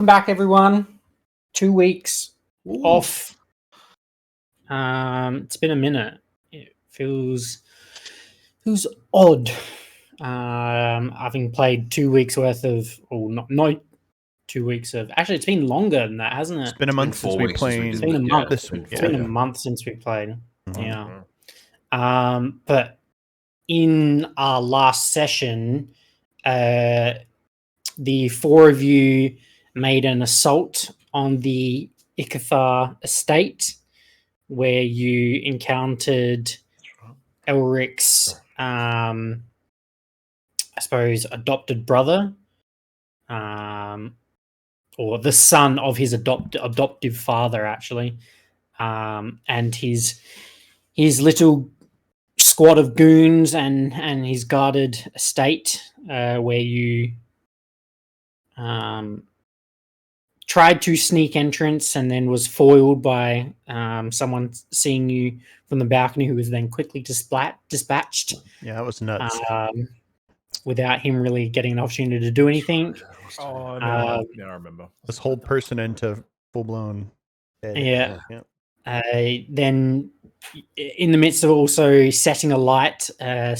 Welcome back, everyone. 2 weeks Ooh. off. It's been a minute. It feels odd. Having played 2 weeks worth of, or not 2 weeks of. Actually, it's been longer than that, hasn't it? It's been a month since we played. It's been a month. This It's week. been a month since we played. Mhm. Yeah. But in our last session, the four of you made an assault on the Ikathar estate, where you encountered Elric's, I suppose, adopted brother, or the son of his adoptive father, actually, and his little squad of goons and his guarded estate, where you tried to sneak entrance and then was foiled by someone seeing you from the balcony, who was then quickly dispatched. Yeah, that was nuts. Without him really getting an opportunity to do anything. Oh, no, I remember. This whole person into full-blown dead. Yeah. Then, in the midst of also setting alight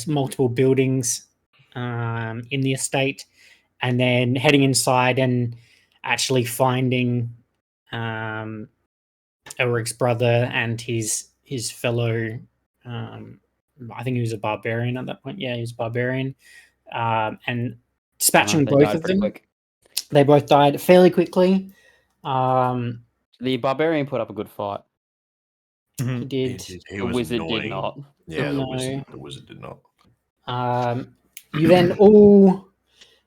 multiple buildings in the estate, and then heading inside and actually finding Elric's brother and his fellow, I think he was a barbarian at that point. Yeah, he was a barbarian. And dispatching both of them. Quick. They both died fairly quickly. The barbarian put up a good fight. He did. The wizard did not. Yeah, No. the wizard did not. You then all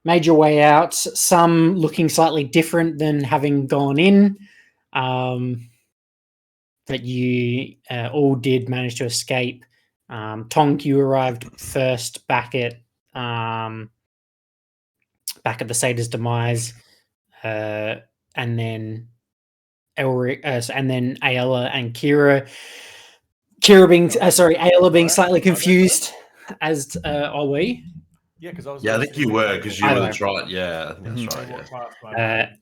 made your way out, some looking slightly different than having gone in. But you all did manage to escape. Tonk, you arrived first back at the Satyrs' demise, and then Elric, and then Ayala and Kira. Ayala being slightly confused, as are we. Yeah, because I was. Yeah, I think you were, because you I were know. the trial. Yeah, I think that's right. Yeah.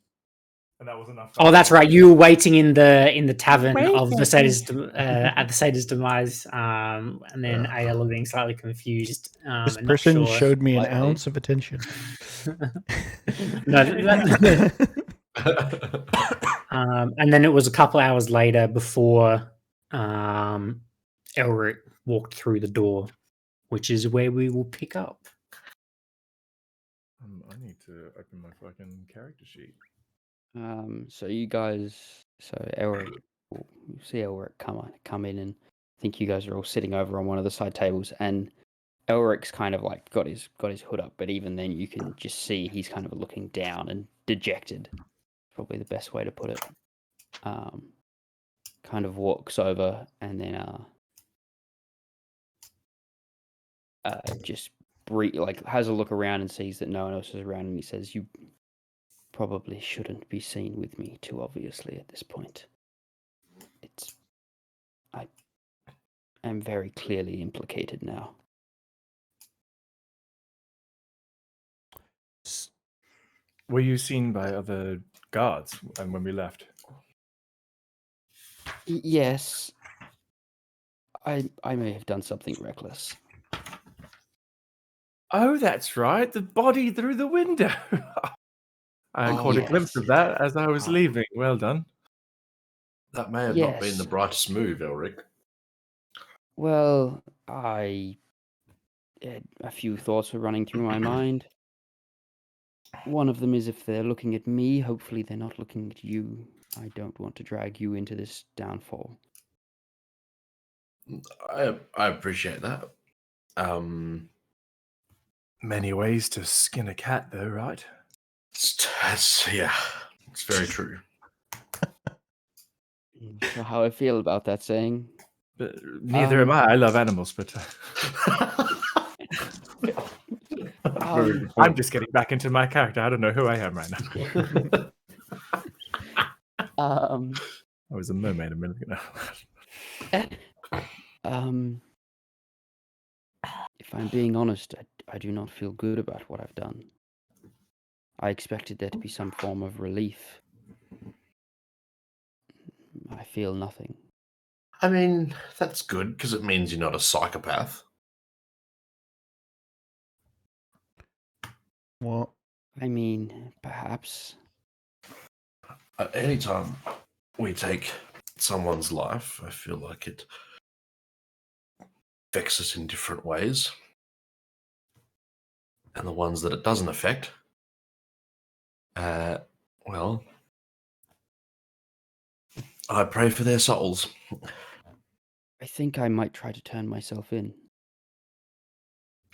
And that was enough. Oh, that's right. You were waiting in the tavern of the Satyrs at the Satyrs' demise, and then Ayala being slightly confused. This and not person sure. showed me an Slightly. ounce of attention. No, and then it was a couple hours later before Elric walked through the door, which is where we will pick up. I need to open my fucking character sheet. So you guys, Elric, you see Elric come in, and I think you guys are all sitting over on one of the side tables, and Elric's kind of like got his hood up, but even then you can just see he's kind of looking down and dejected. Probably the best way to put it. Kind of walks over and then just has a look around and sees that no one else is around, and he says, "You probably shouldn't be seen with me too obviously at this point. I am very clearly implicated now." Were you seen by other guards and when we left? Yes. I may have done something reckless. Oh, that's right. The body through the window. I caught a glimpse of that as I was leaving. Well done. That may have not been the brightest move, Elric. Well, a few thoughts were running through my mind. One of them is, if they're looking at me, hopefully they're not looking at you. I don't want to drag you into this downfall. I appreciate that. Many ways to skin a cat, though, right? It's very true. So how I feel about that saying? But neither am I. I love animals, but I'm just getting back into my character. I don't know who I am right now. I was a mermaid a minute ago. If I'm being honest, I do not feel good about what I've done. I expected there to be some form of relief I feel nothing. I mean, that's good because it means you're not a psychopath. Well, I mean, perhaps. Anytime we take someone's life, I feel like it affects us in different ways. And the ones that it doesn't affect, well, I pray for their souls. I think I might try to turn myself in.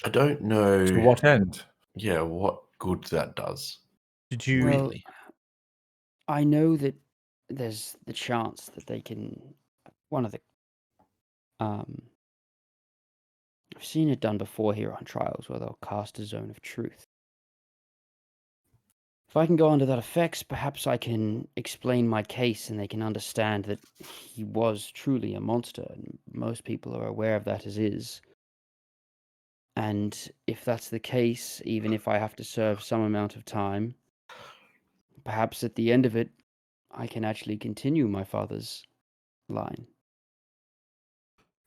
I don't know. To what end? Yeah, what good that does. did you? Well, Really? I know that there's the chance that they can. One of the. I've seen it done before here on trials where they'll cast a zone of truth. If I can go under that effects, perhaps I can explain my case and they can understand that he was truly a monster, and most people are aware of that as is. And if that's the case, even if I have to serve some amount of time, perhaps at the end of it, I can actually continue my father's line.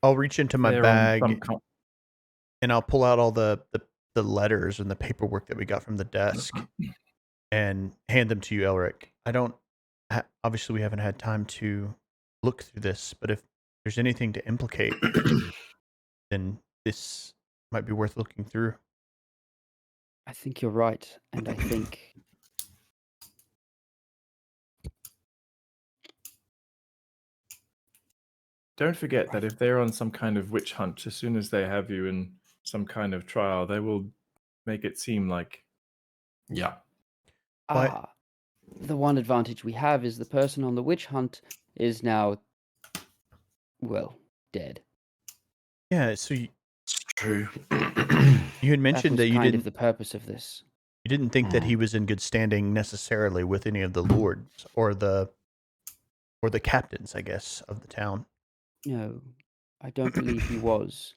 I'll reach into my They're on bag some and I'll pull out all the letters and the paperwork that we got from the desk and hand them to you, Elric. I don't. Obviously, we haven't had time to look through this, but if there's anything to implicate, then this might be worth looking through. I think you're right, and I think Don't forget that if they're on some kind of witch hunt, as soon as they have you in some kind of trial, they will make it seem like. Yeah. the one advantage we have is the person on the witch hunt is now, well, dead. Yeah. So It's true. you had mentioned that you kind of didn't. the purpose of this. You didn't think that he was in good standing necessarily with any of the lords or the captains, I guess, of the town. No, I don't believe he was.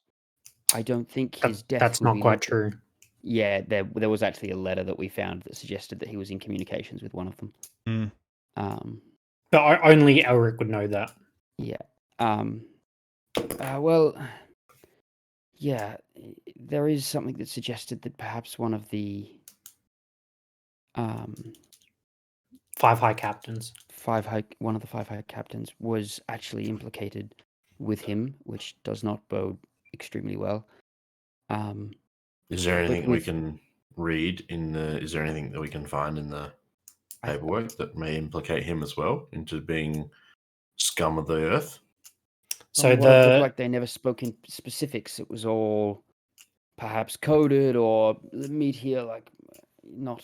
I don't think his death. That's would not be quite looked- true. Yeah, there was actually a letter that we found that suggested that he was in communications with one of them. Mm. But only Elric would know that. Yeah. Well, yeah, there is something that suggested that perhaps one of the 5 high captains. one of the 5 high captains was actually implicated with him, which does not bode extremely well. Is there anything we with- can read in the? Is there anything that we can find in the paperwork that may implicate him as well into being scum of the earth? So Well, it looked like they never spoke in specifics. It was all perhaps coded or meet here, like not.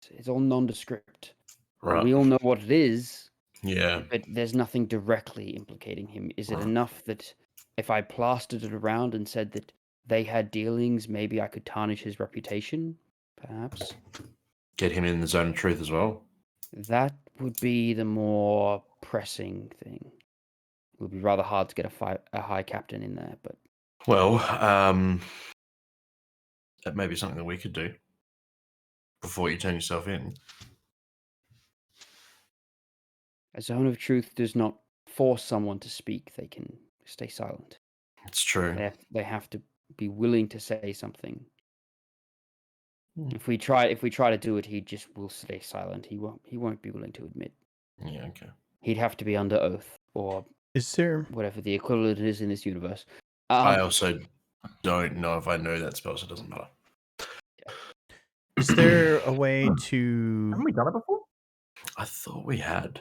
It's all nondescript. Right. We all know what it is, Yeah. but there's nothing directly implicating him. Is it Right. enough that if I plastered it around and said that they had dealings, maybe I could tarnish his reputation? Perhaps. Get him in the zone of truth as well. That would be the more pressing thing. It would be rather hard to get a high captain in there, but Well, that may be something that we could do before you turn yourself in. a zone of truth does not force someone to speak. They can stay silent. It's true. They have to be willing to say something. Hmm. If we try to do it, he just will stay silent. He won't be willing to admit. Yeah, okay. He'd have to be under oath or Is there? whatever the equivalent is in this universe. I also don't know if I know that spell, so it doesn't matter. Is there a way to? Haven't we done it before? I thought we had,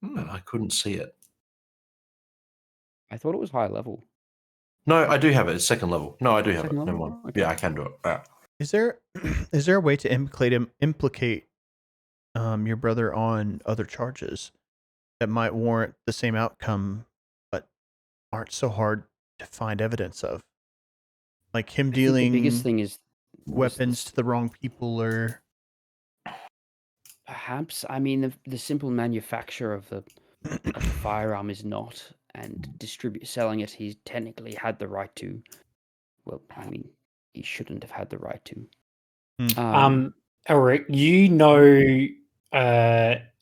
but I couldn't see it. I thought it was high level. No, I do have it. It's second level. No, I do have Second it. Never level? mind. Okay. Yeah, I can do it. Yeah. Is there a way to implicate your brother on other charges that might warrant the same outcome, but aren't so hard to find evidence of? Like him I think dealing the biggest thing is weapons to the wrong people, or perhaps. I mean, the simple manufacture of the firearm is not, and selling it. He technically had the right to. Well, I mean, he shouldn't have had the right to. Elric, you know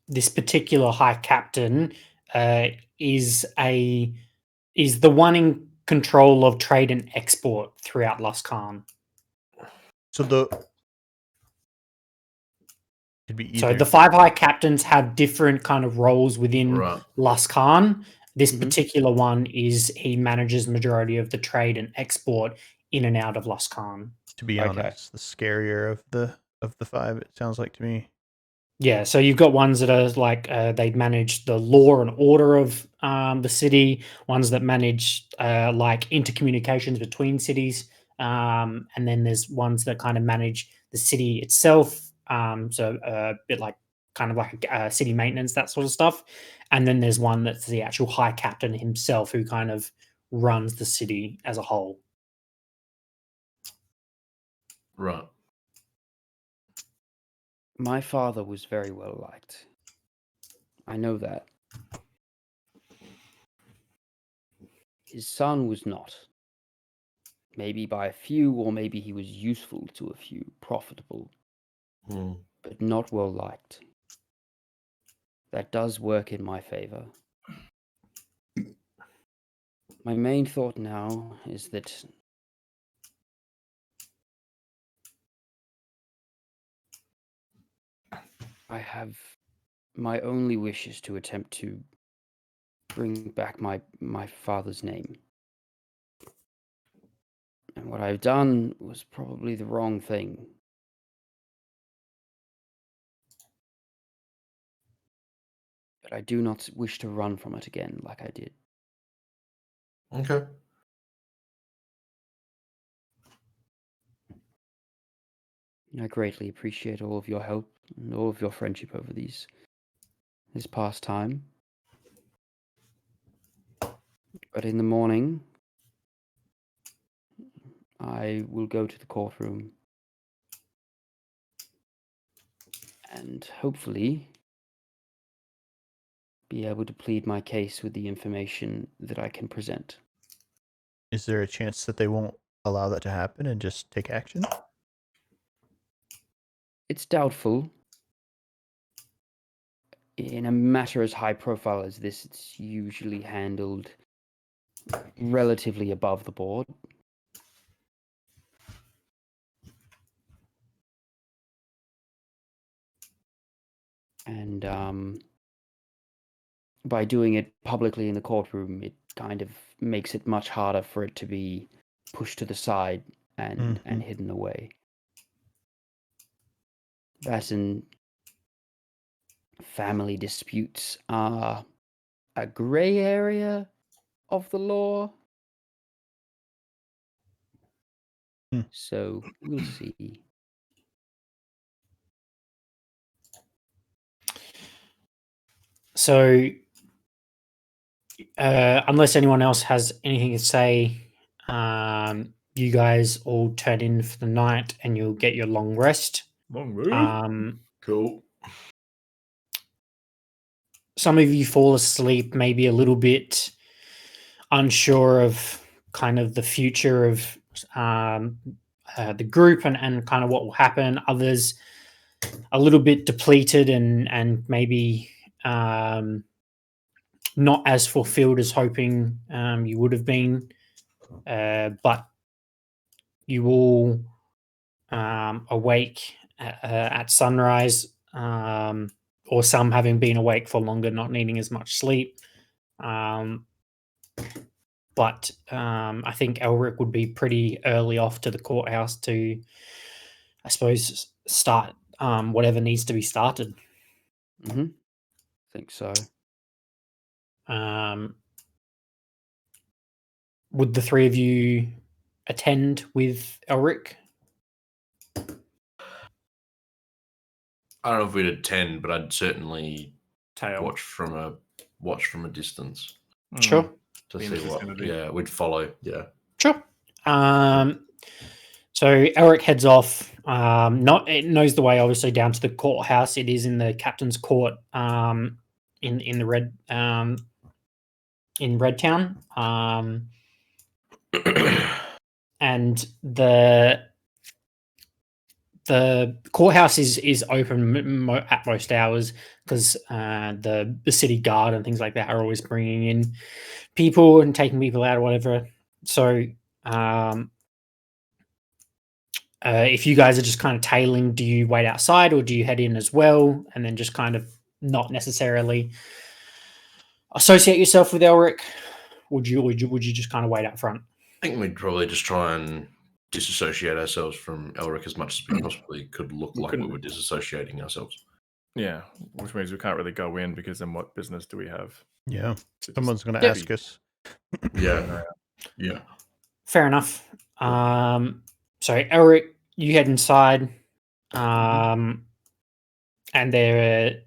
this particular high captain is the one in control of trade and export throughout Luskan. So it'd be So either. the 5 high captains have different kind of roles within Right. Luskan. This Mhm. particular one is he manages majority of the trade and export in and out of Luskan. To be Okay. honest, the scarier of the 5, it sounds like to me. Yeah, so you've got ones that are like they manage the law and order of the city, ones that manage like intercommunications between cities, and then there's ones that kind of manage the city itself. So a bit like kind of like city maintenance, that sort of stuff. And then there's one that's the actual high captain himself who kind of runs the city as a whole. Right. My father was very well liked. I know that. His son was not. Maybe by a few, or maybe he was useful to a few, profitable, Hmm. but not well liked. That does work in my favor. My main thought now is that I have my only wish is to attempt to bring back my father's name. And what I've done was probably the wrong thing. But I do not wish to run from it again like I did. Okay. I greatly appreciate all of your help and all of your friendship over this past time. But in the morning, I will go to the courtroom and hopefully be able to plead my case with the information that I can present. Is there a chance that they won't allow that to happen and just take action? It's doubtful. In a matter as high profile as this, it's usually handled relatively above the board. And by doing it publicly in the courtroom, it kind of makes it much harder for it to be pushed to the side and hidden away. That and family disputes are a grey area of the law. So we'll see. So, unless anyone else has anything to say, you guys all turn in for the night and you'll get your long rest. Long move. Cool. Some of you fall asleep, maybe a little bit unsure of kind of the future of the group and kind of what will happen. Others a little bit depleted and maybe not as fulfilled as hoping you would have been. But you will awake at sunrise, or some having been awake for longer, not needing as much sleep. But I think Elric would be pretty early off to the courthouse to, I suppose, start whatever needs to be started. I think so. Would the three of you attend with Elric? I don't know if we'd attend, but I'd certainly Tail. watch from a distance Sure. to Be in the see what. vicinity. Yeah, we'd follow. Yeah. Sure. So Elric heads off. It knows the way, obviously, down to the courthouse. It is in the captain's court, in the red in Redtown. And the courthouse is open at most hours because the city guard and things like that are always bringing in people and taking people out or whatever. So if you guys are just kind of tailing, do you wait outside or do you head in as well, and then just kind of not necessarily associate yourself with Elric? Would you just kind of wait out front? I think we'd probably just try and disassociate ourselves from Elric as much as we possibly could look like we were disassociating ourselves. Yeah, which means we can't really go in because then what business do we have? Yeah. to just Someone's going to be- ask us. Yeah. Yeah. Fair enough. So Elric, you head inside, and there's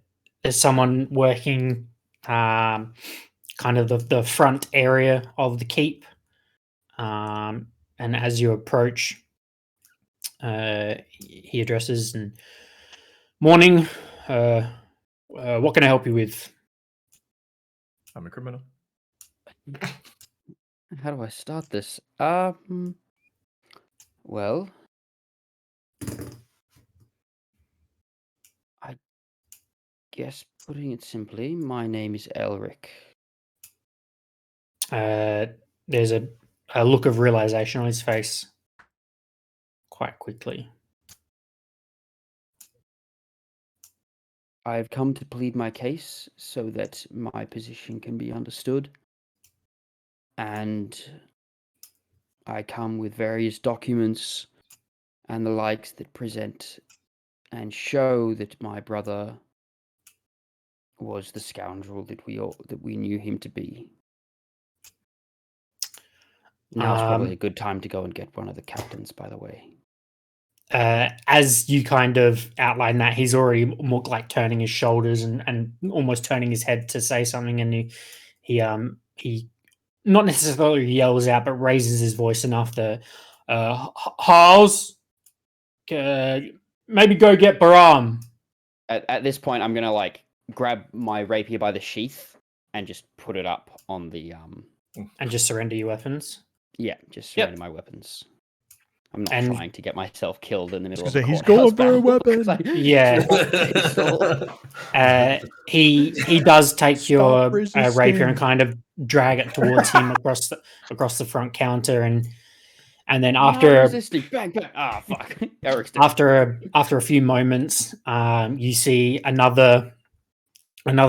someone working kind of the front area of the keep. And as you approach, he addresses and morning. What can I help you with? I'm a criminal. How do I start this? Well, I guess putting it simply, my name is Elric. There's a look of realization on his face quite quickly. I've come to plead my case so that my position can be understood. And I come with various documents and the likes that present and show that my brother was the scoundrel that we knew him to be. Now's probably a good time to go and get one of the captains, by the way. As you kind of outline that, he's already more like turning his shoulders and almost turning his head to say something, and he not necessarily yells out, but raises his voice enough that Harls, maybe go get Baram. At this point, I'm gonna like grab my rapier by the sheath and just put it up on the And just surrender your weapons. Yeah, just surrender my weapons. I'm not And- trying to get myself killed in the middle of Say, the "He's courthouse going for a battle 'cause weapon." I Yeah. dropped a pistol. He does take your resisting. rapier and kind of drag it towards him across the front counter, and then Not after resisting. Bang, bang. Ah, fuck. Eric's dead. after a few moments, you see another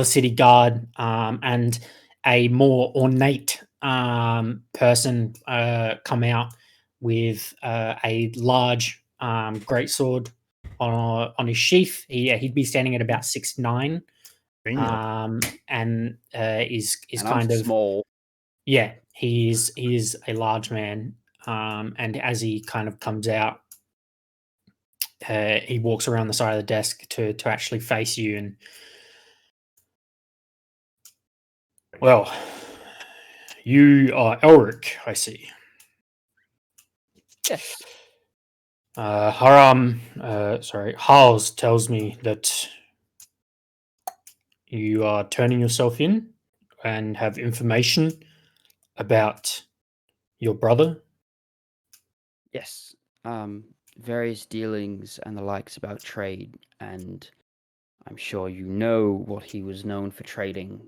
city guard and a more ornate person come out with a large greatsword on his sheath. He'd be standing at about 6'9", and is And kind I'm of small. yeah. He is a large man, and as he kind of comes out, he walks around the side of the desk to actually face you. And well, you are Elric, I see. Yes. Hals tells me that you are turning yourself in and have information about your brother. Yes. Various dealings and the likes about trade, and I'm sure you know what he was known for trading.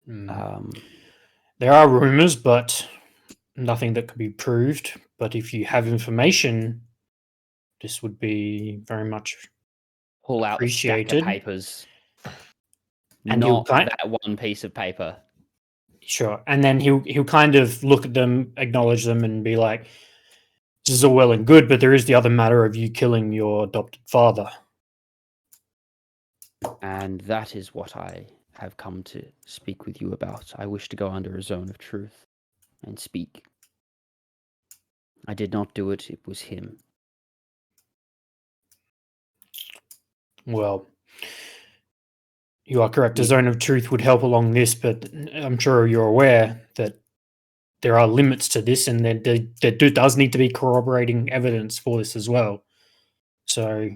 There are rumors, but nothing that could be proved. But if you have information, this would be very much pull out the stack appreciated. of papers. And he'll Not kind- that one piece of paper. Sure. And then he'll kind of look at them, acknowledge them, and be like, "This is all well and good, but there is the other matter of you killing your adopted father." And that is what I have come to speak with you about. I wish to go under a zone of truth and speak. I did not do it, it was him. Well, you are correct. A zone of truth would help along this, but I'm sure you're aware that there are limits to this, and there does need to be corroborating evidence for this as well. So,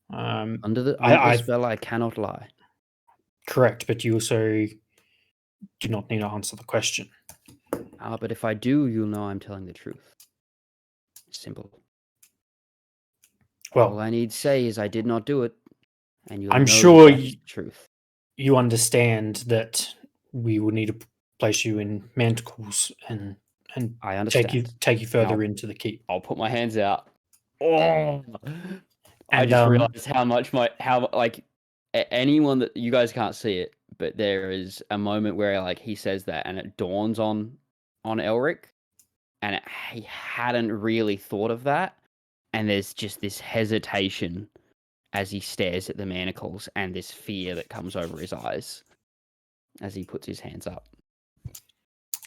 Under the I- spell, I cannot lie. correct, but you also do not need to answer the question. But if I do, you'll know I'm telling the truth. simple. All Well, I need to say is I did not do it, and you'll I'm know sure that's the truth. you understand that we will need to place you in manticles and I understand. take you further Now- into the keep. I'll put my hands out. Oh, I And, just realized how much anyone that you guys can't see it, but there is a moment where like he says that, and it dawns on Elric, and he hadn't really thought of that, and there's just this hesitation as he stares at the manacles, and this fear that comes over his eyes as he puts his hands up.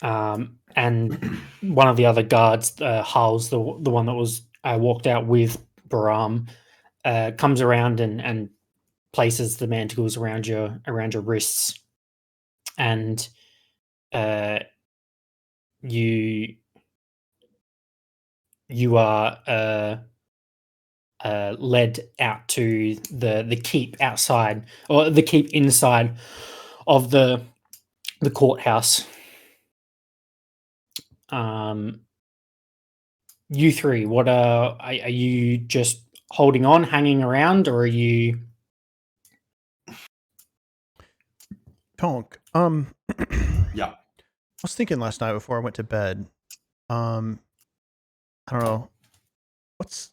And one of the other guards, Hals, the one that was walked out with Baram, comes around and places the manticles around your wrists, and you are led out to the keep outside, or the keep inside of the courthouse. You three, what are you just holding on, hanging around, or are you? Tonk. Yeah. I was thinking last night before I went to bed. I don't know. What's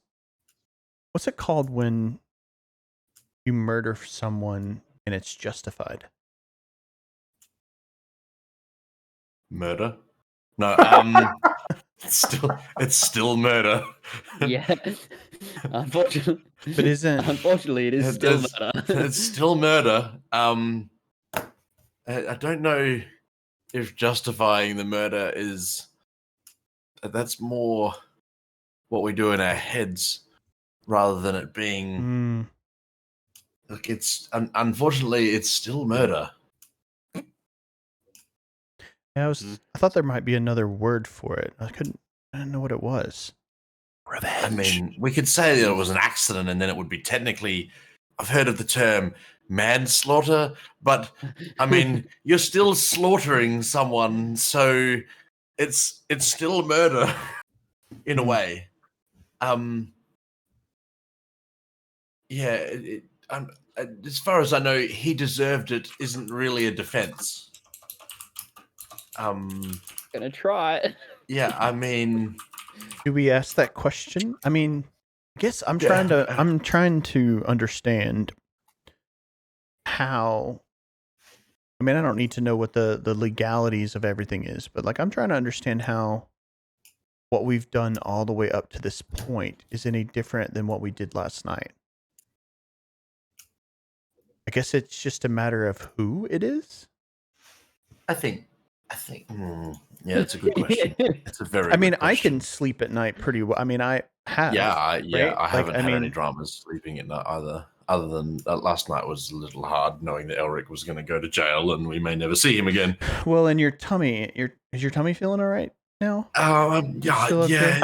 it called when you murder someone and it's justified? Murder? No, it's still murder. Yeah, unfortunately, But unfortunately, it is still It's- murder. It's still murder. I don't know if justifying the murder is. That's more what we do in our heads rather than it being. Look, it's unfortunately it's still murder. Yeah, I thought there might be another word for it. I didn't know what it was. I mean, we could say that it was an accident, and then it would be technically. I've heard of the term manslaughter, but I mean, you're still slaughtering someone, so it's still murder in a way. Yeah. As far as I know, he deserved it. Isn't really a defense. Gonna try. Yeah. I mean. Do we ask that question? I mean, I guess I'm Yeah. trying to understand how. I mean, I don't need to know what the legalities of everything is, but like I'm trying to understand how what we've done all the way up to this point is any different than what we did last night. I guess it's just a matter of who it is. I think. Yeah, that's a good question. It's a very. I mean, good I question. can sleep at night pretty well. I mean, I have. Yeah, I right? haven't Like, had any mean, dramas sleeping at night either. Other than last night was a little hard, knowing that Elric was going to go to jail and we may never see him again. Well, and your tummy, is your tummy feeling all right now? Yeah, Still okay?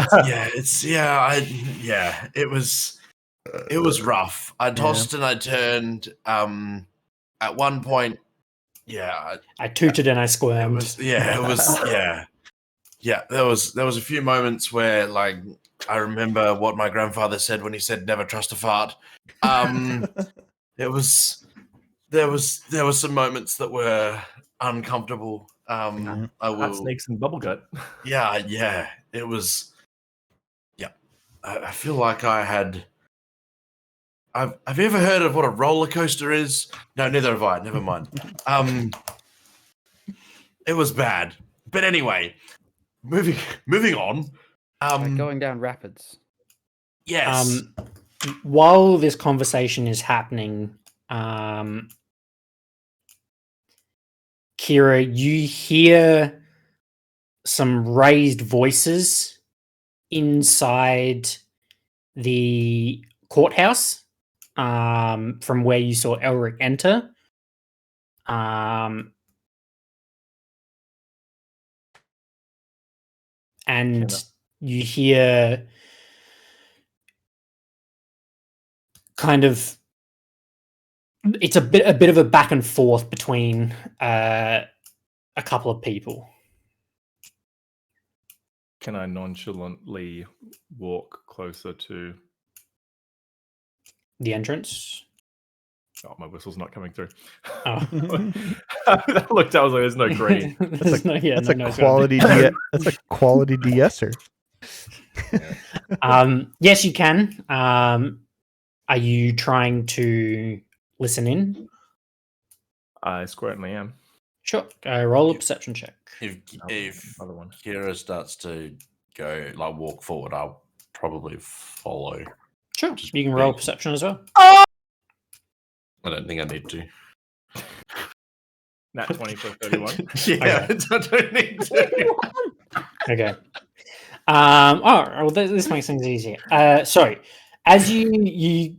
It was rough. I tossed and I turned. At one point, yeah, I tooted and I squirmed. There was a few moments where, like, I remember what my grandfather said when he said never trust a fart. There was some moments that were uncomfortable. I Hot will. snakes and bubble gut. Yeah. It was. Yeah, I feel like I had. Have you ever heard of what a roller coaster is? No, neither have I. Never mind. It was bad, but anyway, moving on. Like going down rapids. Yes. While this conversation is happening, Kira, you hear some raised voices inside the courthouse, from where you saw Elric enter. And you hear kind of, it's a bit of a back and forth between a couple of people. can I nonchalantly walk closer to? The entrance. Oh, my whistle's not coming through. Oh. I looked. I was like, "There's no green." That's That's a quality. That's a quality de-esser. Yes, you can. Are you trying to listen in? I certainly am. Sure. Roll a perception check. If Another one. Kira starts to go like walk forward, I'll probably follow. Sure. Just You can roll be- perception as well. I don't think I need to. Nat 20 for 31. Yeah, I don't need to. Okay. Well, this makes things easier. Sorry. As you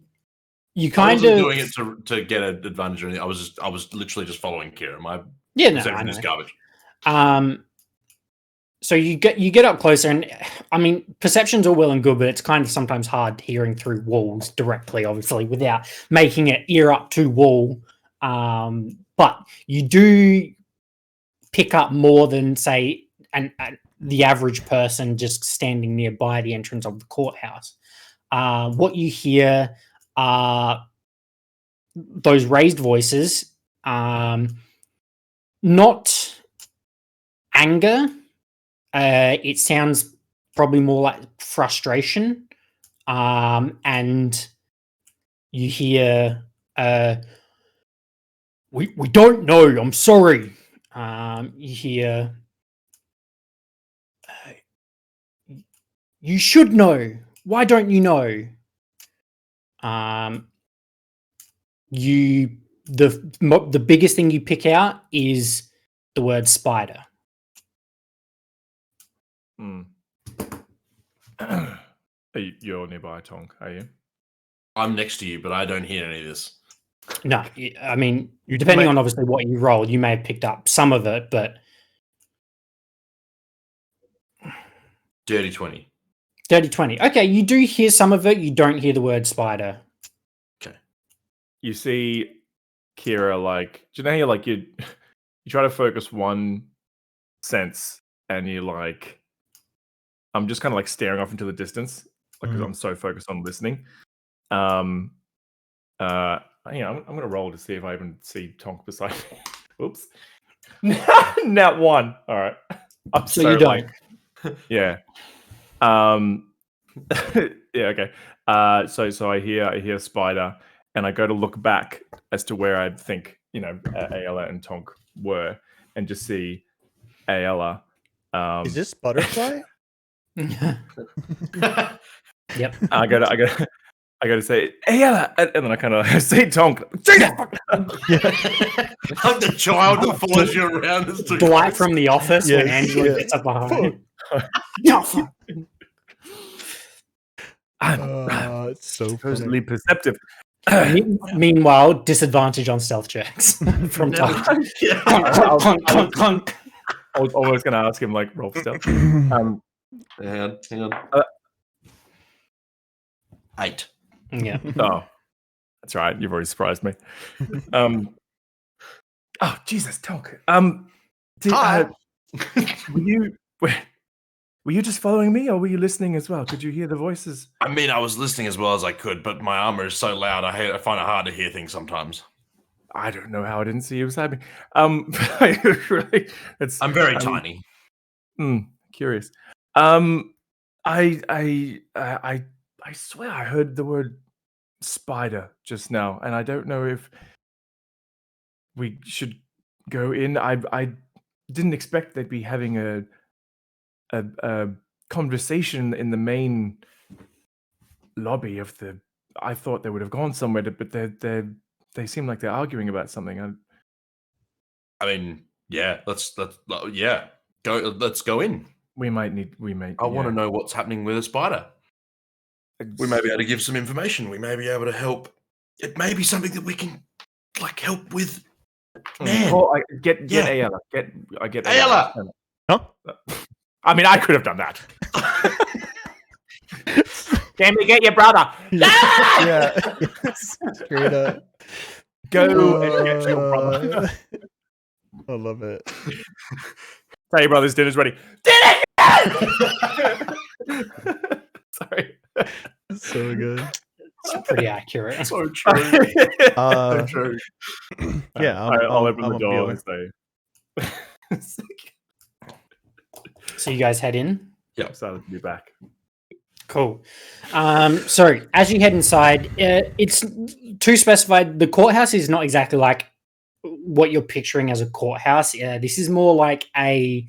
I kind wasn't of doing it to get an advantage or anything. I was literally just following Kira. My no, I perception is know. garbage. So you get up closer, and I mean, perception's all well and good, but it's kind of sometimes hard hearing through walls directly, obviously, without making it ear up to wall. But you do pick up more than, say, the average person just standing nearby the entrance of the courthouse. What you hear are those raised voices, not anger. It sounds probably more like frustration. And you hear, we don't know. I'm sorry. You hear, you should know. Why don't you know? The biggest thing you pick out is the word spider. You're nearby, Tonk, are you? I'm next to you, but I don't hear any of this. No, I mean, depending on obviously what you rolled, you may have picked up some of it, but Dirty 20. Dirty 20. Okay, you do hear some of it. You don't hear the word spider. Okay. You see Kira, like, do you know how you try to focus one sense and you like, I'm just kind of like staring off into the distance, like, because I'm so focused on listening. I'm gonna roll to see if I even see Tonk beside me. Oops. Nat 1. All right. I'm So you don't. Yeah. Yeah. Okay. So I hear spider, and I go to look back as to where I think Ayala and Tonk were, and just see Ayala. Is this butterfly? Yep. I go to say Ayala, and then I kind of say Tonk. Jesus fuck. I'm the child that follows you around. Dwight from The Office when Angela gets up behind him. It's so Supposedly perceptive. Meanwhile, disadvantage on stealth checks from Tonk. Clunk, clunk, clunk. I was almost going to ask him, like, roll stealth. Hang on. 8. Yeah. Oh, that's right. You've already surprised me. Oh, Jesus, Tonk. Were you just following me, or were you listening as well? Could you hear the voices? I mean, I was listening as well as I could, but my armor is so loud. I find it hard to hear things sometimes. I don't know how I didn't see you beside me. Really, I'm very tiny. Curious. I swear I heard the word spider just now, and I don't know if we should go in. I didn't expect they'd be having a conversation in the main lobby of the. I thought they would have gone somewhere, but they seem like they're arguing about something. I mean, yeah, let's go. Let's go in. We might. I want to know what's happening with a spider. We may be able to give some information. We may be able to help. It may be something that we can help with. Man, get Ayala. I get Ayala. Huh? I mean, I could have done that. Can we get your brother? Yeah. Straight up. Go and get your brother. I love it. Tell your brother's dinner's ready. Dinner! Sorry. So good. It's pretty accurate. So true. Uh, true. yeah, I'll open the I'm door Bjorn. and say, So you guys head in. excited to be back. Cool. So as you head inside, it's to specify the courthouse is not exactly like what you're picturing as a courthouse. This is more like a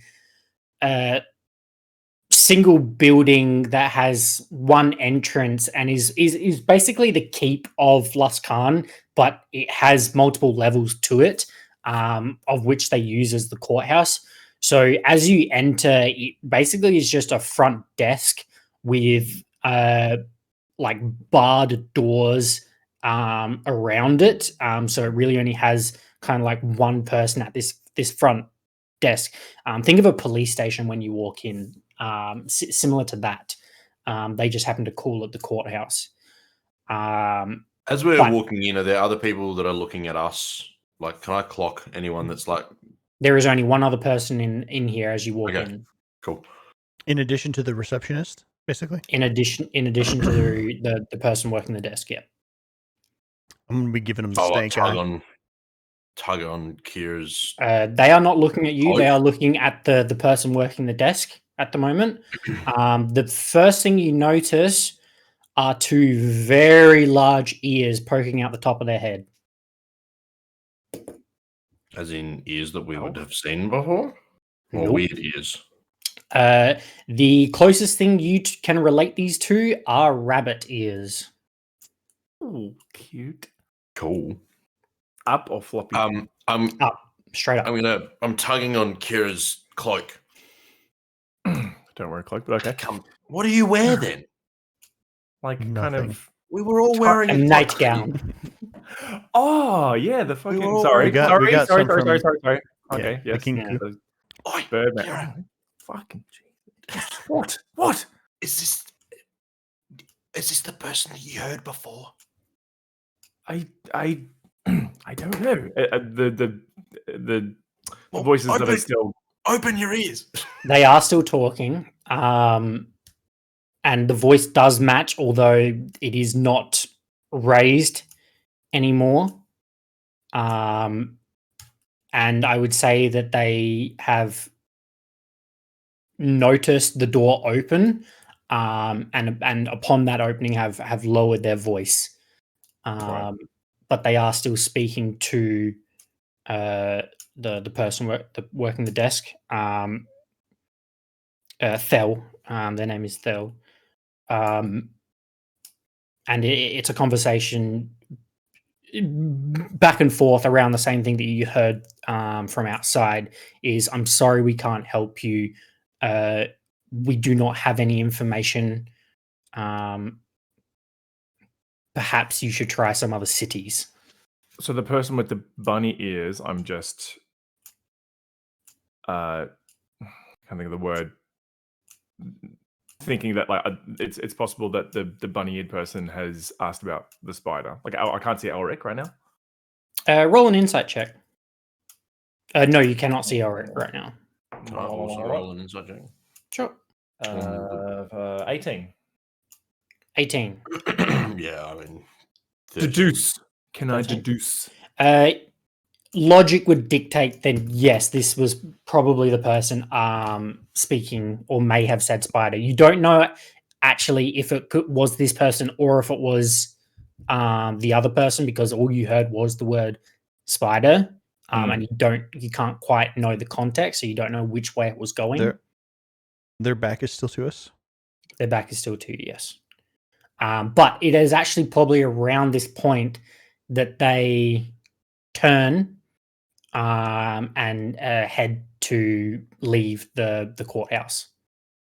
single building that has one entrance and is basically the keep of Luskan, but it has multiple levels to it, of which they use as the courthouse. So as you enter, it basically is just a front desk with like barred doors around it. So it really only has kind of like one person at this front desk. Think of a police station when you walk in, similar to that. They just happen to call it the courthouse. As we're But- walking in, are there other people that are looking at us? Like, can I clock anyone that's like, There is only one other person in here as you walk Okay. in. cool? In addition to the receptionist, basically. In addition to the person working the desk. Yeah. I'm gonna be giving him the Oh, stank eye. tug on Kira's. They are not looking at you. Oh. They are looking at the person working the desk at the moment. The first thing you notice are two very large ears poking out the top of their head. As in ears that we would have seen before? Or Nope. weird ears? The closest thing you can relate these to are rabbit ears. Ooh, cute. Cool. Up or floppy? I'm Straight up. I'm tugging on Kira's cloak. Don't wear a cloak, but okay. Come, what do you wear then? Like kind Nothing. of. We were all wearing A nightgown. Oh yeah, the fucking. all- Sorry, We got sorry. some from- Okay, Yeah, the yes. King Yeah. Coup. Oi, Birdman. Kira, Oh, fucking Jesus. What? is this the person that you heard before? I don't know. The Well, voices that are open- still. Open your ears. They are still talking. And the voice does match, although it is not raised anymore. And I would say that they have noticed the door open, and upon that opening have lowered their voice. Right. But they are still speaking to the person working the desk. Thel. Their name is Thel. And it's a conversation back and forth around the same thing that you heard from outside. Is, I'm sorry, we can't help you. We do not have any information. Perhaps you should try some other cities. So the person with the bunny ears, I'm just. Can't think of the word. Thinking that like it's possible that the bunny-eared person has asked about the spider. Like I can't see Elric right now. Roll an insight check. No, you cannot see Elric right now. Can I also roll an inside check? Sure. 18. 18. Yeah, I mean, 13. Deduce. Can I 13? deduce? Logic would dictate then yes, this was probably the person speaking, or may have said spider. You don't know actually if it was this person or if it was the other person, because all you heard was the word spider, and you can't quite know the context, so you don't know which way it was going. Their back is still to us. Their back is still to you, yes. But it is actually probably around this point that they turn and head to leave the courthouse.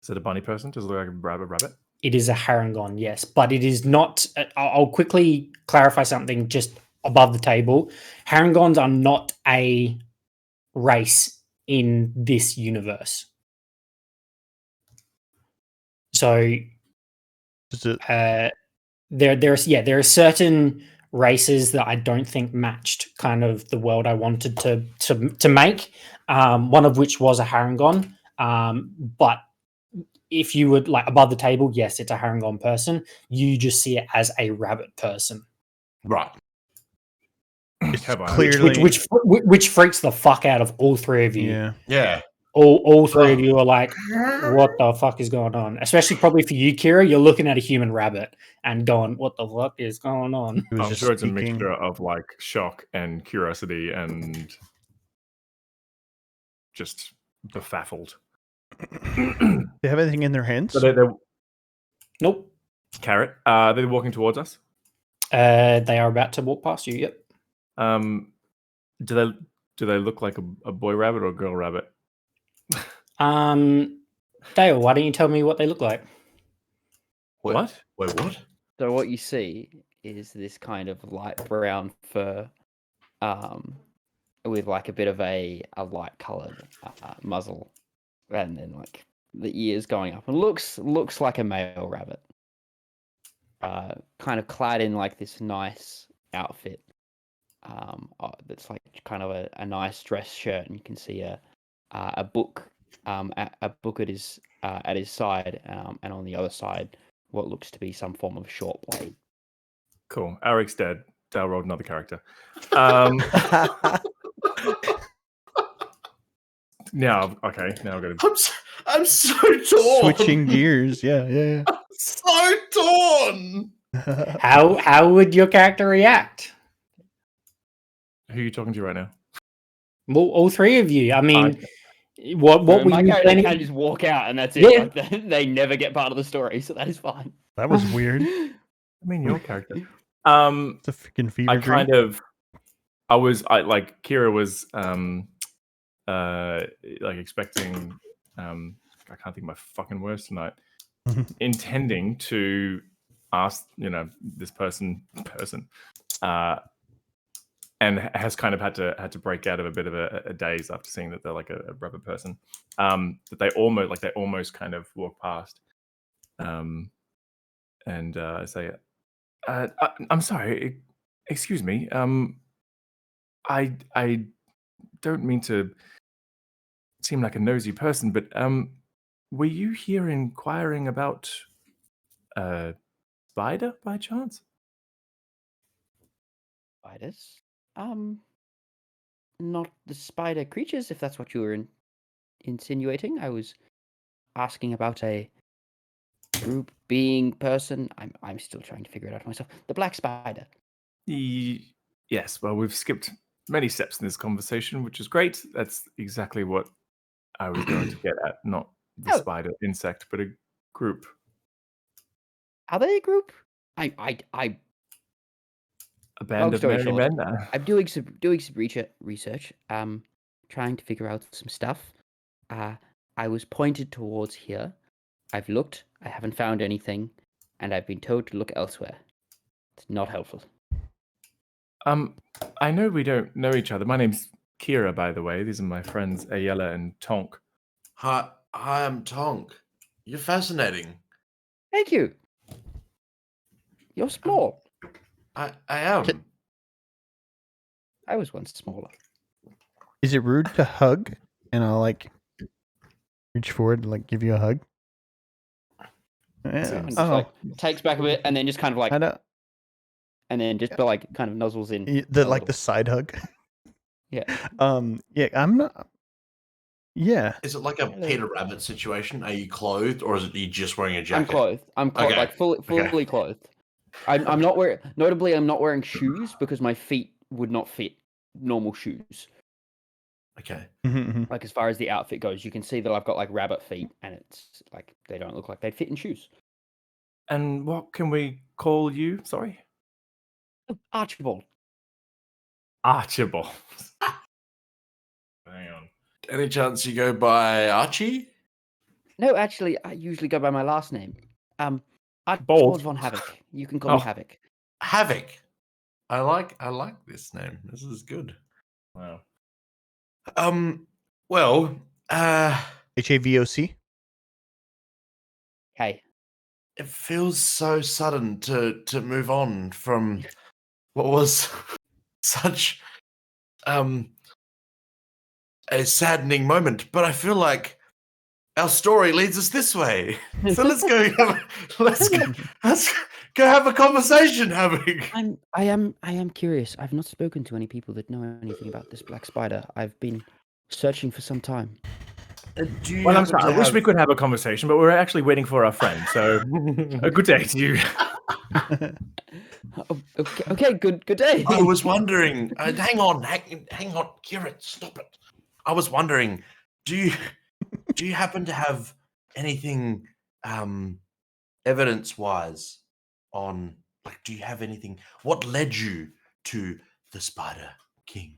Is it a bunny person? Does it look like a rabbit? It is a Harangon, yes, but it is not. I'll quickly clarify something just above the table. Harangons are not a race in this universe. So Is it, there are certain races that I don't think matched kind of the world I wanted to make. One of which was a Harangon, but if you would like above the table, yes, it's a Harangon person. You just see it as a rabbit person, Right. It's Have I clearly which freaks the fuck out of all three of you. yeah. Yeah. All three of Right. you are like, what the fuck is going on? Especially probably for you, Kira, you're looking at a human rabbit and going, what the fuck is going on? He was I'm just sure it's a speaking. mixture of like shock and curiosity and just befuddled. They have anything in their hands? So they're Nope. carrot. They're walking towards us. They are about to walk past you. Yep. Do they look like a boy rabbit or a girl rabbit? Dale, why don't you tell me what they look like? Wait, What? Wait, what? So what you see is this kind of light brown fur, with like a bit of a light coloured muzzle, and then like the ears going up, and looks like a male rabbit. Kind of clad in like this nice outfit. That's like kind of a nice dress shirt, and you can see a book, a book at his side, and on the other side, what looks to be some form of short blade. Cool. Eric's dead. Dale rolled another character. Now, okay. Now I've got to. I'm so torn. Switching gears. Yeah. So torn. How would your character react? Who are you talking to right now? Well, all three of you. I mean, what So were my you character planning? can just walk out, and that's it. Yeah. Like, they never get part of the story, so that is fine. That was weird. I mean, your character. It's a freaking fever I dream. kind of, I like Kira was, like expecting, I can't think of my fucking words tonight. Intending to ask, this person, and has kind of had to break out of a bit of a daze after seeing that they're like a rabbit person. That they almost kind of walk past, and say, I'm sorry, excuse me. I don't mean to seem like a nosy person, but were you here inquiring about Spider by chance? Spiders? Not the spider creatures, if that's what you were insinuating. I was asking about a group being person. I'm still trying to figure it out myself. The black spider. Yes, well, we've skipped many steps in this conversation, which is great. That's exactly what I was going to get at. Not the Oh. spider insect, but a group. Are they a group? A band Long of story merry short, men. I'm doing some research. Trying to figure out some stuff. I was pointed towards here. I've looked. I haven't found anything, and I've been told to look elsewhere. It's not helpful. I know we don't know each other. My name's Kira, by the way. These are my friends Ayala and Tonk. Hi, I'm Tonk. You're fascinating. Thank you. You're small. I am. I was once smaller. Is it rude to hug? And I'll like reach forward and like give you a hug. Yeah. And just, Oh, like, takes back a bit, and then just kind of like, I know. and then just like kind of nuzzles in. The a like the little. side hug. Yeah. Yeah. I'm not. Yeah. Is it like a Peter Rabbit situation? Are you clothed, or is it you just wearing a jacket? I'm clothed. Okay. Like fully clothed. I'm not wearing. Notably, I'm not wearing shoes because my feet would not fit normal shoes. Okay. Like as far as the outfit goes, you can see that I've got like rabbit feet, and it's like they don't look like they'd fit in shoes. And what can we call you? Sorry? Archibald. Archibald. Hang on. Any chance you go by Archie? No, actually, I usually go by my last name. Bold. Archibald von Havoc. You can call me Oh. Havoc. Havoc. I like this name. This is good. Wow. Well, HAVOC. Hey, it feels so sudden to move on from what was such a saddening moment, but I feel like our story leads us this way. So let's go have a conversation, Havoc. I am curious. I've not spoken to any people that know anything about this black spider. I've been searching for some time. Do you Well, I'm happen sorry. to I wish we have- could have a conversation, but we're actually waiting for our friend. So, a good day to you. Oh, okay, good day. I was wondering. Hang on, Kieran, stop it. I was wondering, do you happen to have anything evidence-wise on, like, do you have anything? What led you to the Spider King?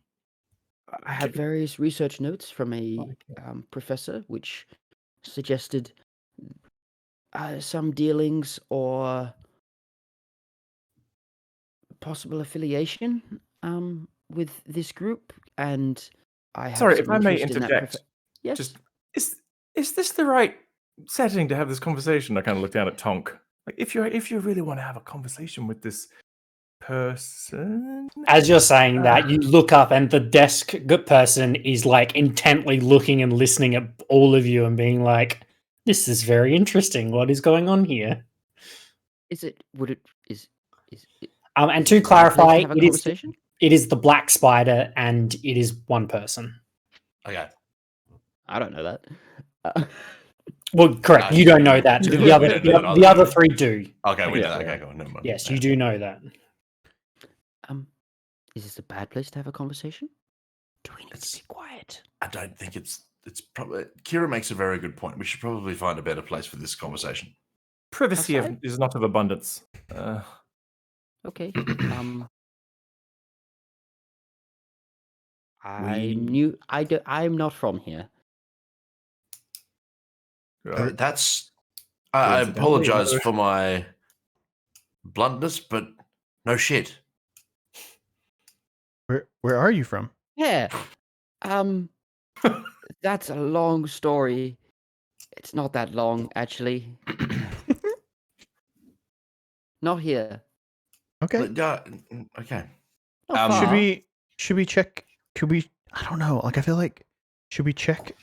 I have various research notes from a professor, which suggested some dealings or possible affiliation with this group, and I have Sorry, some if I may interest in that interject. yes. Just is this the right setting to have this conversation? I kind of look down at Tonk. Like, if you really want to have a conversation with this person, As you're saying that, you look up and the desk person is like intently looking and listening at all of you and being like, "This is very interesting. What is going on here?" Is it? Would it? Is it? And is to it right place clarify, have a it is conversation? the black spider, and it is one person. Okay. I don't know that. Well, correct. No, You don't know that. you The other, don't know that the either. other three do. Okay, we know Yeah. that. Okay, cool. Never mind. Yes, you do know that. Is this a bad place to have a conversation? Do we need It's- to be quiet? I don't think it's probably. Kira makes a very good point. We should probably find a better place for this conversation. privacy Outside? is not of abundance. Okay. We- I'm not from here. Right. That's. I Coincidentally, apologize no. for my bluntness, but no shit. Where are you from? Yeah. That's a long story. It's not that long, actually. Not here. Okay. Okay. Not Should far. Should we check? Could we? I don't know. Like, I feel like, should we check?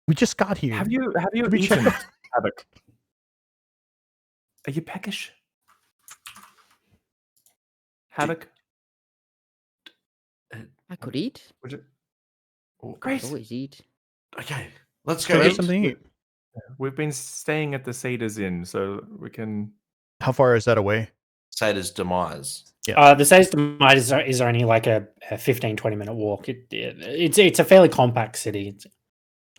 We just got here. Have you Could we check eaten the- Havoc? Are you peckish? Havoc? I could eat. Would you? I Great. could always eat. Okay. Let's Should go we have eat. something to eat? We've been staying at the Cedars Inn, so we can. How far is that away? Sada's demise. The Says Demise is only like a 15, 20-minute walk. It's a fairly compact city.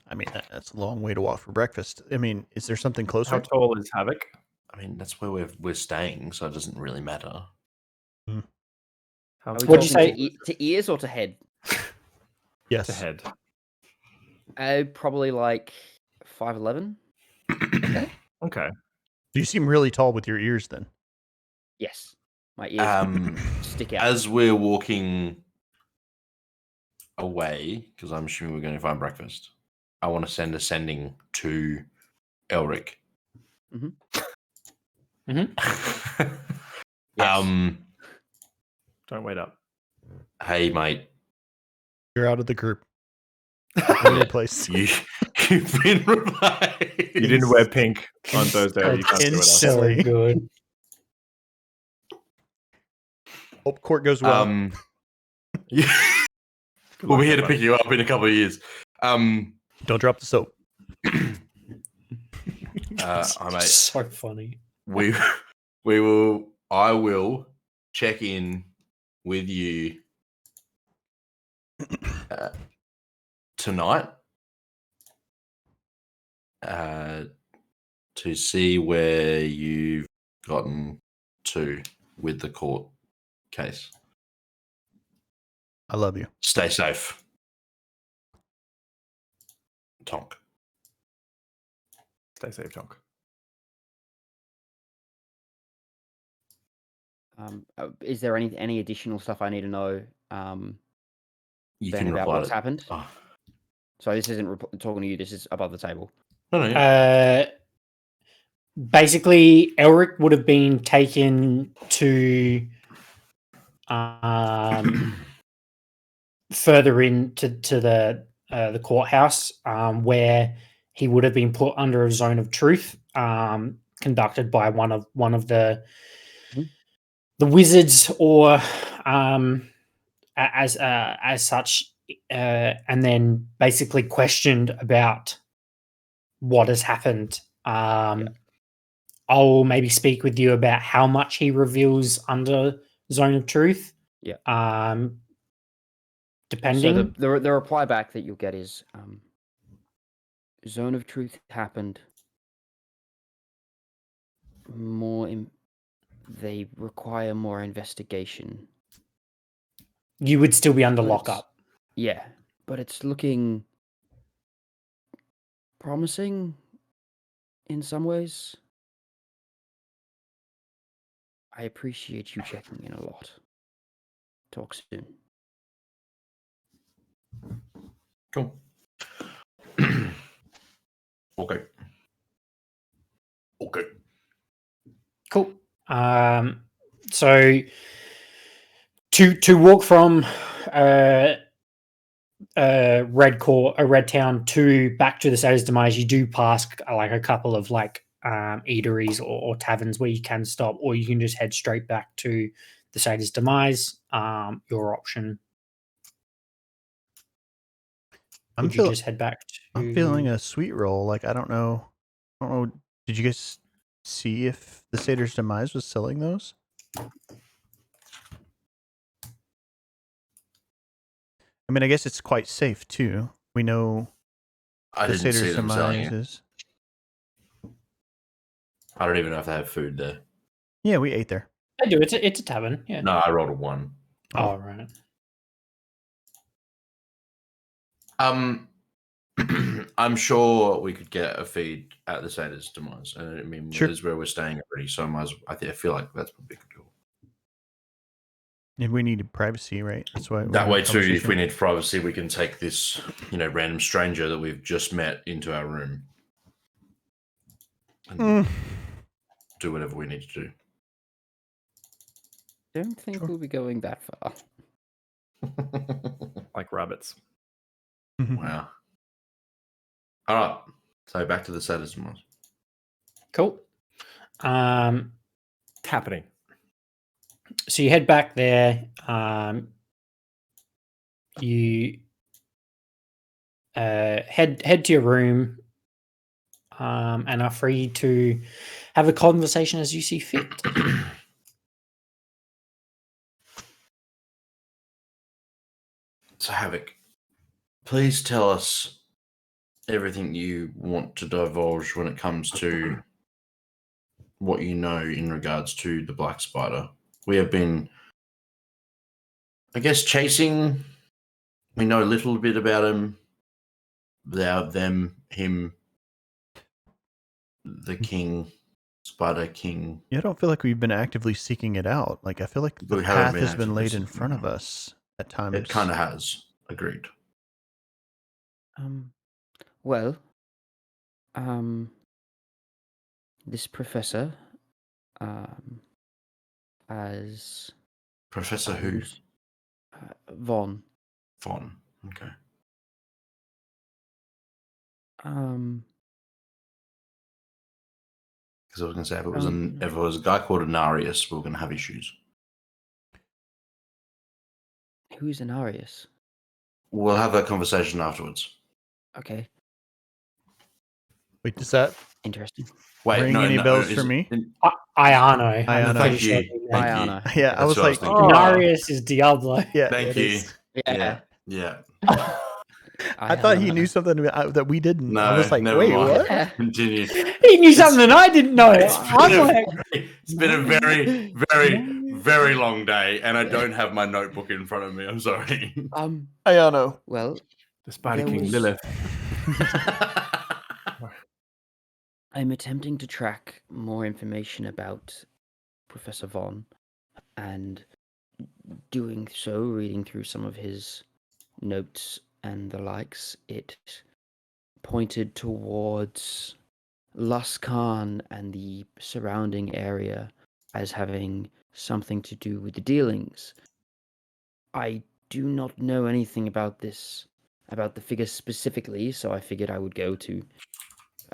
I mean, that's a long way to walk for breakfast. I mean, is there something How closer? tall is Havoc? I mean, that's where we're staying, so it doesn't really matter. How Are we What'd you talking say? to ears or to head? Yes. to head? Probably like 5'11". Okay. You seem really tall with your ears. Then. Yes, my ears Um, stick out. as we're walking away, because I'm assuming we're going to find breakfast, I want to send a sending to Elric. Mhm. Um, Don't wait up. hey mate, You're out of the group. Only place. you've been replaced. You didn't wear pink on Thursday. You can't do it. Insane. Else. Silly. good. Hope court goes well. Yeah. Good We'll luck, be here to everybody. pick you up in a couple of years. Don't drop the soap. Hi mate. So funny. I will check in with you tonight to see where you've gotten to with the court case. I love you. Stay safe. Tonk. Stay safe, Tonk. Is there any additional stuff I need to know You Ben can about reply what's to happened? Oh. So this isn't talking to you. This is above the table. No, yeah. Basically, Elric would have been taken to further into the the courthouse, where he would have been put under a zone of truth, conducted by one of the wizards, or as such, and then basically questioned about what has happened. I'll maybe speak with you about how much he reveals under zone of truth. Yeah. Depending. So the reply back that you'll get is zone of truth happened. They require more investigation. You would still be under But lockup. Yeah, but it's looking promising in some ways. I appreciate you checking in a lot. Talk soon. Cool. Okay. Okay. Cool. So to walk from Red Town to back to the Satyr's Demise, you do pass like a couple of like eateries or taverns where you can stop, or you can just head straight back to the Satyr's Demise. Your option. Would you just head back to... I'm feeling a sweet roll. Like I don't know. Did you guys see if the Satyr's Demise was selling those? I mean, I guess it's quite safe too. We know I the didn't see Satyr's them selling Demise it. is. I don't even know if they have food there. Yeah, we ate there. I do. It's a tavern. Yeah. No, I rolled a 1. Oh, right. I'm sure we could get a feed at the Satyr's Demise. I mean, Sure. this is where we're staying already, so I feel like that's probably good. And we needed privacy, right? That's why. That way too, if we need privacy, we can take this, random stranger that we've just met into our room and do whatever we need to do. Don't think we'll be going that far. Like rabbits. Wow. All right. So back to the Satyr's Demise. Cool. Happening. So you head back there. You head to your room, and are free to have a conversation as you see fit. So Havoc, please tell us everything you want to divulge when it comes to what you know in regards to the Black Spider. We have been, I guess, chasing. We know a little bit about him, him, the king, Spider King. Yeah, I don't feel like we've been actively seeking it out. Like I feel like the We haven't path been has been actively laid in seeking front it of out. us at times. It kind of has. Agreed. Well, this professor, as Professor who? Von, Von. Okay. Because I was going to say, if it was a guy called Anarius, we were going to have issues. Who's Anarius? We'll have that conversation afterwards. Okay, Wait, does that interesting. Wait, ring no, any no, bells is for it- me? Iano. Iano. Thank you. Thank Iano. you. Yeah, I That's was what like, thinking. Narius is Diablo. Yeah, Thank it you. is. Yeah, Yeah. I thought he knew something that we didn't. No, I was like, never wait, mind. what? Continue. He knew something I didn't know. It's been a very, very, very long day, and I don't have my notebook in front of me. I'm sorry. Ayano. Well, The Spider There King was- Lilith. I'm attempting to track more information about Professor Von, and doing so, reading through some of his notes and the likes, it pointed towards Luskan and the surrounding area as having something to do with the dealings. I do not know anything about this about the figures specifically, so I figured I would go to,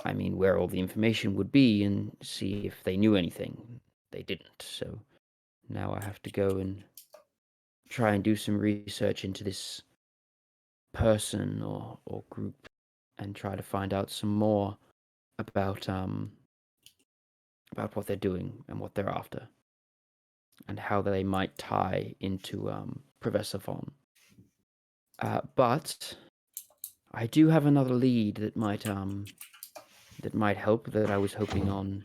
where all the information would be and see if they knew anything. They didn't, so now I have to go and try and do some research into this person or group and try to find out some more about what they're doing and what they're after and how they might tie into Professor Von. But I do have another lead that might help, that I was hoping on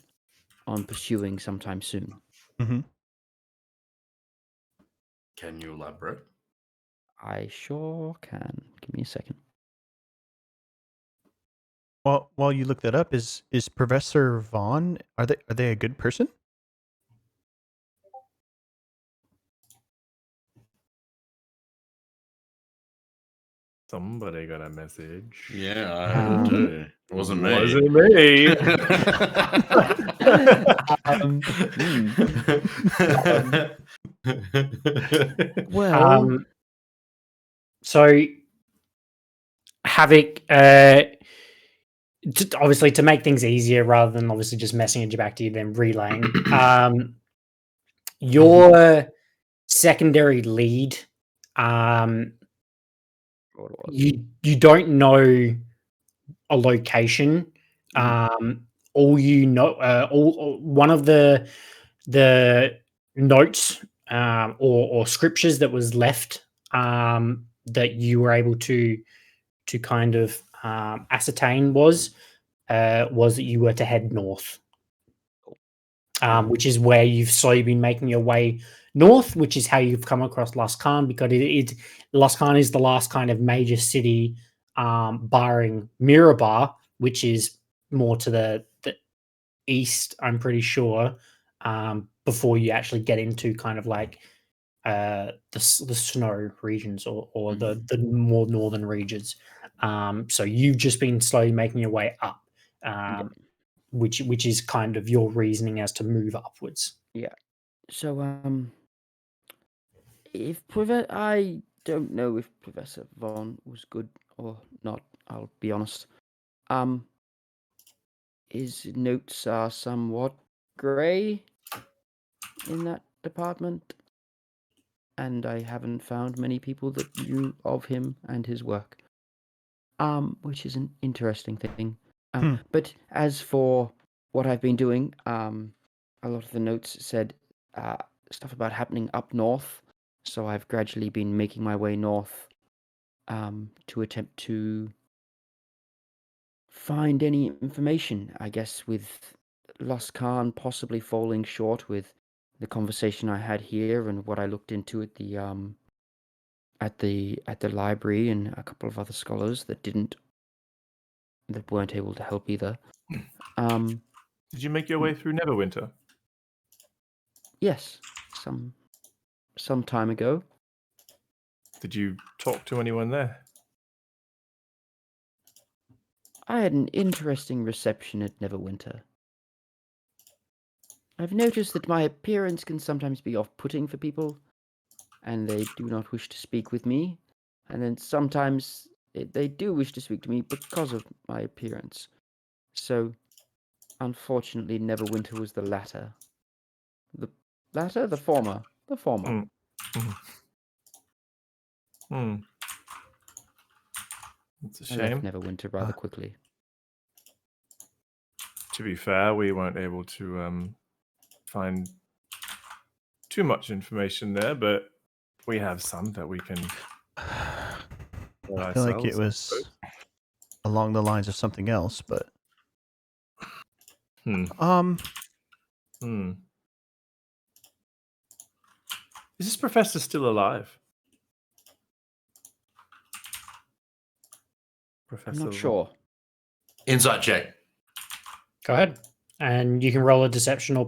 pursuing sometime soon. Mm-hmm. Can you elaborate? I sure can. Give me a second. Well, while you look that up, is Professor Vaughn? Are they a good person? Somebody got a message. Yeah, I heard it too. It wasn't me. Wasn't me. Well, So Havoc, obviously to make things easier rather than obviously just messaging it back to you then relaying, your secondary lead, what it was. you don't know a location. All you know, all one of the notes or scriptures that was left that you were able to kind of ascertain was that you were to head north, which is where you've slowly been making your way north, which is how you've come across Laskan, because Laskan is the last kind of major city, barring Mirabar, which is more to the east, I'm pretty sure, before you actually get into kind of like the snow regions or the more northern regions. So you've just been slowly making your way up, which is kind of your reasoning as to move upwards. So, I don't know if Professor Vaughn was good or not, I'll be honest. His notes are somewhat grey in that department, and I haven't found many people that knew of him and his work, which is an interesting thing. But as for what I've been doing, a lot of the notes said stuff about happening up north, so I've gradually been making my way north to attempt to find any information, I guess, with Laskan possibly falling short with the conversation I had here and what I looked into at the library, and a couple of other scholars that weren't able to help either. Did you make your way through Neverwinter? Yes, some time ago. Did you talk to anyone there? I had an interesting reception at Neverwinter. I've noticed that my appearance can sometimes be off-putting for people, and they do not wish to speak with me, and then sometimes they do wish to speak to me because of my appearance. So, unfortunately, Neverwinter was the latter. The latter? The former. The former. It's a I shame. left Neverwinter rather quickly. To be fair, we weren't able to find too much information there, but we have some that we can. I feel like it was along the lines of something else, but Is this professor still alive? Professor I'm not sure. Insight check. Go ahead, and you can roll a deception or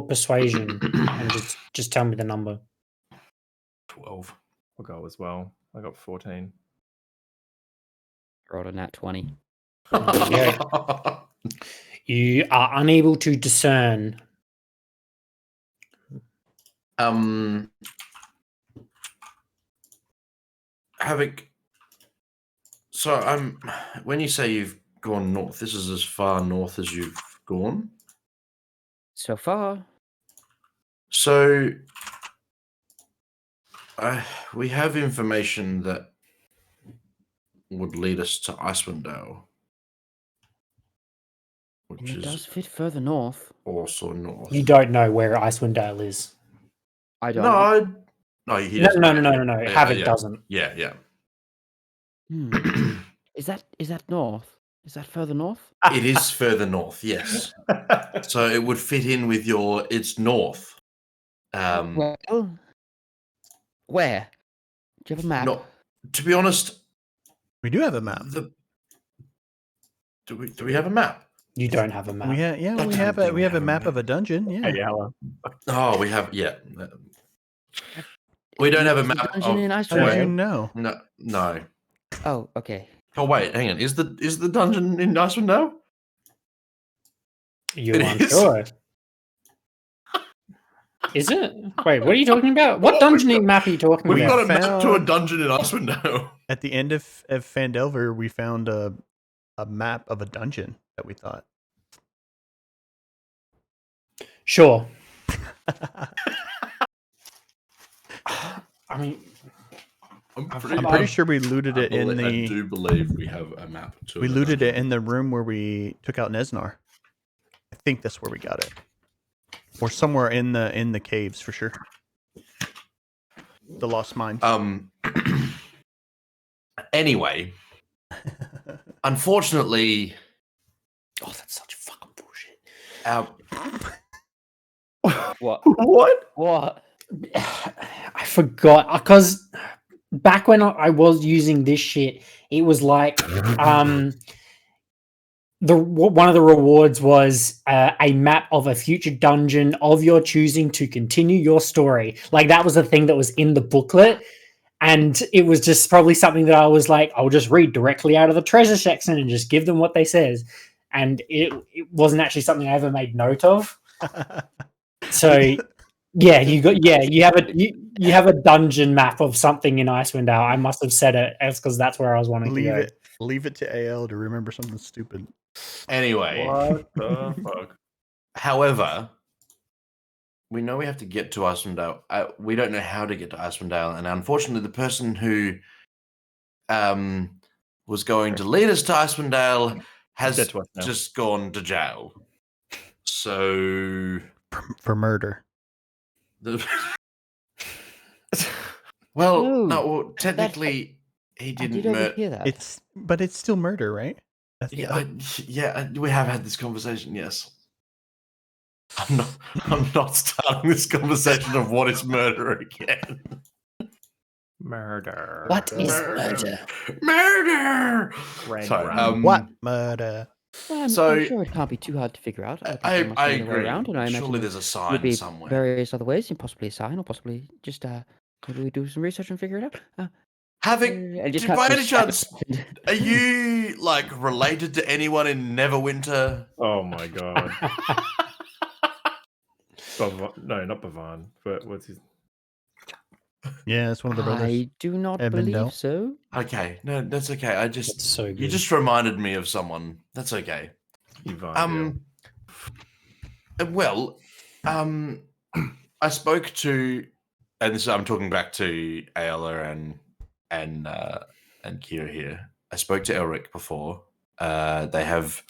persuasion, and just tell me the number. 12. I'll go as well. I got 14. Rolled a nat 20. You are unable to discern. Havoc. So when you say you've gone north, this is as far north as you've gone. So far, So we have information that would lead us to Icewind Dale, which it is does fit further north. also north. You don't know where Icewind Dale is. I don't. No, he No, doesn't. no. Havoc yeah. doesn't. Yeah. Hmm. Is that north? Is that further north? It is further north, yes. So it would fit in with it's north. Well, where? Do you have a map? No, to be honest, We do have a map. Do we have a map? You don't have a map. We have a map of a dungeon. Yeah. Hey, Alan. Oh, we have we don't have a Is the map dungeon of in How Icewind did Dale. you know? No. Oh, okay. Oh wait, hang on. Is the dungeon in Icewind Dale? You're It is. unsure. Is it? Wait, what are you talking about? What dungeoning map are you talking We've about? got a map to a found- dungeon in Icewind Dale. At the end of Fandelver, we found a map of a dungeon that we thought. Sure. I mean, I'm I'm pretty sure we looted it in I the. do believe we have a map to We a looted it dungeon. in the room where we took out Nesnar. I think that's where we got it, or somewhere in the caves for sure. The Lost Mine. Anyway, unfortunately, oh, that's such fucking bullshit. What? What? What? I forgot because back when I was using this shit, it was like one of the rewards was a map of a future dungeon of your choosing to continue your story. Like that was the thing that was in the booklet, and it was just probably something that I was like, I'll just read directly out of the treasure section and just give them what they says, and it wasn't actually something I ever made note of. So. Yeah, you have a dungeon map of something in Icewind Dale. I must have said it because that's where I was wanting to go. Leave it to AL to remember something stupid. Anyway, What the fuck? however, we know we have to get to Icewind Dale. We don't know how to get to Icewind Dale, and unfortunately, the person who was going to lead us to Icewind Dale has Get to us now. just gone to jail. So, For murder. well, technically, he I didn't did murder. overhear that. It's still murder, right? We have had this conversation. Yes, I'm not starting this conversation of what is murder again. Murder. What is murder? Murder. Red Sorry, rum. What murder? Well, I'm So- sure it can't be too hard to figure out. think I there must be another way agree. around, and I imagine Surely there there's a would sign be somewhere. various other ways, and possibly a sign, or possibly just maybe we do some research and figure it out. Havoc, And just by cut any to chance, Stab. are you like related to anyone in Neverwinter? Oh my god. No, not Bavan. But what's his? Yeah, it's one of the brothers. I do not Evandel. believe so. Okay, no, that's okay. That's so good. You just reminded me of someone. That's okay. Ivan. Well, I spoke to, and this I'm talking back to Ayala and Kira here. I spoke to Elric before. They have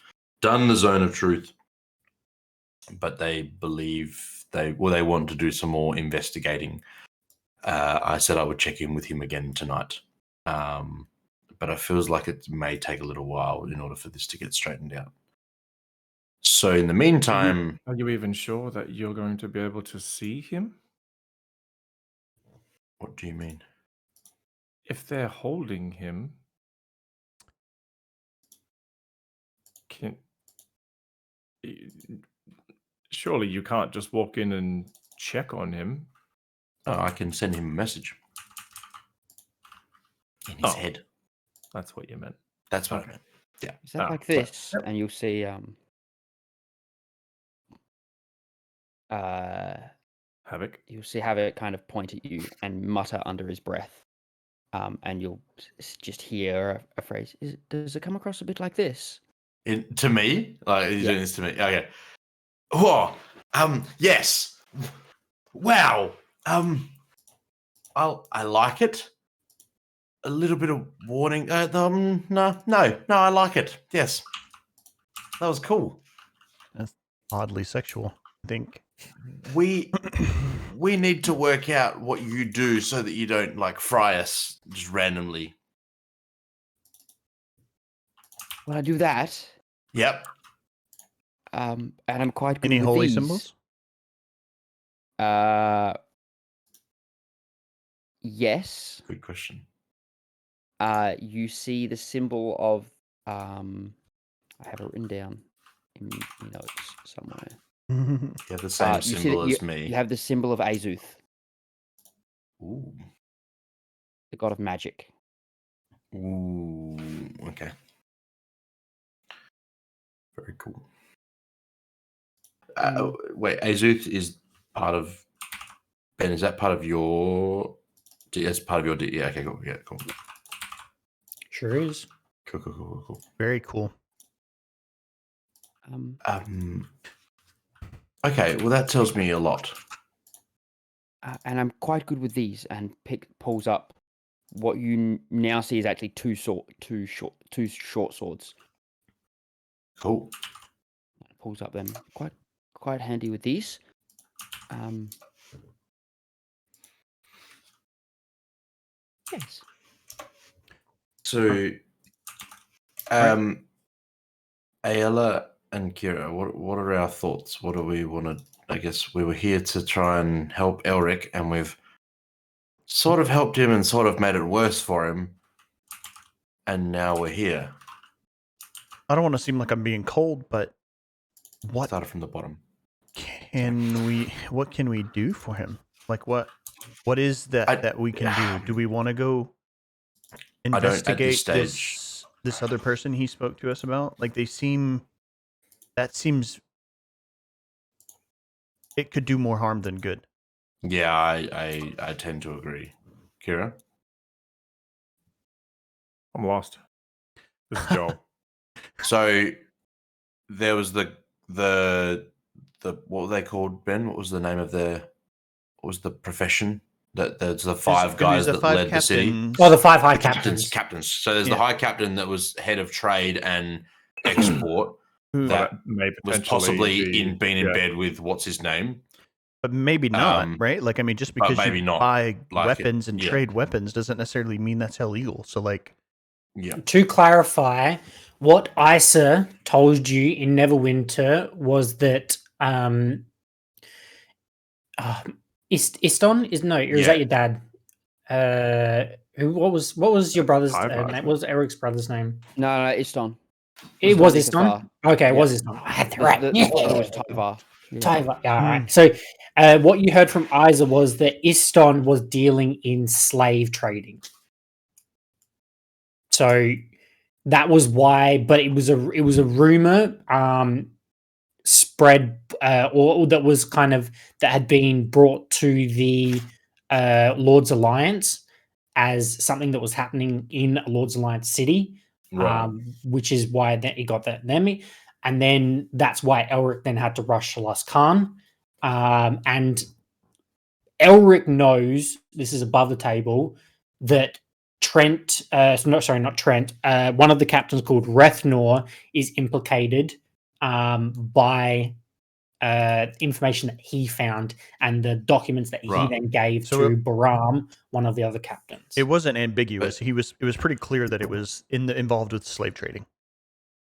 done the Zone of Truth, but they believe they want to do some more investigating. I said I would check in with him again tonight, but it feels like it may take a little while in order for this to get straightened out. So in the meantime, Are you even sure that you're going to be able to see him? what do you mean? If they're holding him, surely you can't just walk in and check on him. Oh, I can send him a message in his Oh. head. That's what you meant. That's what I Okay. meant. Is that Ah, like but- this? Yep. And you'll see Havoc. you'll see Havoc kind of point at you and mutter under his breath. and you'll just hear a phrase. Does it come across a bit like this? To me? Like, you're Yeah. doing this to me? Okay. Oh, yes. Wow. I like it. A little bit of warning. No, I like it. Yes. That was cool. Oddly sexual, I think. We need to work out what you do so that you don't like fry us just randomly. When I do that, Yep. and I'm quite good Any with holy these. symbols? Yes. Good question. You see the symbol of I have it written down in notes somewhere. Yeah, the same You see symbol that as me. You have the symbol of Azuth, Ooh. the god of magic. Ooh. Okay. Very cool. Wait, Azuth is part of Ben. Is that part of your? That's part of your. Yeah. Okay. Cool. Yeah. Cool. Sure is. Cool. Very cool. Okay. Well, that tells me a lot. And I'm quite good with these. And pulls up what you now see is actually two short swords. Cool. Pulls up them. Quite handy with these. Yes. So, Ayala and Kira, what are our thoughts? What do we want to? I guess we were here to try and help Elric, and we've sort of helped him and sort of made it worse for him, and now we're here. I don't want to seem like I'm being cold, but what Started from the bottom. what can we do for him? Like what is that that we can do? Do we want to go investigate this other person he spoke to us about? Like that seems it could do more harm than good. Yeah, I tend to agree. Kira? I'm lost. This is Joel. So there was the what were they called, Ben? What was the name of what was the profession? There's the five guys that led the city. Oh, the 5 high captains. Captains. So there's the high captain that was head of trade and export that may was possibly in bed with what's his name. But maybe not, right? Like, I mean, just because maybe you not. buy Like weapons and trade weapons doesn't necessarily mean that's illegal. So, like, to clarify, what Isa told you in Neverwinter was that Iston is no, or is that your dad? What was your brother's name? What was Eric's brother's name? No, Iston. It was Iston. Okay, it was Iston. I had that right. The other was Tyvar. Tyvar. Yeah, all right. So, what you heard from Isa was that Iston was dealing in slave trading. So that was why, but it was a rumor spread or that was kind of that had been brought to the Lord's Alliance as something that was happening in Lord's Alliance City, right. Which is why that he got that name, and then that's why Elric then had to rush to Las Khan, and Elric knows, this is above the table, that Trent, not Trent, one of the captains called Rethnor is implicated by information that he found and the documents that he then gave to Baram, one of the other captains. It wasn't ambiguous. It was pretty clear that it was involved with slave trading.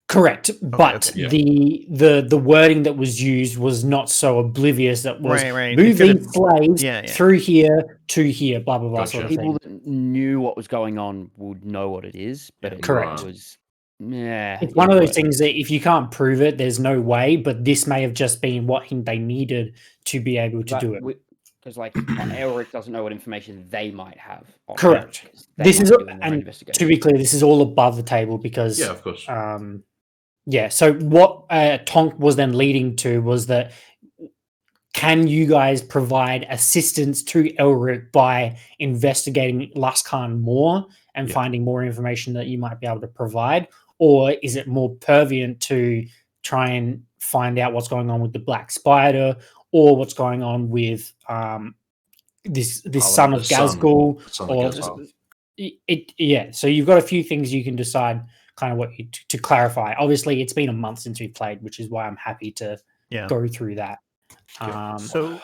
Correct, but the wording that was used was not so oblivious. That was moving slaves through here to here, blah blah blah. Gotcha. Sort of People thing. that knew what was going on would know what it is, but it was it's one of those things that if you can't prove it, there's no way. But this may have just been what they needed to be able to do it. Because like Elric doesn't know what information they might have. Correct. This is, and to be clear, this is all above the table because of course. So what Tonk was then leading to was that can you guys provide assistance to Elric by investigating Luskan more and Yeah. finding more information that you might be able to provide? Or is it more pertinent to try and find out what's going on with the Black Spider or what's going on with this son the of Gazgul? son of Or Gazgul. yeah, so you've got a few things you can decide kind of what you to clarify. Obviously, it's been a month since we've played, which is why I'm happy to Yeah. go through that. Yeah. So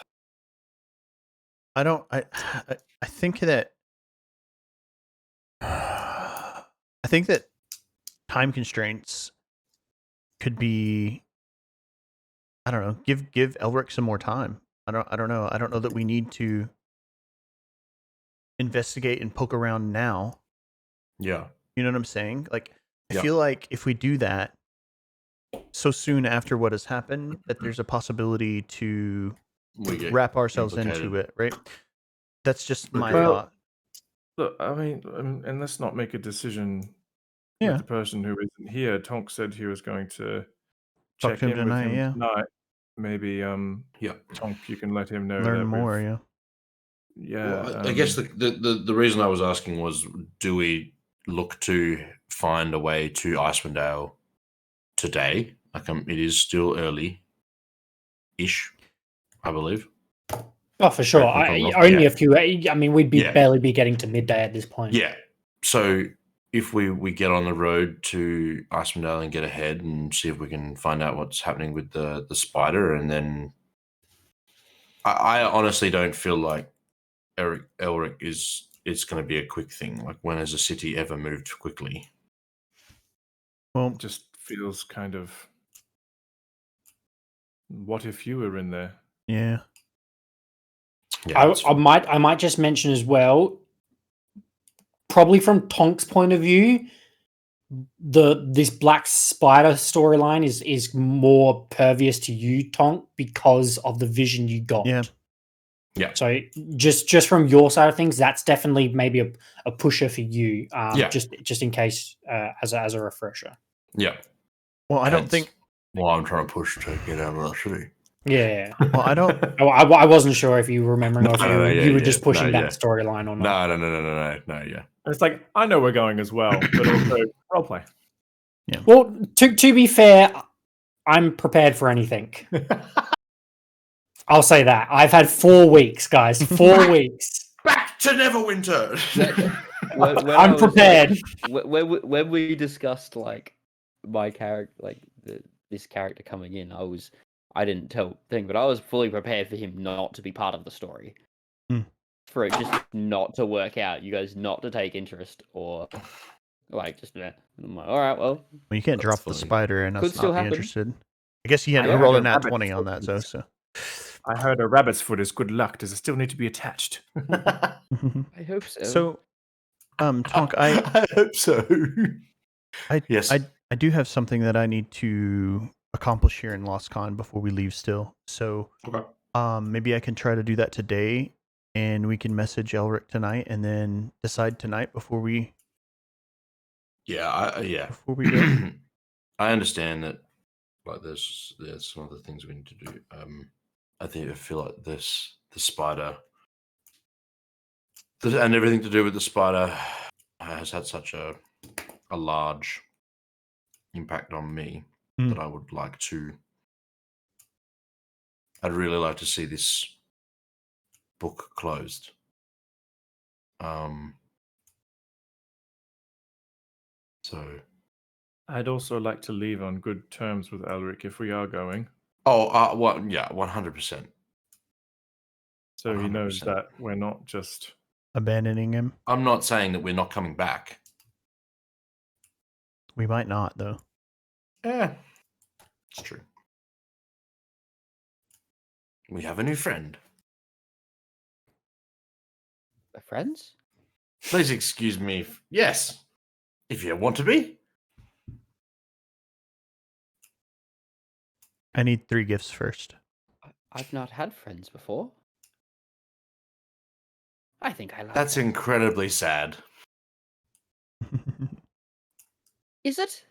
I don't. I think that. I think that time constraints could be. I don't know. Give Elric some more time. I don't know. I don't know that we need to investigate and poke around now. Yeah. You know what I'm saying? Like, I Yeah. feel like if we do that so soon after what has happened, that there's a possibility to We get wrap ourselves implicated. into it, right? That's just my Well, thought. Look, I mean, and let's not make a decision Yeah. with the person who isn't here. Tonk said he was going to Talk check to him in with tonight, him yeah. tonight. Maybe, Yeah. Tonk, you can let him know Learn that more, we've, yeah. yeah. Well, I guess the reason I was asking was, do we look to find a way to Icewind Dale today? Like, it is still early-ish, I believe. Oh, for sure. Correct me if I'm wrong. Only Yeah. a few. I mean, we'd be Yeah. barely be getting to midday at this point. Yeah. So if we get on the road to Icewind Dale and get ahead and see if we can find out what's happening with the spider, and then I honestly don't feel like Elric is going to be a quick thing. Like, when has a city ever moved quickly? Well, just feels kind of. What if you were in there? yeah. Yeah, I might just mention as well, probably from Tonk's point of view, this Black Spider storyline is more pervious to you, Tonk, because of the vision you got. Yeah. Yeah. So just from your side of things, that's definitely maybe a pusher for you. Yeah. Just in case as a refresher. Yeah. Well, I don't think. Well, I'm trying to push to get out of the city. Yeah. Well, I don't. I wasn't sure if you were remembering or if No, you were yeah, just pushing no, that yeah. storyline or not. No, yeah. It's like, I know we're going as well, but also roleplay. Well, to be fair, I'm prepared for anything. I'll say that. I've had 4 weeks, guys. 4 weeks. Back to Neverwinter. I'm prepared. When we discussed like my character, like this character coming in, I didn't tell thing, but I was fully prepared for him not to be part of the story. For it just not to work out, you guys not to take interest, or like just I'm like, all right, well, You can't drop the funny. spider and Could us still not be happen. interested. I guess you I hadn't rolled a heard a nat rabbit 20 on foot that, is- so. I heard a rabbit's foot is good luck. Does it still need to be attached? I hope so. So, Tonk, I hope so. Yes. I do have something that I need to accomplish here in Lost Con before we leave still. So, Okay. maybe I can try to do that today, and we can message Elric tonight, and then decide tonight before we Yeah, before we go. I understand that. Like, there's some other things we need to do. I feel like the spider, and everything to do with the spider, has had such a large impact on me that I would like to. I'd really like to see this book closed. So. I'd also like to leave on good terms with Elric if we are going. Oh, well, yeah, 100%. So he knows 100%. that we're not just. Abandoning him. I'm not saying that we're not coming back. We might not, though. Yeah, it's true. We have a new friend. friends? Please excuse me. Yes, if you want to be. I need 3 gifts first. I've not had friends before. I think I like That's that. incredibly sad. Is it?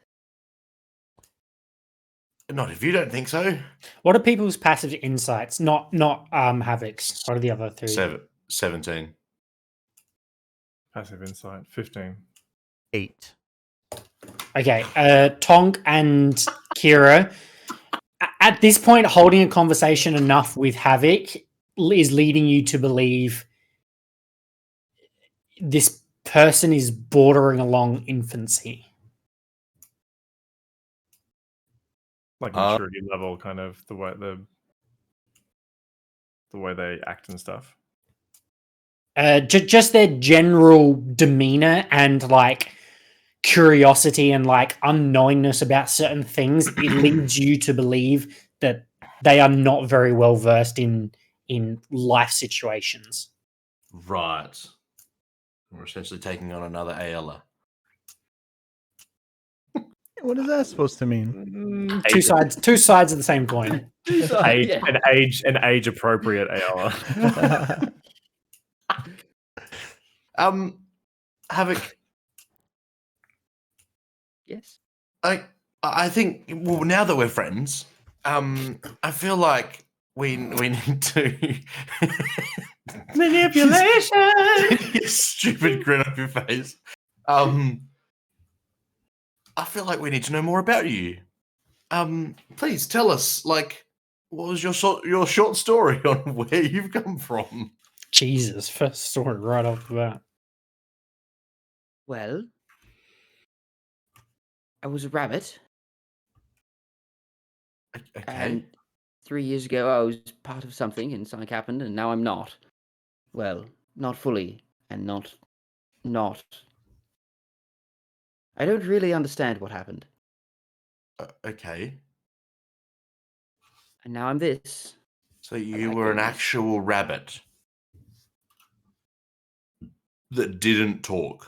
Not if you don't think so. What are people's passive insights? Not Havoc's. What are the other three? 17. Passive insight, 15. 8. Okay, Tonk and Kira, at this point, holding a conversation enough with Havoc is leading you to believe this person is bordering along infancy. Like maturity level, kind of the way they act and stuff. Just their general demeanor and like curiosity and like unknowingness about certain things, it leads you to believe that they are not very well versed in life situations. Right. We're essentially taking on another Ayala. What is that supposed to mean? Two sides of the same coin. An age appropriate Ayala. Havoc, Yes. I think, well, now that we're friends, I feel like we need to Manipulation. You stupid grin on your face. I feel like we need to know more about you. Please tell us, like, what was your short story on where you've come from? Jesus, first story right off the bat. Well, I was a rabbit, Okay. and 3 years ago I was part of something, and something happened, and now I'm not. Well, not fully, and not. I don't really understand what happened, Okay. and now I'm this. So you like were an it. actual rabbit that didn't talk.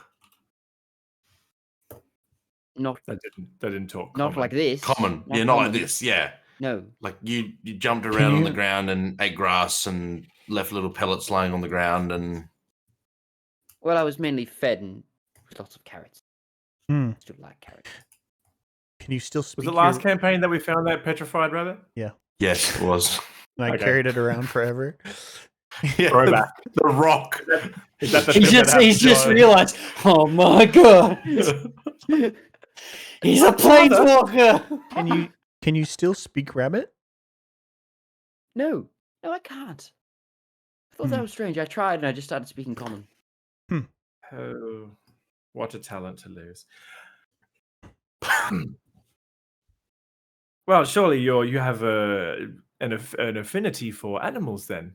Not That didn't talk. not common. like this. Common. Yeah, not like common. this. Yeah. No. Like you jumped around on the you- ground and ate grass and left little pellets lying on the ground and Well, I was mainly fed and with lots of carrots. Hmm. Still like carrots. Can you still speak? Was it last your- campaign that we found that petrified rabbit? yes, it was. And I Okay. carried it around forever. Yeah, Throwback. the rock. Is that the He's thing that just happens to realized, oh my god, he's a planeswalker. Can you still speak rabbit? No, I can't. I thought that was strange. I tried and I just started speaking common. Oh, what a talent to lose. Well, surely you have an affinity for animals then.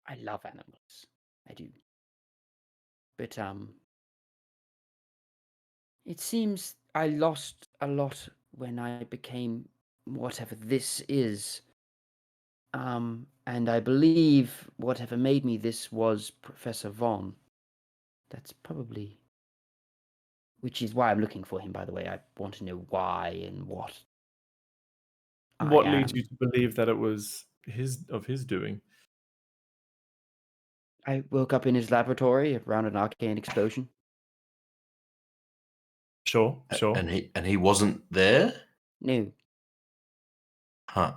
I love animals. I do. But it seems I lost a lot when I became whatever this is. And I believe whatever made me this was Professor Vaughn. That's probably, which is why I'm looking for him, by the way. I want to know why and what. What I leads am. you to believe that it was his doing? I woke up in his laboratory around an arcane explosion. Sure. And he wasn't there? No, Huh.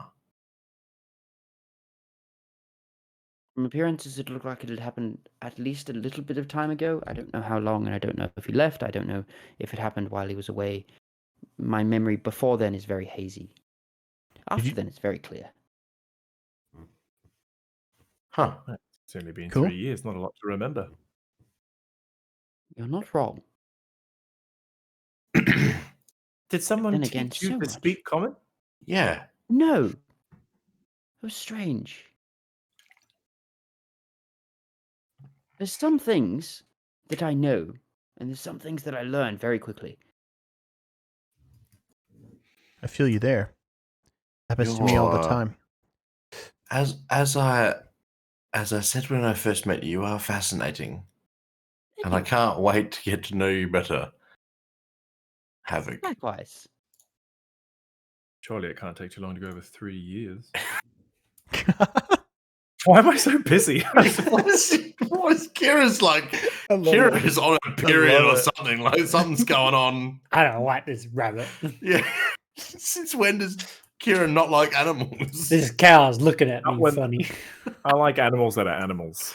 from appearances, it looked like it had happened at least a little bit of time ago. I don't know how long, and I don't know if he left. I don't know if it happened while he was away. My memory before then is very hazy. After you- then, it's very clear. Huh. It's only been Cool. 3 years, not a lot to remember. You're not wrong. Did someone Then again, teach you so to much. speak common? Yeah. No, it was strange. There's some things that I know, and there's some things that I learn very quickly. I feel you there. Happens to me all the You're- time. As I said when I first met you, you are fascinating. And I can't wait to get to know you better. Havoc. Likewise. Surely it can't take too long to go over 3 years. Why am I so busy? what is Kira's like? Kira is on a period love or it. something. Like something's going on. I don't like this rabbit. Yeah. Since when does Kieran not like animals? This cow's looking at Not me when- funny. I like animals that are animals.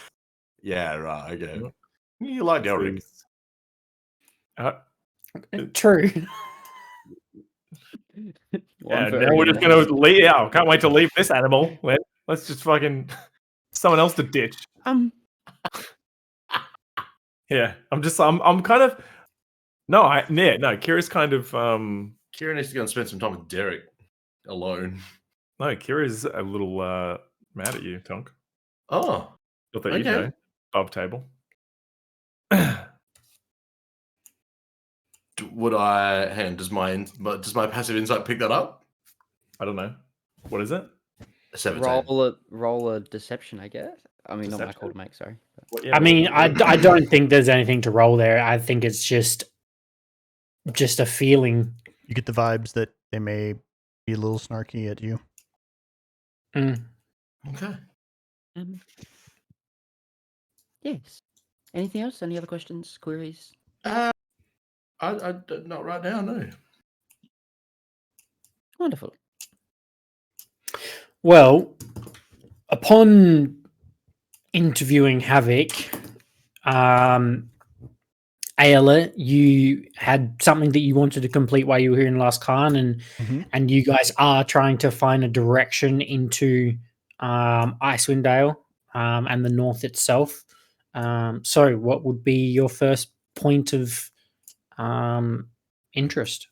Yeah, right. Okay. You like Elric. True. Yeah, now we're just gonna leave. Yeah, I can't wait to leave this animal. Let's just fucking someone else to ditch. Yeah, I'm kind of no. Kira's kind of Kieran needs to go and spend some time with Derek alone. no. Kira's a little mad at you, Tonk. Oh, Not that you Okay. know, above table. would I? Hang on. Does my passive insight pick that up? I don't know. What is it? 17. Roll a deception, I guess. I mean, not my call Deception? to make. Sorry. I mean, I don't think there's anything to roll there. I think it's just a feeling. You get the vibes that they may be a little snarky at you. Mm. Okay. Yes. Anything else? Any other questions, queries? I not right now. No. Wonderful. Well, upon interviewing Havoc, Ayla, you had something that you wanted to complete while you were here in Last Khan, and you guys are trying to find a direction into Icewind Dale and the north itself. So, what would be your first point of interest?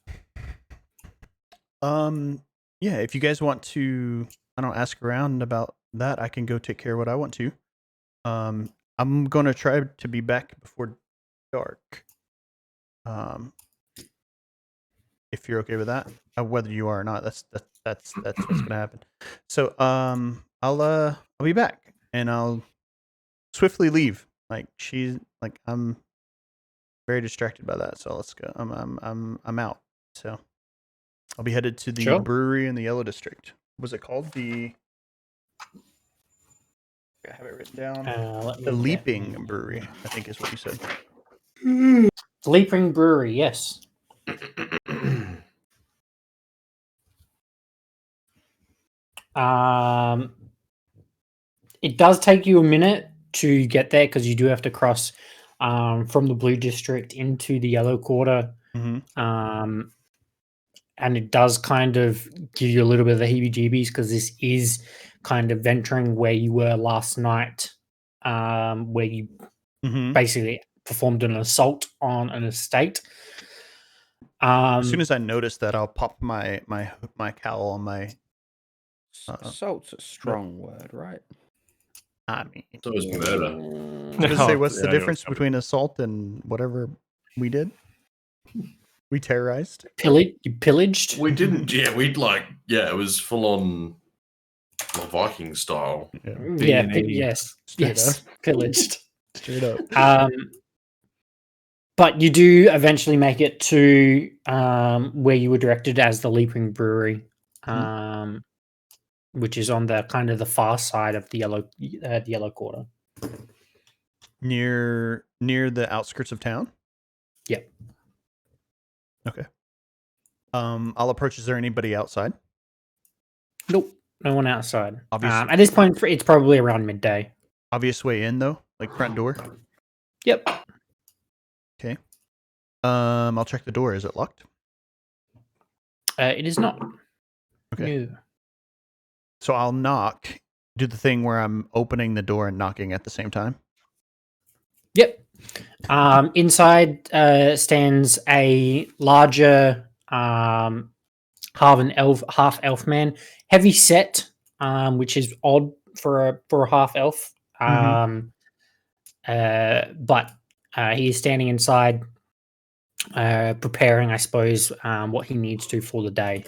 Yeah, if you guys want to, I don't ask around about that. I can go take care of what I want to. I'm gonna try to be back before dark. If you're okay with that, whether you are or not, that's what's gonna happen. So, I'll be back and I'll swiftly leave. Like I'm very distracted by that. So let's go. I'm out. So I'll be headed to the Sure. brewery in the Yellow District. Was it called the? I have it written down. The Leaping Brewery, I think is what you said. Leaping Brewery, yes. It does take you a minute to get there because you do have to cross from the Blue District into the Yellow Quarter. Mm-hmm. And it does kind of give you a little bit of the heebie-jeebies because this is kind of venturing where you were last night, where you Mm-hmm. basically performed an assault on an estate. As soon as I notice that, I'll pop my cowl on my. Assault's a strong word, right? I mean, So is murder. just say what's the Yeah, difference between assault and whatever we did? We terrorized. You pillaged. We didn't. Yeah, it was full on Viking style. Yeah, B&E. yes, Straight yes, pillaged. Straight up. But you do eventually make it to where you were directed as the Leaping Brewery, which is on the kind of the far side of the Yellow Quarter. Near the outskirts of town. Yep. Okay. I'll approach. Is there anybody outside? Nope, no one outside. Obviously. At this point, it's probably around midday. Obvious way in though, like front door. Yep. Okay. I'll check the door. Is it locked? It is not. Okay. No. So I'll knock. Do the thing where I'm opening the door and knocking at the same time. Yep. Inside stands a larger half elf man, heavy set, which is odd for a half elf. But he is standing inside, preparing, I suppose, what he needs to for the day.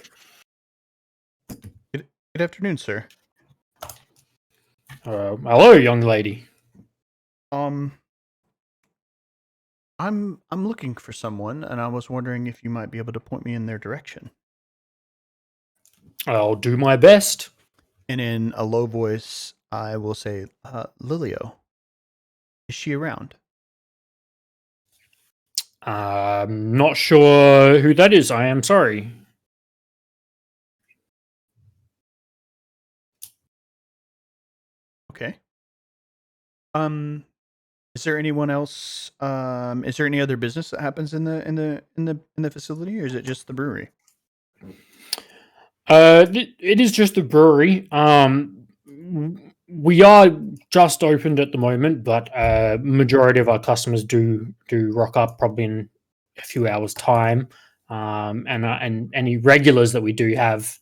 Good afternoon, sir. Hello, young lady. I'm looking for someone, and I was wondering if you might be able to point me in their direction. I'll do my best. And in a low voice, I will say, Lilio, is she around? I'm not sure who that is. I am sorry. Is there anyone else? Is there any other business that happens in the facility, or is it just the brewery? It is just a brewery. We are just opened at the moment, but majority of our customers do rock up probably in a few hours' time. And any regulars that we do have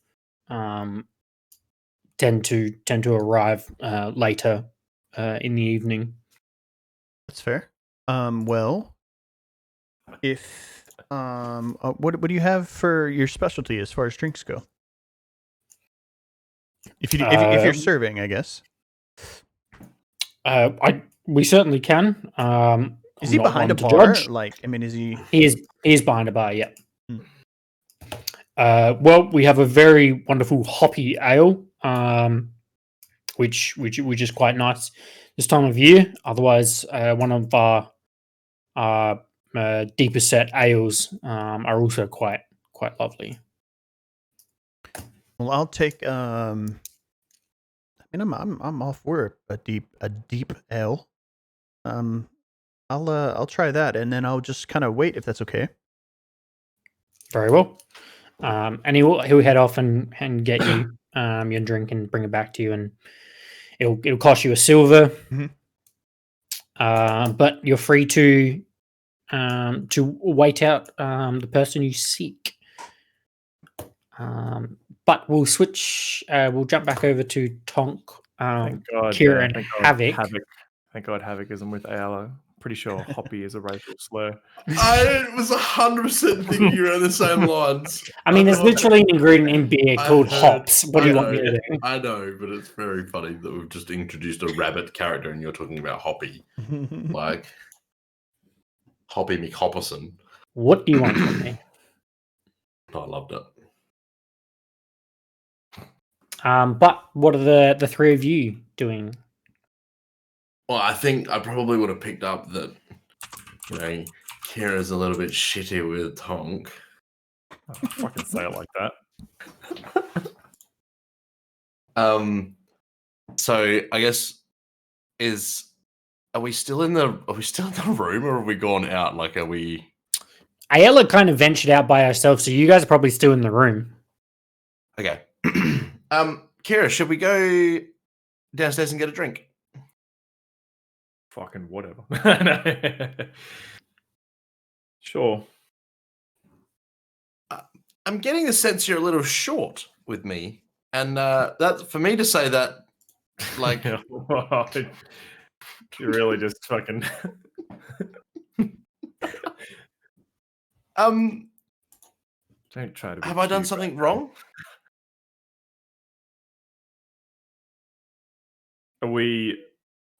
tend to arrive later in the evening. That's fair. Well, if what do you have for your specialty as far as drinks go? If you're serving, I guess. We certainly can. Is he I'm not behind a one to bar? judge. Like, I mean, is he? He is behind a bar. Yeah. Hmm. Well, we have a very wonderful hoppy ale, which is quite nice this time of year. Otherwise, one of our deeper set ales are also quite lovely. Well, I'll take. I mean, I'm all for a deep ale. I'll try that, and then I'll just kind of wait if that's okay. Very well. And he'll head off and get you your drink and bring it back to you, and it'll cost you a silver. Mhm. But you're free to wait out the person you seek. But we'll switch. We'll jump back over to Tonk, Thank God. Kira, and thank God Havoc. Thank God Havoc isn't with Ayala. Pretty sure Hoppy is a racial slur. I was 100% thinking you were on the same lines. I mean, there's literally an ingredient in beer I called heard- hops. What do you want me to know, do? I know, but it's very funny that we've just introduced a rabbit character and you're talking about Hoppy. Like, Hoppy McHopperson. What do you want from me? I loved it. But what are the three of you doing? Well, I think I probably would have picked up that, you know, Kira's a little bit shitty with Tonk. Oh, fucking say it like that. So I guess are we still in the room or have we gone out? Like, are we? Ayala kind of ventured out by herself, so you guys are probably still in the room. Okay. Kira, should we go downstairs and get a drink? Fucking whatever. Sure. I'm getting the sense you're a little short with me, and that for me to say that, like, You really just fucking. Don't try to. Be have I done cute something right now. wrong?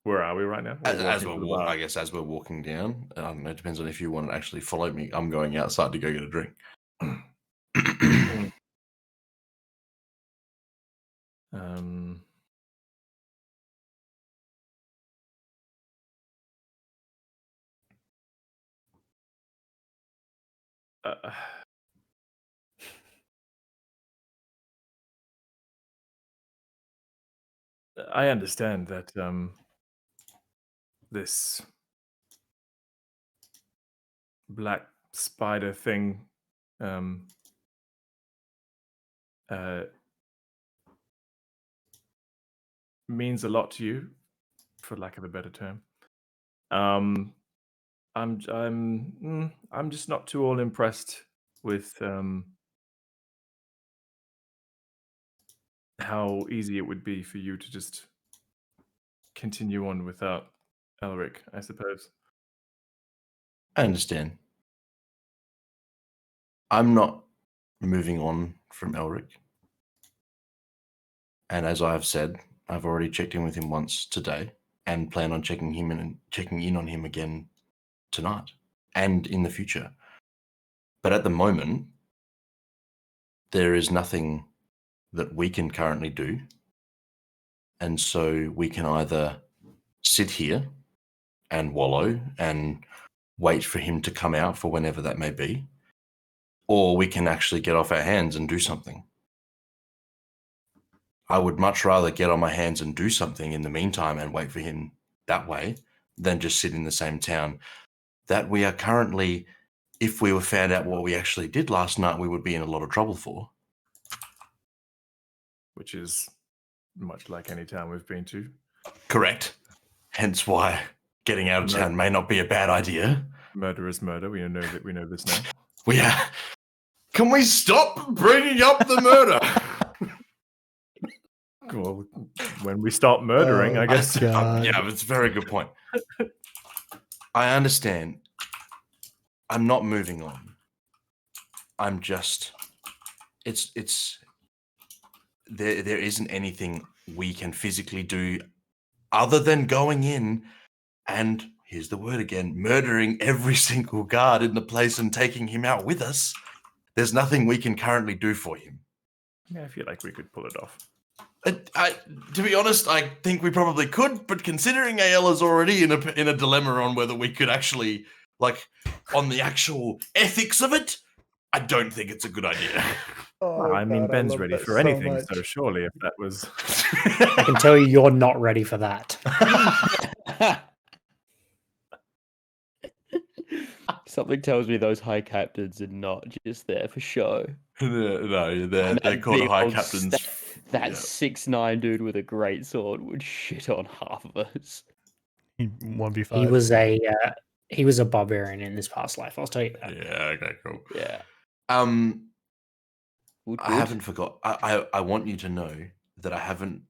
Where are we right now? As walking we're to the walking, bar. I guess as we're walking down, I don't know. It depends on if you want to actually follow me. I'm going outside to go get a drink. I understand that this black spider thing means a lot to you, for lack of a better term. I'm just not too all impressed with how easy it would be for you to just continue on without Elric, I suppose. I understand. I'm not moving on from Elric. And as I have said, I've already checked in with him once today and plan on checking in on him again tonight and in the future. But at the moment, there is nothing that we can currently do. And so we can either sit here and wallow and wait for him to come out for whenever that may be, or we can actually get off our hands and do something. I would much rather get on my hands and do something in the meantime and wait for him that way than just sit in the same town. That we are currently, if we were found out what we actually did last night, we would be in a lot of trouble for. Which is much like any town we've been to. Correct. Hence why getting out of town may not be a bad idea. Murder is murder. We know this now. We are. Can we stop bringing up the murder? Well, when we start murdering, I guess. Yeah, it's a very good point. I understand. I'm not moving on. I'm just. It's. There isn't anything we can physically do other than going in and, here's the word again, murdering every single guard in the place and taking him out with us. There's nothing we can currently do for him. Yeah, I feel like we could pull it off. To be honest, I think we probably could, but considering AL is already in a dilemma on whether we could actually, like, on the actual ethics of it, I don't think it's a good idea. I mean, Ben's ready for anything, so surely if that was... I can tell you you're not ready for that. Something tells me those high captains are not just there for show. No, they're called high captains. That 6'9" dude with a great sword would shit on half of us. 1v5. He was a barbarian in his past life. I'll tell you that. Yeah. Okay. Cool. Yeah. I haven't forgot. I want you to know that I haven't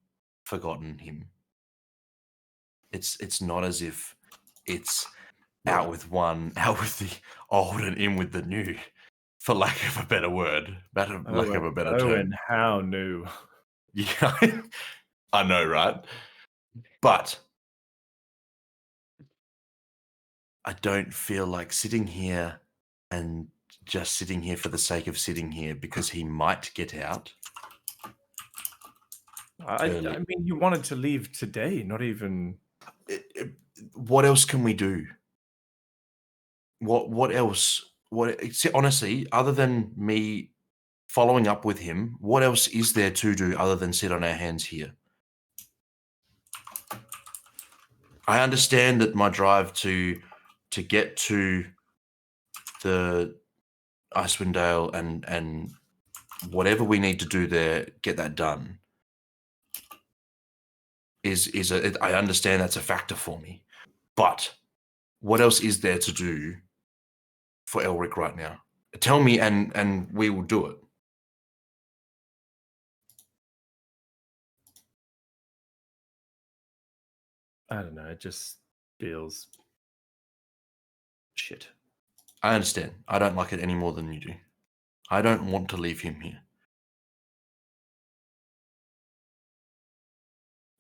forgotten him. It's not as if it's out with one, out with the old and in with the new, for lack of a better word, lack of a better term. And how new? Yeah, I know, right? But I don't feel like sitting here and just sitting here for the sake of sitting here because he might get out. I mean, you wanted to leave today, not even... What else can we do? What else? Honestly, other than me following up with him, what else is there to do other than sit on our hands here? I understand that my drive to get to the Icewind Dale and whatever we need to do there, get that done. I understand that's a factor for me, but what else is there to do for Elric right now? Tell me, and we will do it. I don't know. It just feels shit. I understand. I don't like it any more than you do. I don't want to leave him here.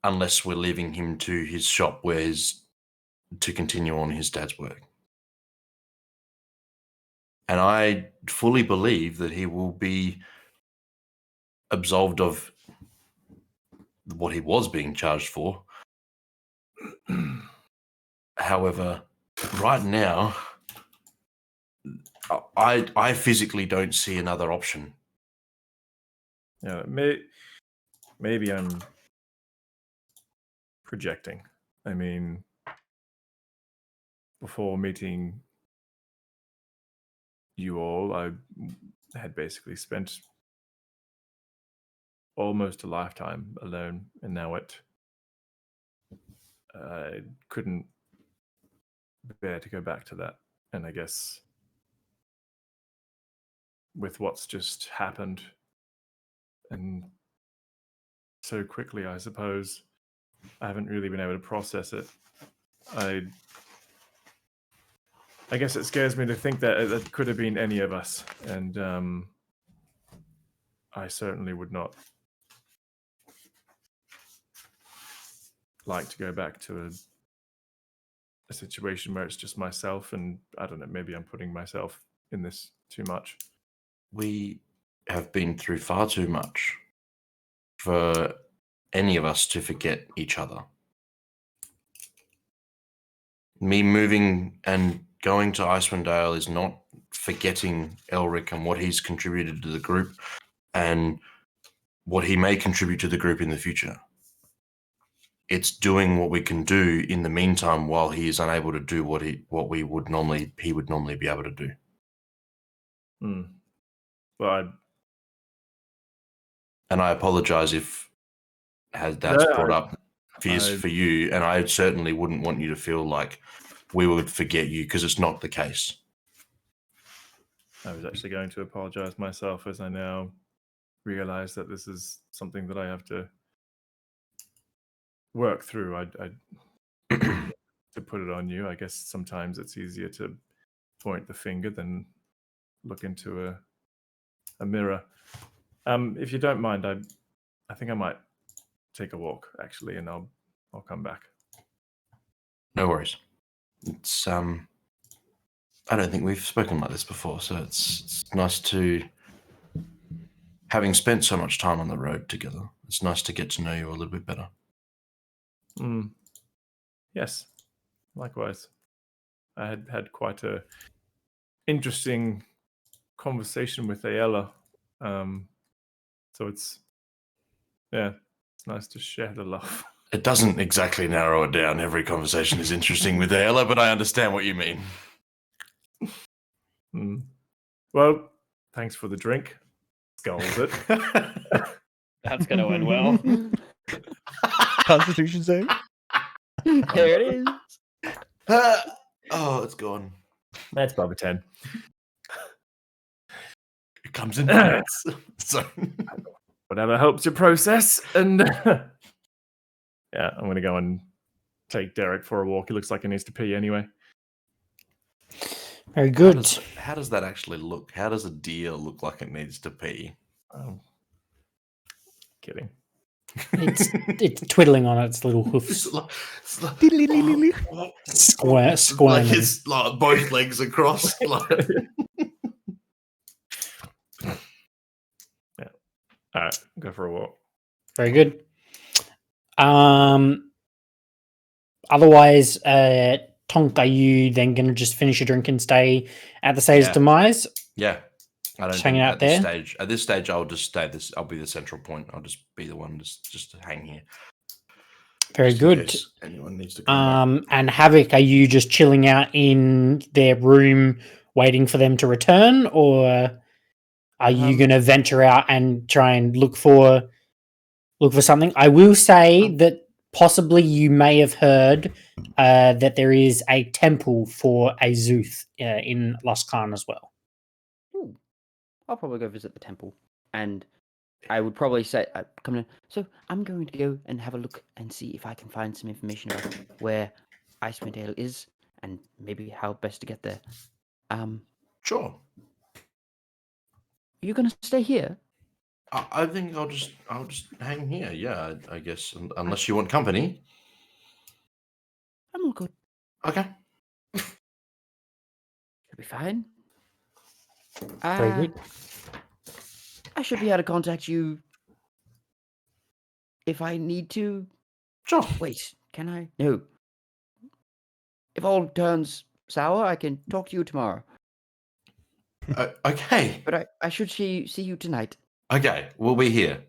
Unless we're leaving him to his shop to continue on his dad's work. And I fully believe that he will be absolved of what he was being charged for. However, right now, I physically don't see another option. Yeah, maybe I'm projecting. I mean, before meeting you all, I had basically spent almost a lifetime alone, and now I couldn't bear to go back to that. And I guess with what's just happened, and so quickly, I suppose, I haven't really been able to process it. I guess it scares me to think that it could have been any of us, and I certainly would not like to go back to a situation where it's just myself, and I don't know, maybe I'm putting myself in this too much. We have been through far too much for any of us to forget each other. Me moving and going to Icewind Dale is not forgetting Elric and what he's contributed to the group and what he may contribute to the group in the future. it's doing what we can do in the meantime while he is unable to do what he would normally be able to do. Well, And I apologize if that's No, brought up for you, and I certainly wouldn't want you to feel like we would forget you, because it's not the case. I was actually going to apologize myself, as I now realize that this is something that I have to work through. I to put it on you. I guess sometimes it's easier to point the finger than look into a mirror. If you don't mind, I think I might take a walk, actually, and I'll come back. No worries. It's I don't think we've spoken like this before, so it's nice to, having spent so much time on the road together, it's nice to get to know you a little bit better. Yes, likewise. I had quite a interesting conversation with Ayala. So it's nice to share the love. It doesn't exactly narrow it down. Every conversation is interesting with Ayla, but I understand what you mean. Well, thanks for the drink. Skulls it. That's going to end well. Constitution save. There it is. Oh, it's gone. That's Barbara 10. It comes in minutes. So Whatever helps you process. And yeah, I'm going to go and take Derek for a walk. He looks like he needs to pee anyway. Very good. How does that actually look? How does a deer look like it needs to pee? Kidding. It's twiddling on its little hoofs. Squirming. Like his both legs across. Yeah. All right, go for a walk. Very good. Otherwise, Tonk, are you then going to just finish your drink and stay at the Sage's demise? Yeah. I don't Just think hanging out there? At this stage, I'll just stay. I'll be the central point. I'll just be the one just to hang here. Very Just in good. case anyone needs to come back. And Havoc, are you just chilling out in their room waiting for them to return, or are you going to venture out and try and look for something? I will say that possibly you may have heard that there is a temple for Azuth in Luskan as well. Ooh. I'll probably go visit the temple, and I would probably say, come in. So I'm going to go and have a look and see if I can find some information about where Icewind Dale is and maybe how best to get there. Sure. Are you going to stay here? I think I'll just hang here. Yeah, I guess unless you want company. I'm all good. Okay. Should be fine. Very good. I should be able to contact you if I need to. Sure. Wait, can I? No. If all turns sour, I can talk to you tomorrow. Okay. But I should see you tonight. Okay, we'll be here.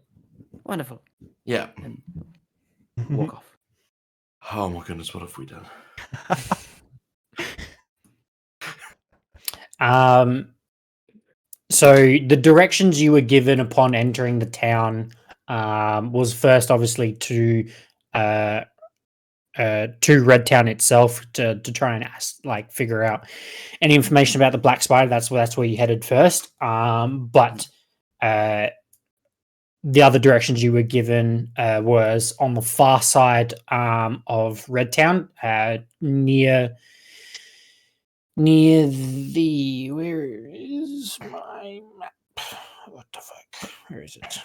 Wonderful. Yeah. And walk off. Oh my goodness, what have we done? So the directions you were given upon entering the town was first, obviously, to Red Town itself to try and figure out any information about the Black Spider. That's where you headed first. But the other directions you were given was on the far side of Red Town, near the, where is my map? What the fuck? Where is it?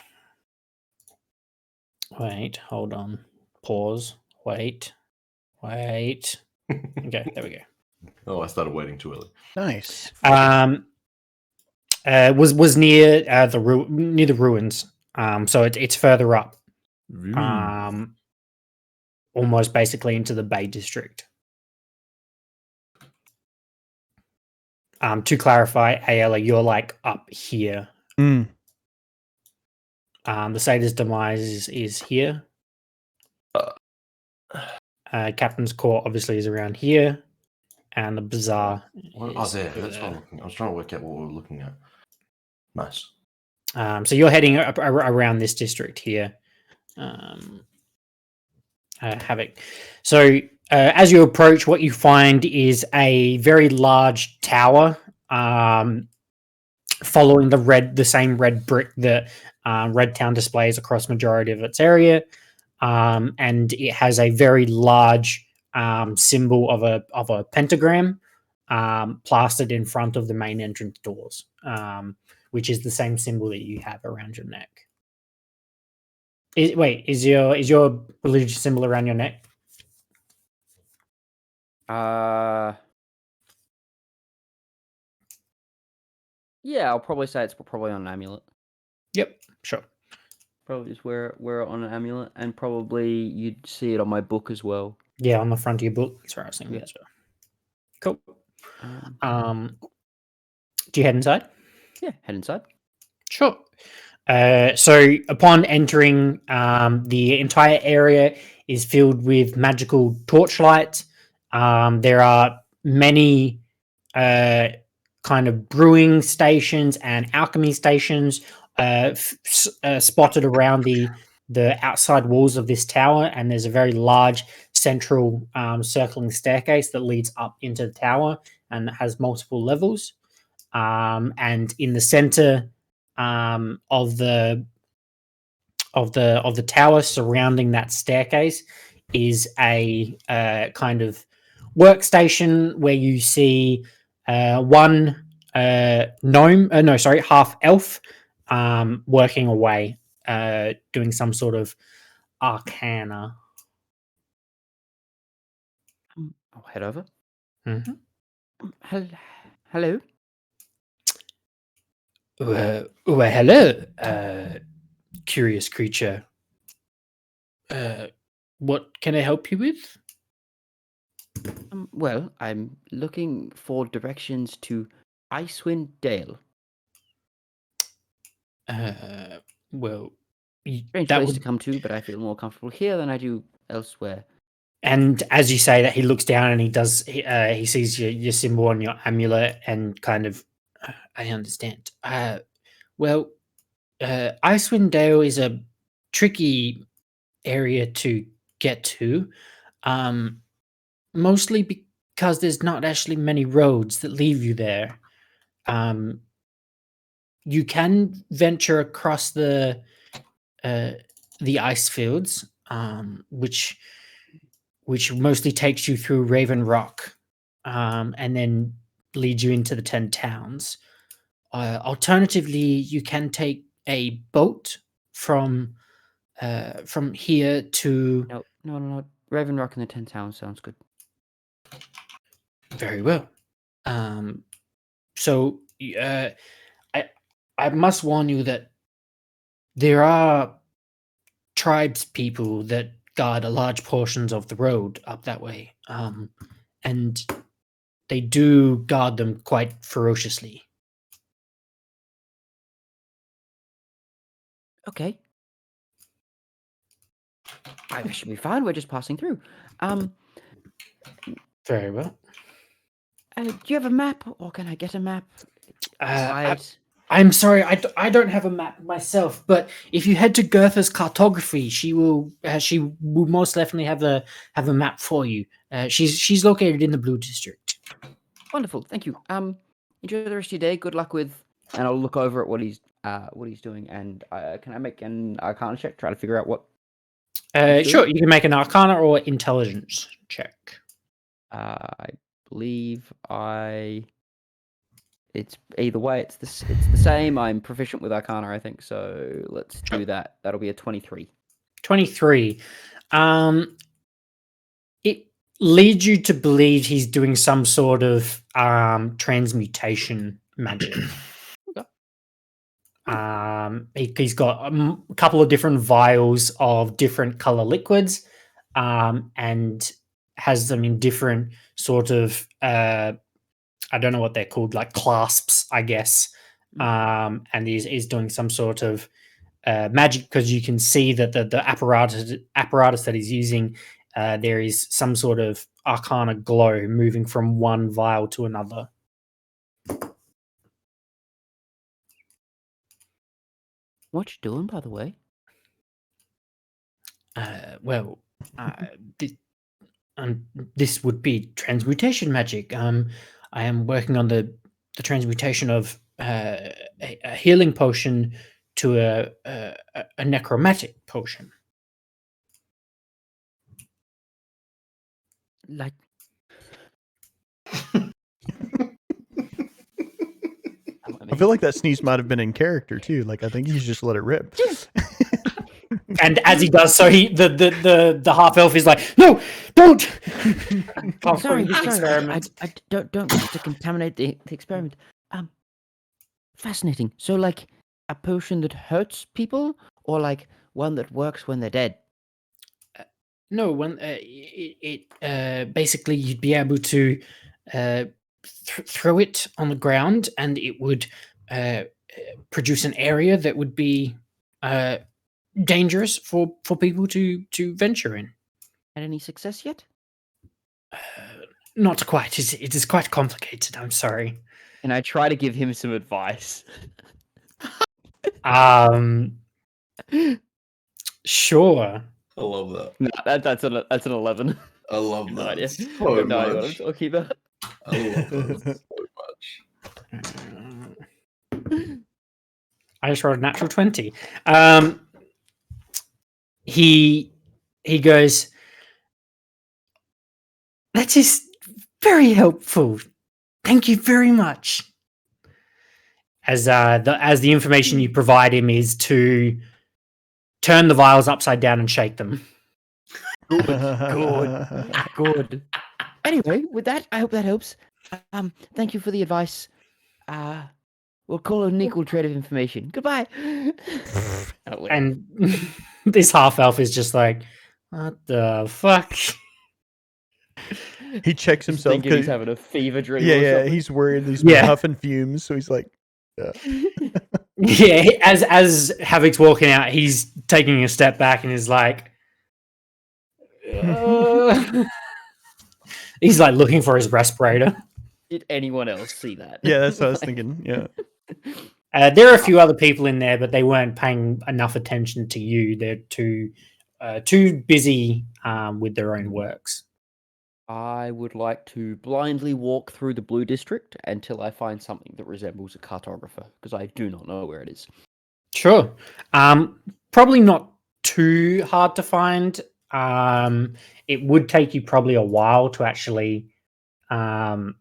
Wait, hold on. Pause. Wait. Okay, there we go. Oh, I started waiting too early. Nice. Was near near the ruins. So it's further up. Almost basically into the Bay District. To clarify, Ayala, you're up here. The Satyrs' demise is here. Captain's Court obviously is around here, and the bazaar. Oh, is there. over That's what I'm there. looking. I was trying to work out what we were looking at. Nice. So you're heading around this district here, Havoc. So as you approach, what you find is a very large tower, following the same red brick that Red Town displays across majority of its area, and it has a very large symbol of a pentagram plastered in front of the main entrance doors. Which is the same symbol that you have around your neck. Is your religious symbol around your neck? Yeah, I'll probably say it's probably on an amulet. Yep, sure. Probably just wear it on an amulet, and probably you'd see it on my book as well. Yeah, on the front of your book. That's what I was thinking. Yeah. As well. Cool. Do you head inside? Yeah, head inside. Sure. So upon entering, the entire area is filled with magical torchlight. There are many kind of brewing stations and alchemy stations spotted around the outside walls of this tower, and there's a very large central circling staircase that leads up into the tower and has multiple levels. And in the center of the tower surrounding that staircase is a kind of workstation where you see one half elf working away, doing some sort of arcana. I'll head over. Mhm. Hello. Well, hello, curious creature. What can I help you with? Well, I'm looking for directions to Icewind Dale. Well, Strange that place would. to come to, but I feel more comfortable here than I do elsewhere. And as you say that, he looks down and he sees your symbol on your amulet and kind of, I understand. Icewind Dale is a tricky area to get to, mostly because there's not actually many roads that leave you there. You can venture across the ice fields, which mostly takes you through Raven Rock, and then leads you into the 10 towns. Alternatively, you can take a boat from here to. No. Raven Rock and the 10 Towns sounds good. Very well. So I must warn you that there are tribes people that guard a large portions of the road up that way, and they do guard them quite ferociously. Okay. I should be fine. We're just passing through. Very well. Do you have a map, or can I get a map? I'm sorry, I don't have a map myself, but if you head to Gertha's cartography, she will most definitely have a map for you. She's located in the Blue District. Wonderful, thank you. Enjoy the rest of your day. Good luck with. And I'll look over at what he's doing. And can I make an Arcana check? Try to figure out what. Sure, you can make an Arcana or Intelligence check. I believe it's either way. It's the same. I'm proficient with Arcana, I think. So let's do that. That'll be a 23. 23. It leads you to believe he's doing some sort of transmutation magic. He's got a couple of different vials of different color liquids, and has them in different sort of I don't know what they're called, like clasps, I guess. And he's doing some sort of magic, because you can see that the apparatus that he's using there is some sort of arcana glow moving from one vial to another. What you doing, by the way? Well, this would be transmutation magic. I am working on the transmutation of a healing potion to a necromantic potion. Like, I feel like that sneeze might have been in character too. Like I think he's just let it rip. And as he does so, the half elf is like, "No, don't!" sorry, Experiment. I don't want to contaminate the experiment. Fascinating. So, like, a potion that hurts people, or like one that works when they're dead? No, when it basically you'd be able to throw it on the ground, and it would produce an area that would be dangerous for people to venture in. Had any success yet? Not quite. It is quite complicated. I'm sorry. And I try to give him some advice. Sure. I love that. No, that's an 11. I love No that idea. so No idea what I'm much. talking about. I love that so much. I just rolled a natural 20. He goes, "That is very helpful. Thank you very much." As the information you provide him is to turn the vials upside down and shake them. Good. Anyway, with that, I hope that helps. Thank you for the advice. We'll call an equal trade of information. Goodbye. And this half elf is just like, "What the fuck?" He checks Just himself. thinking he's 'Cause- having a fever dream. yeah, or yeah. something. He's worried. He's Yeah. huffing fumes, so he's like, Yeah, as Havoc's walking out, he's taking a step back and is like, he's like looking for his respirator. Did anyone else see that? yeah, that's what I was thinking. Yeah. There are a few other people in there, but they weren't paying enough attention to you. They're too busy with their own works. I would like to blindly walk through the blue district until I find something that resembles a cartographer, because I do not know where it is. Sure. Probably not too hard to find. It would take you probably a while to actually find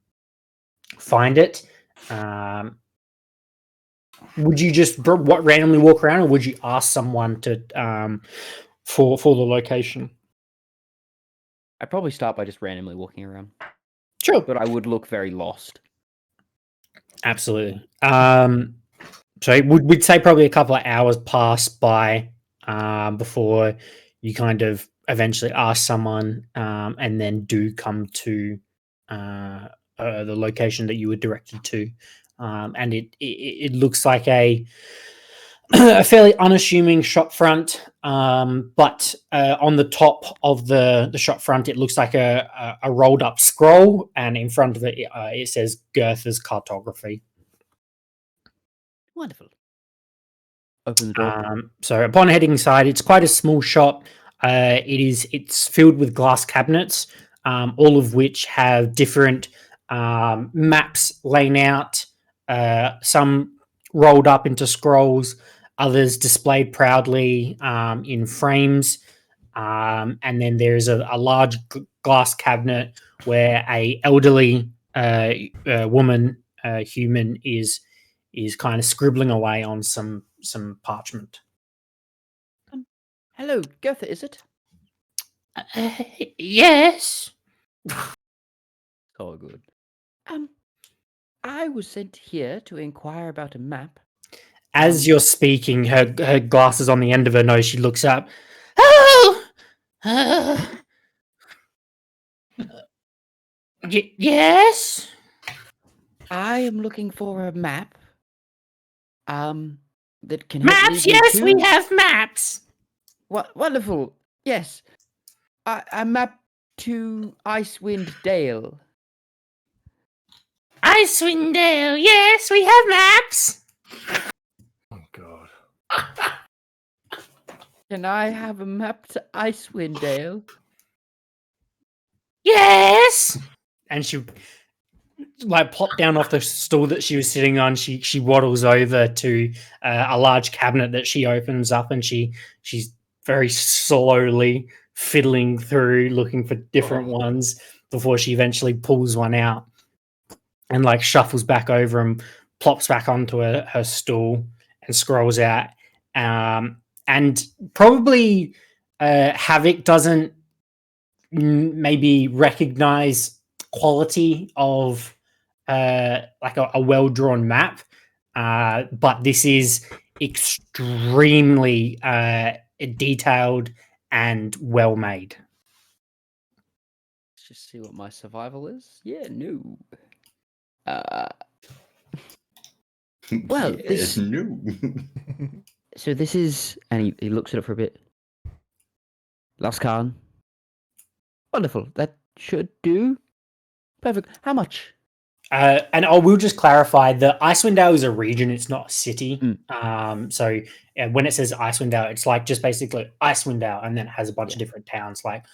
it. Would you just randomly walk around, or would you ask someone to for the location? I'd probably start by just randomly walking around, Sure. but I would look very lost. Absolutely. So we'd say probably a couple of hours pass by before you kind of eventually ask someone, and then do come to the location that you were directed to, and it looks like a fairly unassuming shop front, but on the top of the shop front, it looks like a rolled up scroll, and in front of it, it says Girtha's Cartography. Wonderful. Open the door. So upon heading inside, it's quite a small shop. It's filled with glass cabinets, all of which have different maps laying out. Some rolled up into scrolls, others displayed proudly in frames, and then there's a large glass cabinet where a elderly woman, human, is kind of scribbling away on some parchment. Hello, Gertha, is it? Yes. So good. I was sent here to inquire about a map. As you're speaking, her glasses on the end of her nose, she looks up. Oh, yes. I am looking for a map. That can help Maps. lead me Yes, we to- have maps. Wonderful. Yes. I map to Icewind Dale. Icewind Dale, yes, we have maps. Oh God. Can I have a map to Icewind Dale? Yes. And she like plopped down off the stool that she was sitting on. She waddles over to a large cabinet that she opens up, and she's very slowly fiddling through looking for different ones before she eventually pulls one out and like shuffles back over and plops back onto her stool and scrolls out. And probably Havoc doesn't maybe recognize quality of like a well-drawn map, but this is extremely detailed and well made. Let's just see what my survival is. Yeah, no. Well, Yes, no. So this is, and he looks at it for a bit. Lascan. Wonderful. That should do. Perfect. How much? And I will just clarify: the Icewind Dale is a region; it's not a city. So when it says Icewind Dale, it's like just basically Icewind Dale, and then it has a bunch of different towns, like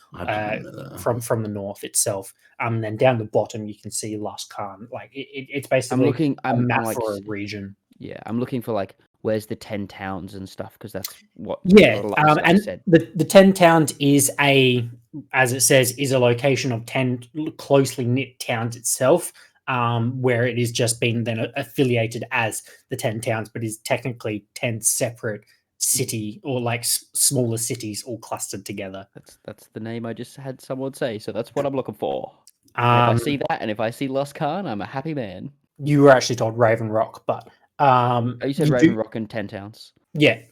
from the north itself. And then down the bottom, you can see Lascan. Like it's basically a map like, for a region. Yeah, I'm looking for like where's the 10 towns and stuff because that's what. Yeah, and said. the 10 towns is as it says, is a location of 10 closely knit towns itself. Where it is just been then affiliated as the 10 towns, but is technically 10 separate city or like smaller cities all clustered together. That's the name I just had someone say, so that's what I'm looking for. And if I see that, and if I see Lascan, I'm a happy man. You were actually told Raven Rock, but you said Raven Rock and 10 towns. Yeah,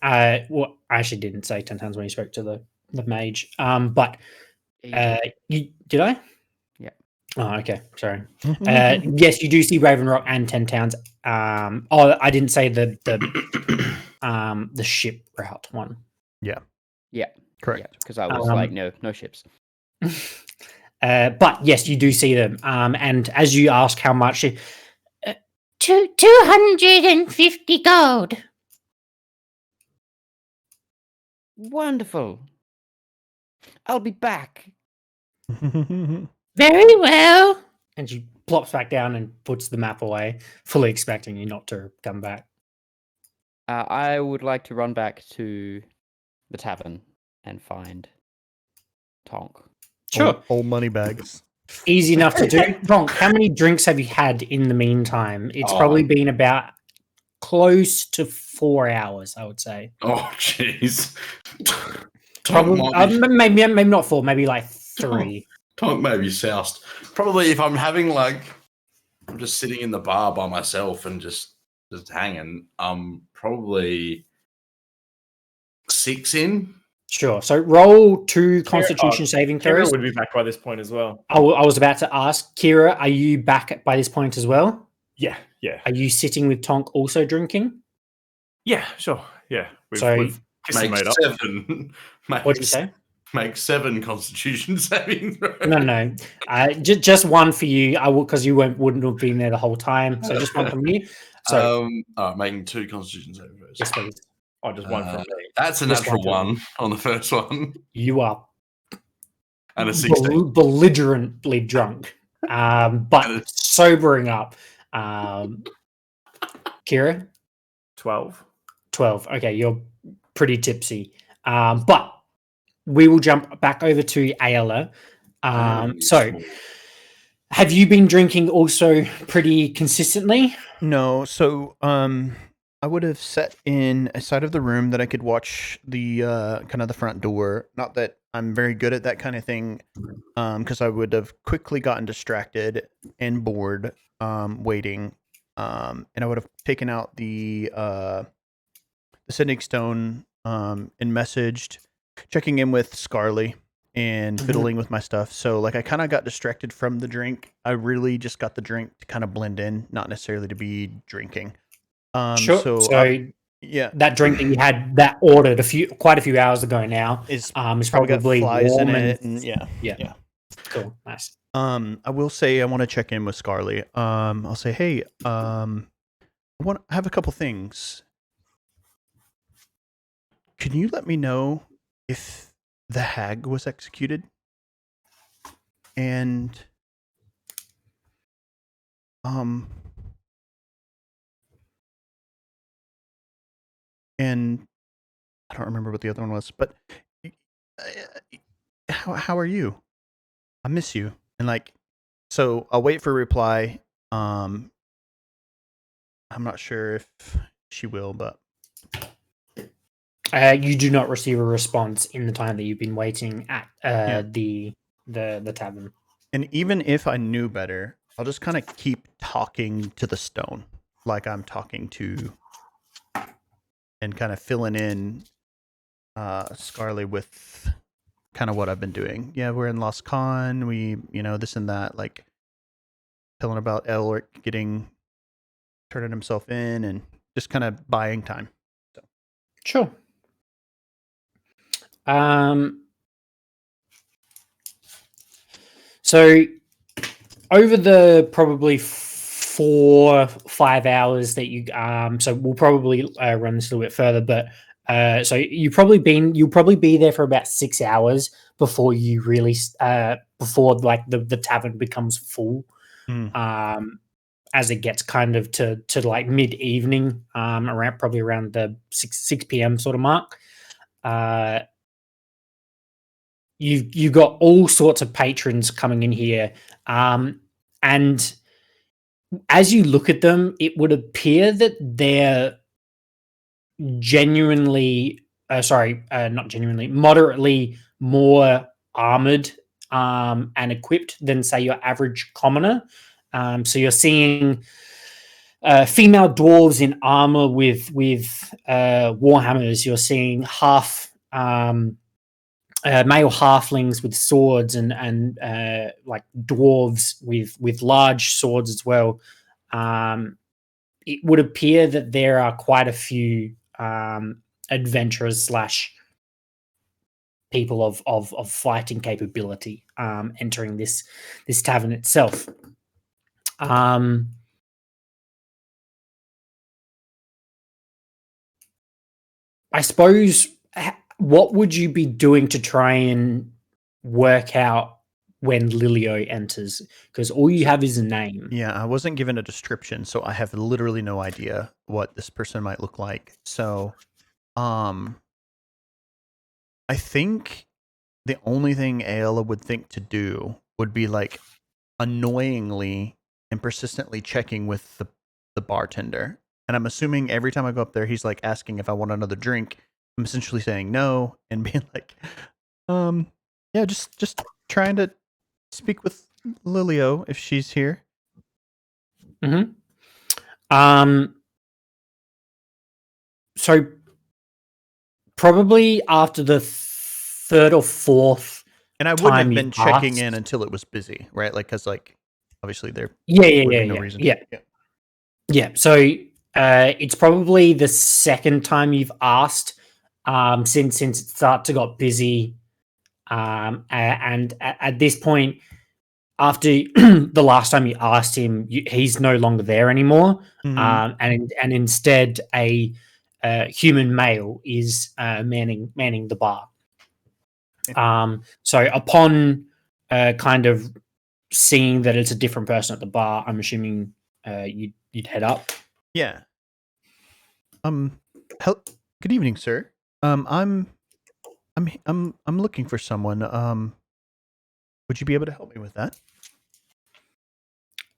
well, I actually didn't say 10 towns when you spoke to the mage. But you did I? Yeah. Oh, okay. Sorry. Yes, you do see Raven Rock and 10 towns. I didn't say the ship route one. Yeah. Yeah. Correct. Because I was like, no ships. But yes, you do see them. And as you ask how much, 250 gold. Wonderful. I'll be back. Very well. And she plops back down and puts the map away, fully expecting you not to come back. I would like to run back to the tavern and find Tonk. Sure. Old money bags. Easy enough to do. Tonk, how many drinks have you had in the meantime? It's probably been about close to 4 hours, I would say. Oh, jeez. Probably, maybe not 4, maybe like 3. Tonk may be soused. Probably if I'm having I'm just sitting in the bar by myself and just hanging, probably 6 in. Sure. So roll 2 Constitution saving Kira throws. would be back by this point as well. I was about to ask, Kira, are you back by this point as well? Yeah. Are you sitting with Tonk also drinking? Yeah, sure. Yeah. We've kissed and Make made up. 7. What did you say? Make 7 Constitution saving throws. No. Just one for you. I will, because you wouldn't have been there the whole time. So just one from you. So making 2 Constitution saving throws. yes, please. Oh, just one from me. That's a Just natural one. 1 on the first one, You are and a 16. belligerently drunk, but sobering up. Kira, 12. 12. Okay, you're pretty tipsy. But we will jump back over to Ayala. So, have you been drinking also pretty consistently? No, so I would have set in a side of the room that I could watch the kind of the front door. Not that I'm very good at that kind of thing, because I would have quickly gotten distracted and bored waiting, and I would have taken out the sending stone and messaged, checking in with Scarly and fiddling with my stuff. So like I kind of got distracted from the drink. I really just got the drink to kind of blend in, not necessarily to be drinking. Sure. So Yeah, that drink that you had that ordered quite a few hours ago now it's is probably got probably flies warm in and it, and yeah. cool, nice. I will say I want to check in with Scarly. I'll say, hey, I have a couple things. Can you let me know if the hag was executed? And and I don't remember what the other one was, but how are you? I miss you. And like, so I'll wait for a reply. I'm not sure if she will, but You do not receive a response in the time that you've been waiting at the tavern. and even if I knew better, I'll just kind of keep talking to the stone, like I'm talking to, and kind of filling in Scarly with kind of what I've been doing. Yeah, we're in Lost Con. We, this and that, like telling about Elric turning himself in, and just kind of buying time. Sure. So over the probably 4-5 hours that you so we'll probably run this a little bit further, but so you'll probably be there for about 6 hours before you really before like the tavern becomes full. As it gets kind of to like mid-evening, around the 6 p.m. sort of mark. You've got all sorts of patrons coming in here, and as you look at them, it would appear that they're moderately more armored and equipped than, say, your average commoner. So you're seeing female dwarves in armor with warhammers. You're seeing male halflings with swords and like dwarves with large swords as well. It would appear that there are quite a few adventurers / people of fighting capability entering this tavern itself. I suppose, what would you be doing to try and work out when Lilio enters? Because all you have is a name. Yeah, I wasn't given a description, so I have literally no idea what this person might look like. So, I think the only thing Ayla would think to do would be like annoyingly and persistently checking with the bartender. And I'm assuming every time I go up there, he's like asking if I want another drink. I'm essentially saying no and being like, yeah, just trying to speak with Lilio if she's here. Mm-hmm. So probably after the third or fourth, and I wouldn't have time been you've checking asked- in until it was busy, right? Like, cause like obviously there Yeah. would be no reason. Yeah. So it's probably the second time you've asked since it started to got busy. And at this point, after the last time you asked him, he's no longer there anymore. Mhm. And instead a human male is manning the bar. So upon kind of seeing that it's a different person at the bar, I'm assuming you'd head up. Yeah. Good evening, sir. I'm looking for someone. Would you be able to help me with that?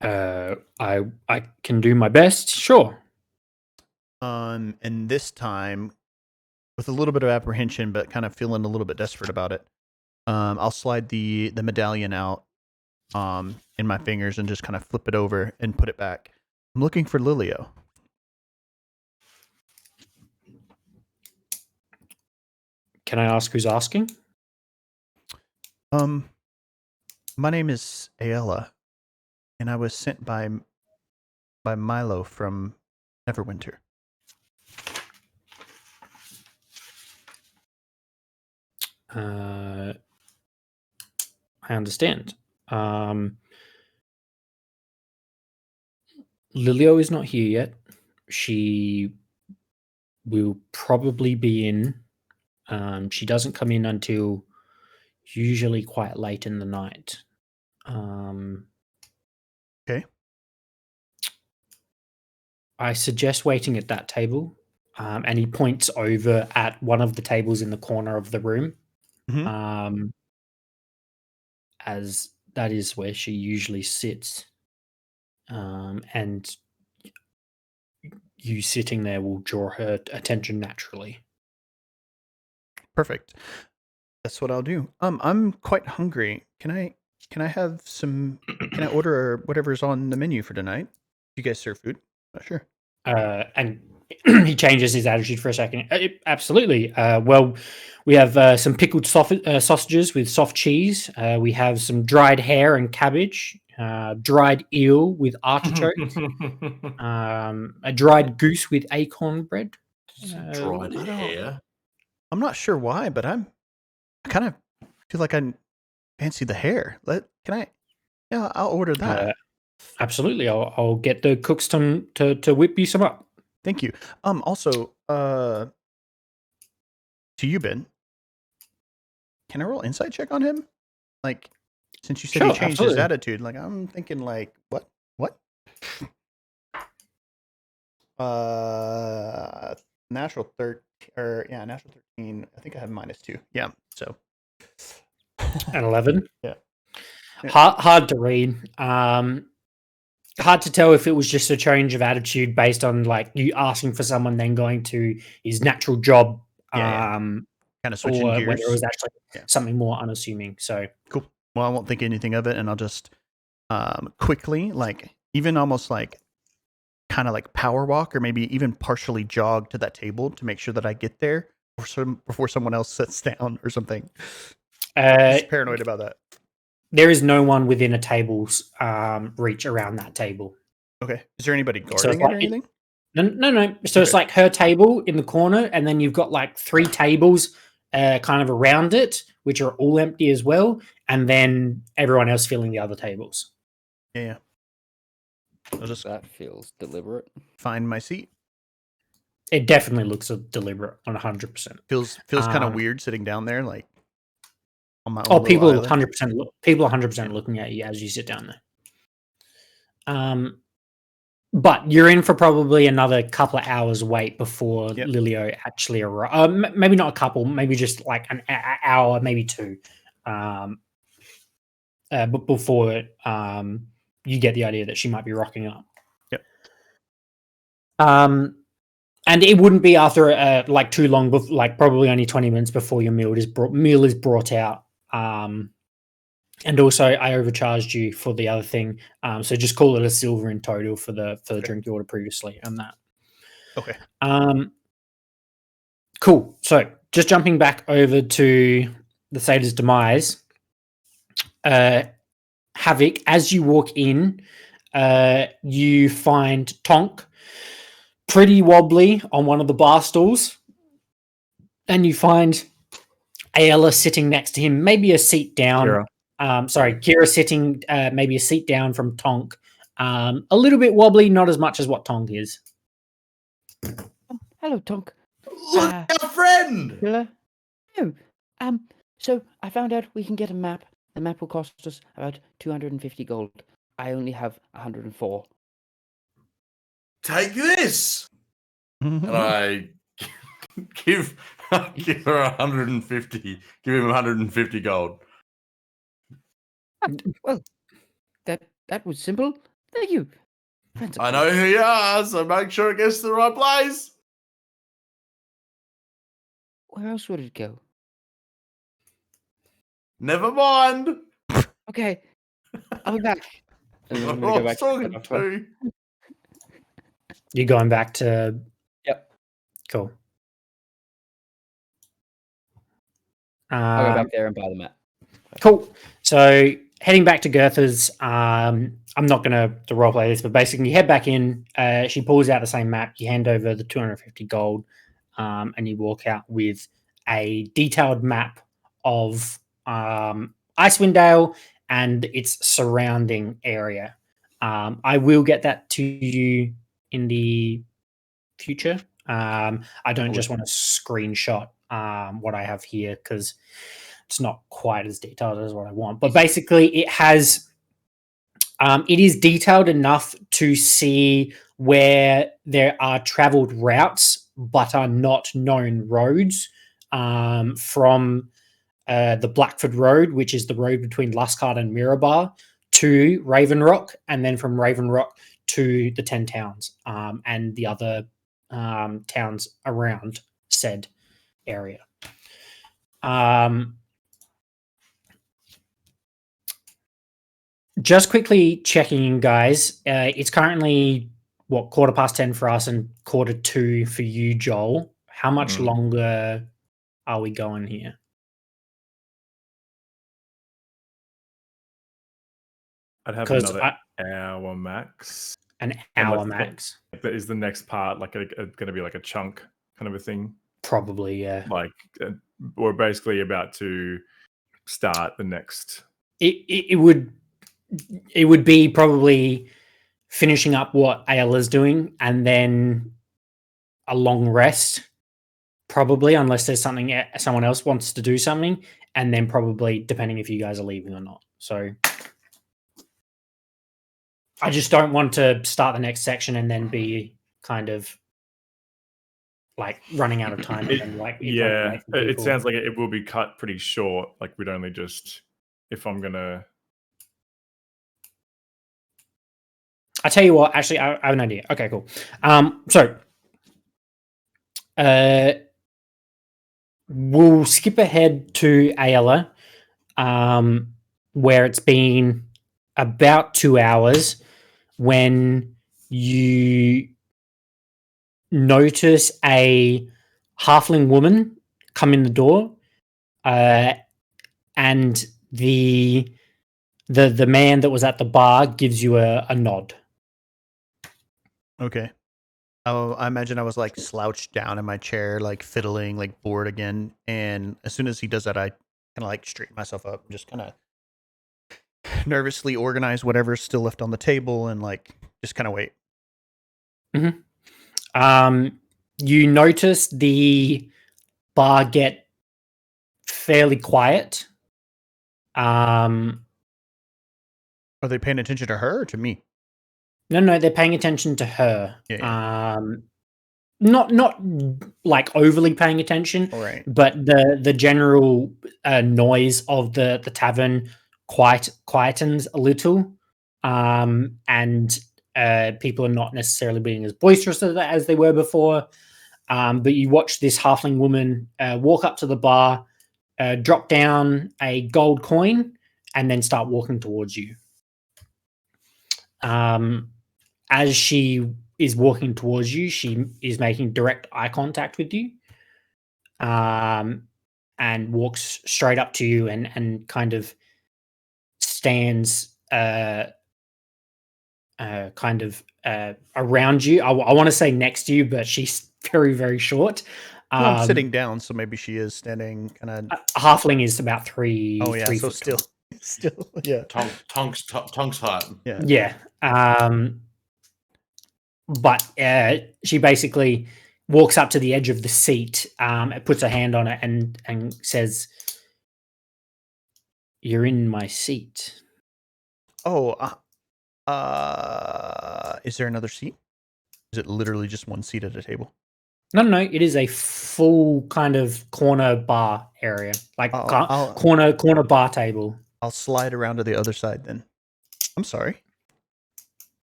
I can do my best, sure. And this time, with a little bit of apprehension, but kind of feeling a little bit desperate about it, I'll slide the medallion out, in my fingers and just kind of flip it over and put it back. I'm looking for Lilio. Can I ask who's asking? My name is Ayla, and I was sent by Milo from Neverwinter. I understand. Lilio is not here yet. She will probably be in. She doesn't come in until usually quite late in the night. Okay. I suggest waiting at that table. And he points over at one of the tables in the corner of the room. Mhm. As that is where she usually sits. And you sitting there will draw her attention naturally. Perfect. That's what I'll do. I'm quite hungry. Can I have some? Can I order whatever's on the menu for tonight? You guys serve food? Sure. And he changes his attitude for a second. Absolutely. Well, we have some pickled sausages with soft cheese. We have some dried hare and cabbage. Dried eel with artichoke. A dried goose with acorn bread. Dried I don't- hair. I'm not sure why, but I kind of feel like I fancy the hair. Yeah, I'll order that. Absolutely. I'll get the cooks to whip you some up. Thank you. Also, to you, Ben. Can I roll insight check on him? Like, since you said he Sure, changed absolutely. his attitude, like I'm thinking, like, what? Natural 13, natural 13. I think I have -2. Yeah, so An 11. Yeah. Hard to read. Hard to tell if it was just a change of attitude based on like you asking for someone, then going to his natural job. Yeah. kind of switching Or gears. whether it was actually Yeah. something more unassuming. So Cool. Well, I won't think anything of it, and I'll just quickly, like, even almost like kind of like power walk, or maybe even partially jog to that table to make sure that I get there before someone else sits down or something. Just paranoid about that. there is no one within a table's reach around that table. Okay. Is there anybody it's guarding it like or anything? No. So it's Okay. like her table in the corner, and then you've got like 3 tables kind of around it, which are all empty as well, and then everyone else filling the other tables. Yeah. I'll just That feels deliberate. find my seat. It definitely looks deliberate on 100%. Feels kind of Um, weird sitting down there, like on my own. Oh, little people island. 100% people 100% looking at you as you sit down there. But you're in for probably another couple of hours wait before Yep. Lilio actually arrives. Maybe not a couple, maybe just like an hour, maybe 2. But before you get the idea that she might be rocking up. Yep. And it wouldn't be after like too long, like probably only 20 minutes before your meal is brought out. And also, I overcharged you for the other thing, so just call it a silver in total for the drink you ordered previously on that. Okay. Cool. So, just jumping back over to the Satyrs' demise. Havoc, as you walk in, you find Tonk pretty wobbly on one of the bar stools, and you find Ayala sitting next to him, maybe a seat down. Kira. Kira sitting maybe a seat down from Tonk. A little bit wobbly, not as much as what Tonk is. Hello, Tonk. Look, our friend. Hello. Oh, so I found out we can get a map. The map will cost us about 250 gold. I only have 104. Take this. And I give her 150. Give him 150 gold. Well, that was simple. Thank you. Friends of I know who you are, so make sure it gets to the right place. Where else would it go? Never mind. Okay, I'll be back. And then I'm I'm gonna go back to talking the doctor. to. You're going back to. Yep. Cool. I'll go back there and buy the map. Cool. So heading back to Gertha's, I'm not going to roleplay this, but basically you head back in. She pulls out the same map. You hand over the 250 gold, and you walk out with a detailed map of Icewind Dale and its surrounding area. I will get that to you in the future. I don't just want to screenshot what I have here because it's not quite as detailed as what I want. But basically, it is detailed enough to see where there are traveled routes but are not known roads from the Blackford Road, which is the road between Luscard and Mirabar, to Raven Rock, and then from Raven Rock to the 10 Towns and the other towns around said area. Just quickly checking in, guys. It's currently, 10:15 for us and 2:45 for you, Joel. How much longer are we going here? I'd have 'Cause another hour max. An And hour let's- max? But is the next part like going to be like a chunk kind of a thing? Probably, yeah. Like we're basically about to start the next. It would be probably finishing up what Ayla's doing and then a long rest, probably, unless there's something someone else wants to do something, and then probably depending if you guys are leaving or not. So I just don't want to start the next section and then be kind of like running out of time. And then, like, Yeah, it people. sounds like it will be cut pretty short. Like we'd only just, if I'm gonna. I tell you what, actually, I have an idea. Okay, cool. So we'll skip ahead to Ayla, where it's been about 2 hours when you notice a halfling woman come in the door, and the man that was at the bar gives you a nod. Okay. Oh, I imagine I was like slouched down in my chair, like fiddling, like bored again. And as soon as he does that, I kind of like straighten myself up and just kind of nervously organize whatever's still left on the table and like just kind of wait. You notice the bar get fairly quiet. Are they paying attention to her or to me? No, they're paying attention to her. Yeah. Not like overly paying attention, All right. but the general noise of the tavern quietens a little, and people are not necessarily being as boisterous as they were before. But you watch this halfling woman walk up to the bar, drop down a gold coin, and then start walking towards you. As she is walking towards you, she is making direct eye contact with you, and walks straight up to you and kind of stands kind of around you. I want to say next to you, but she's very, very short. Well, I'm sitting down, so maybe she is standing kind of. A halfling is about 3. Oh yeah, 3 so foot tall. still, yeah, Tongue's height. yeah. Yeah. But she basically walks up to the edge of the seat, puts her hand on it, and says, "You're in my seat." Oh, is there another seat? Is it literally just one seat at a table? No, it is a full kind of corner bar area, like I'll- corner bar table. I'll slide around to the other side then. I'm sorry.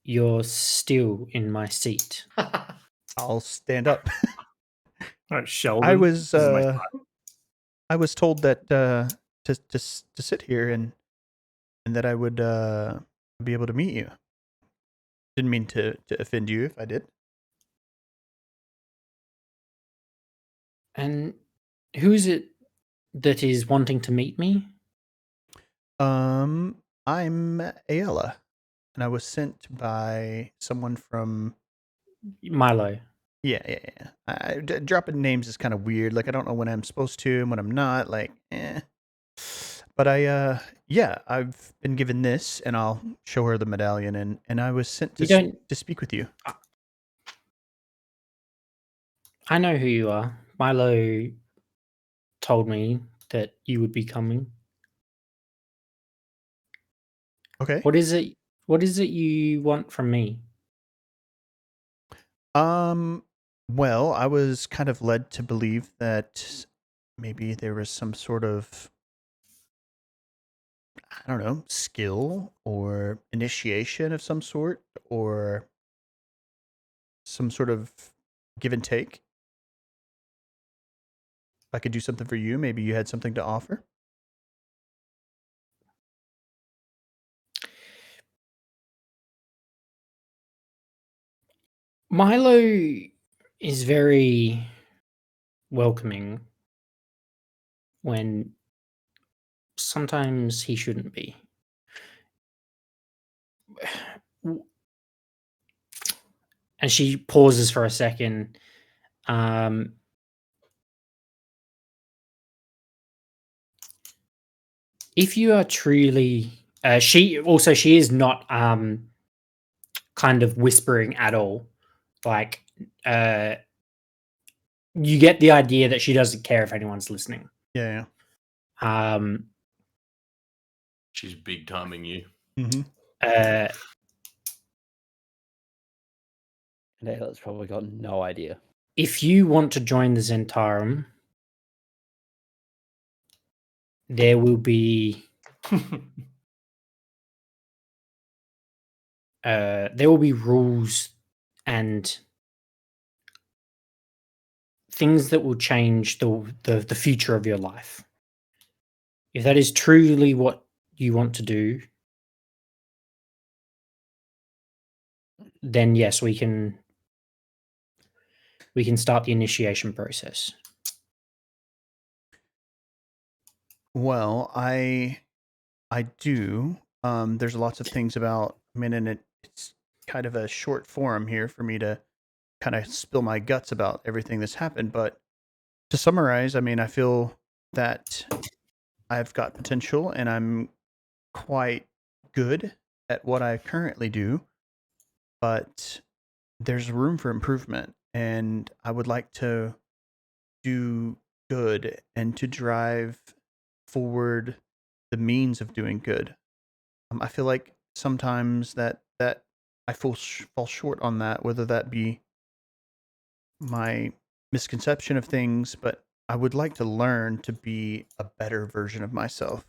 You're still in my seat. I'll stand up. All right, Sheldon. I was this is my time. I was told that to sit here and that I would be able to meet you. Didn't mean to offend you if I did. And who is it that is wanting to meet me? I'm Ayala, and I was sent by someone from Milo. Yeah. Dropping names is kind of weird. Like I don't know when I'm supposed to and when I'm not. Like, eh. But I've been given this, and I'll show her the medallion, and I was sent You to don't. to speak with you. I know who you are. Milo told me that you would be coming. Okay. What is it? What is it you want from me? Well, I was kind of led to believe that maybe there was some sort of, I don't know, skill or initiation of some sort, or some sort of give and take. If I could do something for you, maybe you had something to offer. Milo is very welcoming when sometimes he shouldn't be. And she pauses for a second. If you are truly, she is not kind of whispering at all. Like, you get the idea that she doesn't care if anyone's listening. Yeah. She's big timing you. Mm-hmm. Ayla's probably got no idea. If you want to join the Zentarum, there will be rules and things that will change the future of your life. If that is truly what you want to do, then yes, we can start the initiation process. Well, I do. There's lots of things about. I mean, and it's kind of a short forum here for me to kind of spill my guts about everything that's happened. But to summarize, I mean, I feel that I've got potential, and I'm quite good at what I currently do. But there's room for improvement, and I would like to do good and to drive forward the means of doing good. I feel like sometimes that I fall short on that, whether that be my misconception of things, but I would like to learn to be a better version of myself.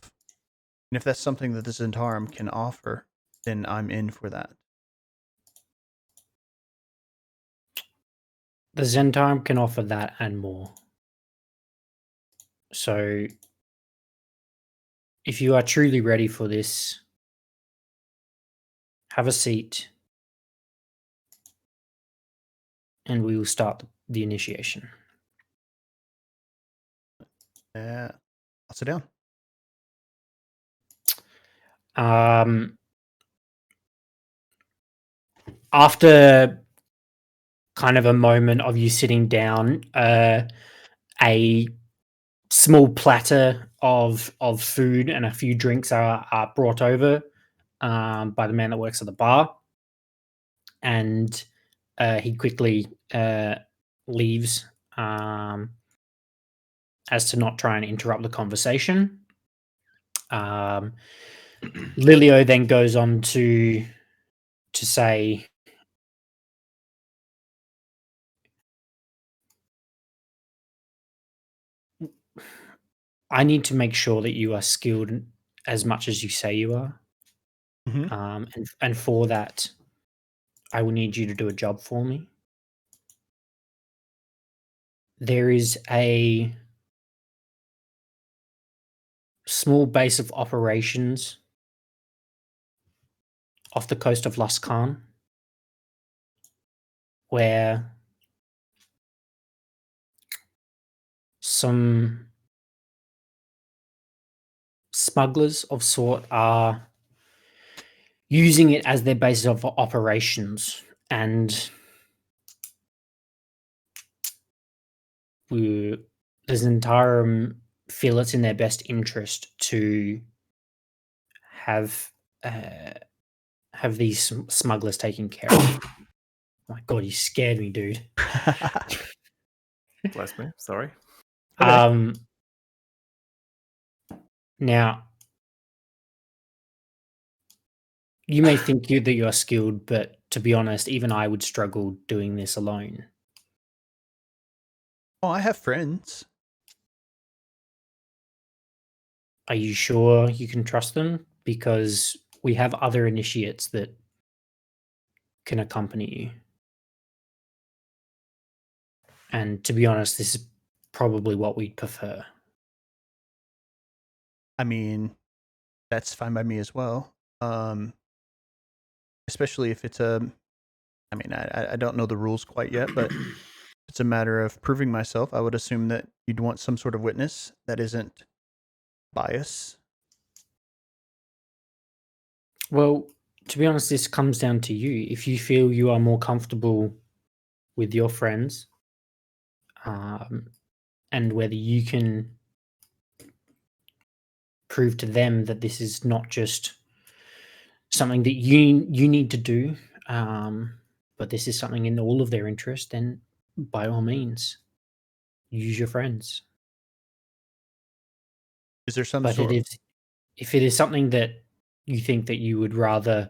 And if that's something that the Zentarum can offer, then I'm in for that. The Zentarum can offer that and more. So, if you are truly ready for this, have a seat, and we will start the initiation. I'll sit down. After kind of a moment of you sitting down, a small platter of food and a few drinks are brought over by the man that works at the bar, and he quickly leaves as to not try and interrupt the conversation. Lilio then goes on to say, I need to make sure that you are skilled as much as you say you are. Mm-hmm. And for that, I will need you to do a job for me. There is a small base of operations off the coast of Lascan where some smugglers of sort are using it as their base of operations, and the Zentarum feel it's in their best interest to have these smugglers taken care of. My God, you scared me, dude. Bless me. Sorry. Okay. Now, you may think that you're skilled, but to be honest, even I would struggle doing this alone. Oh, I have friends. Are you sure you can trust them? Because we have other initiates that can accompany you. And to be honest, this is probably what we'd prefer. I mean, that's fine by me as well. Especially if it's I mean, I don't know the rules quite yet, but it's a matter of proving myself. I would assume that you'd want some sort of witness that isn't biased. Well, to be honest, this comes down to you. If you feel you are more comfortable with your friends, and whether you can prove to them that this is not just something that you need to do, but this is something in all of their interest, then by all means, use your friends. Is there some But sort? if it is something that you think that you would rather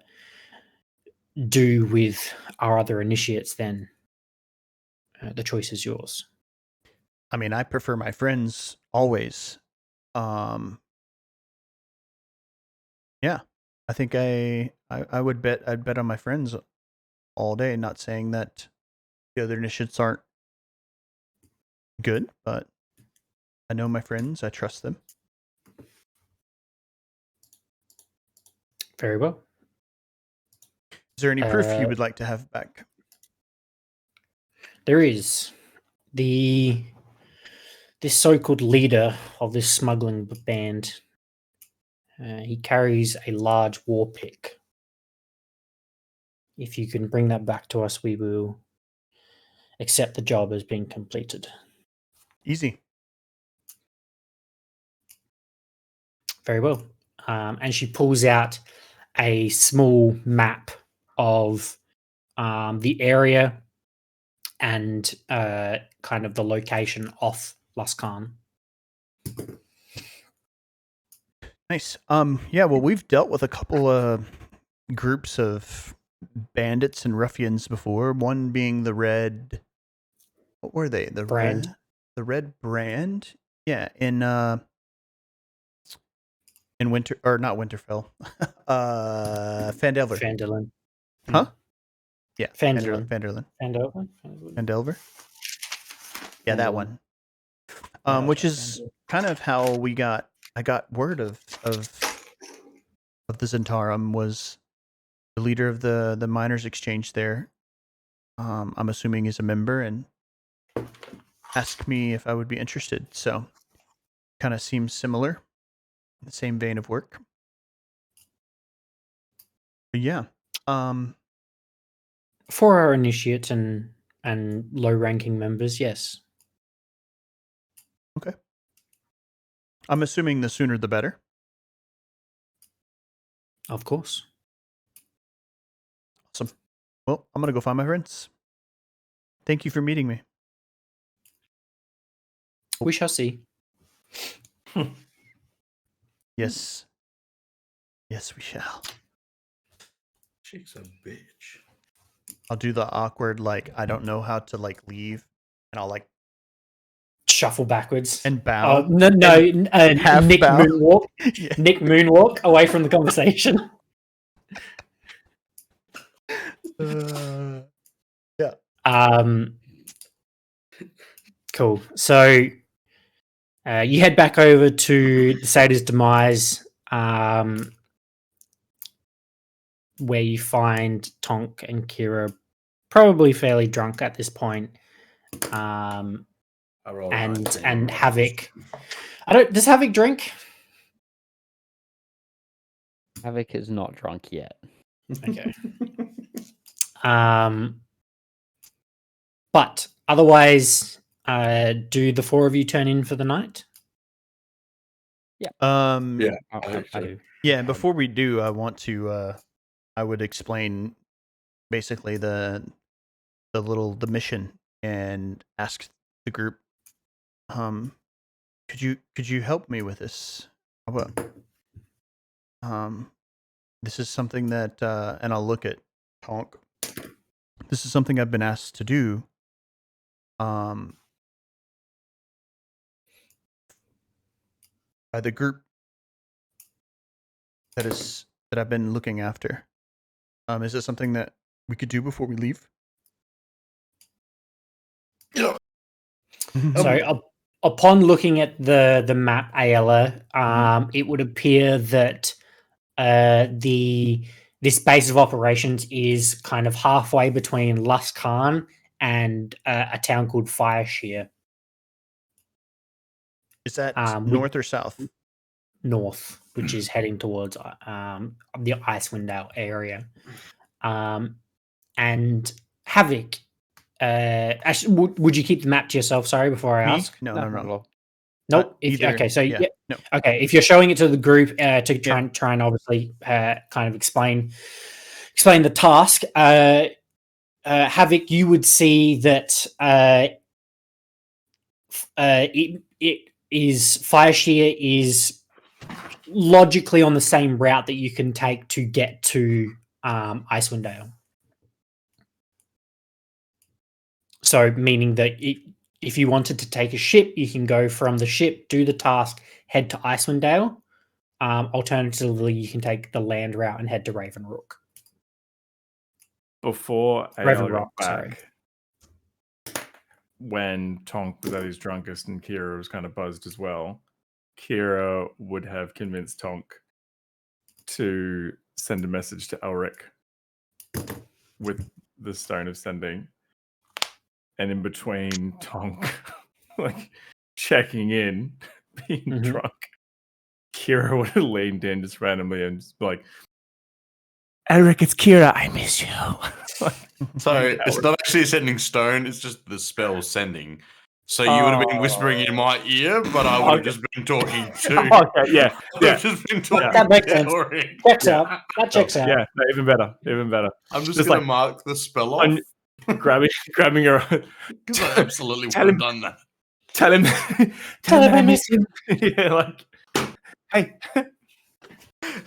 do with our other initiates, then the choice is yours. I mean, I prefer my friends always. Yeah, I think I would bet I'd bet on my friends all day. Not saying that the other initiates aren't good, but I know my friends. I trust them. Very well. Is there any proof you would like to have back? There is this so-called leader of this smuggling band. He carries a large war pick. If you can bring that back to us, we will accept the job as being completed. Easy. Very well. And she pulls out a small map of the area and kind of the location of Laskan. Nice. Yeah, well, we've dealt with a couple of groups of bandits and ruffians before. One being the Red. What were they? The Brand. The Red Brand. Yeah, in Winter or not Winterfell. Phandelver. Phandalin. Huh? Yeah. Phandalin. Phandelver. Yeah, that one. Which is kind of how I got word of the Zentarum was the leader of the miners' exchange there. I'm assuming is a member and asked me if I would be interested. So kind of seems similar, the same vein of work. But yeah. For our initiates and low-ranking members, yes. Okay. I'm assuming the sooner the better. Of course. Awesome. Well, I'm gonna go find my friends. Thank you for meeting me. We shall see. Yes. Yes, we shall. Chick's a bitch. I'll do the awkward, like, I don't know how to, like, leave. And I'll, like, Shuffle backwards. and bow. No, half Nick bow. Moonwalk. Yeah. Nick Moonwalk away from the conversation. Yeah. Cool. So you head back over to the Satyrs' Demise, where you find Tonk and Kira probably fairly drunk at this point. And Havoc. Does Havoc drink? Havoc is not drunk yet. Okay. But otherwise, Do the four of you turn in for the night? Yeah. I so. do. Yeah, and before we do, I want to I would explain basically the mission and ask the group, could you help me with this? Well, this is something that and I'll look at Tonk. This is something I've been asked to do. By the group that I've been looking after. Is it something that we could do before we leave? Yeah. So upon looking at the map, Ayala, it would appear that this base of operations is kind of halfway between Luskan and a town called Fireshear, Is that we- north or south? north, which is heading towards the Icewind Dale area. And Havoc, actually, would you keep the map to yourself? Sorry, before I Me? ask. No. Nope. Either- Okay, so yeah, no. okay. If you're showing it to the group to try and obviously kind of explain the task, Havoc, you would see that it is Fireshear is logically on the same route that you can take to get to Icewind Dale. So, meaning that if you wanted to take a ship, you can go from the ship, do the task, head to Icewind Dale. Alternatively, you can take the land route and head to Ravenrock. Before Raven Ayala got Rock, sorry. back, when Tonk was at his drunkest and Kira was kind of buzzed as well, Kira would have convinced Tonk to send a message to Elric with the Stone of Sending. And in between Tonk like checking in, being drunk, Kira would have leaned in just randomly and just be like, Elric, it's Kira, I miss you. So it's not actually sending stone, it's just the spell sending. So you would have been whispering in my ear, but I would have just been talking to. Okay, yeah. I've just been talking That makes to sense. Elric. Checks out. That checks out. Yeah, no, even better. I'm just Just going like- to mark the spell off grabbing her. because I absolutely Tell would him- have done that. Tell him that I miss him. Yeah, like, hey,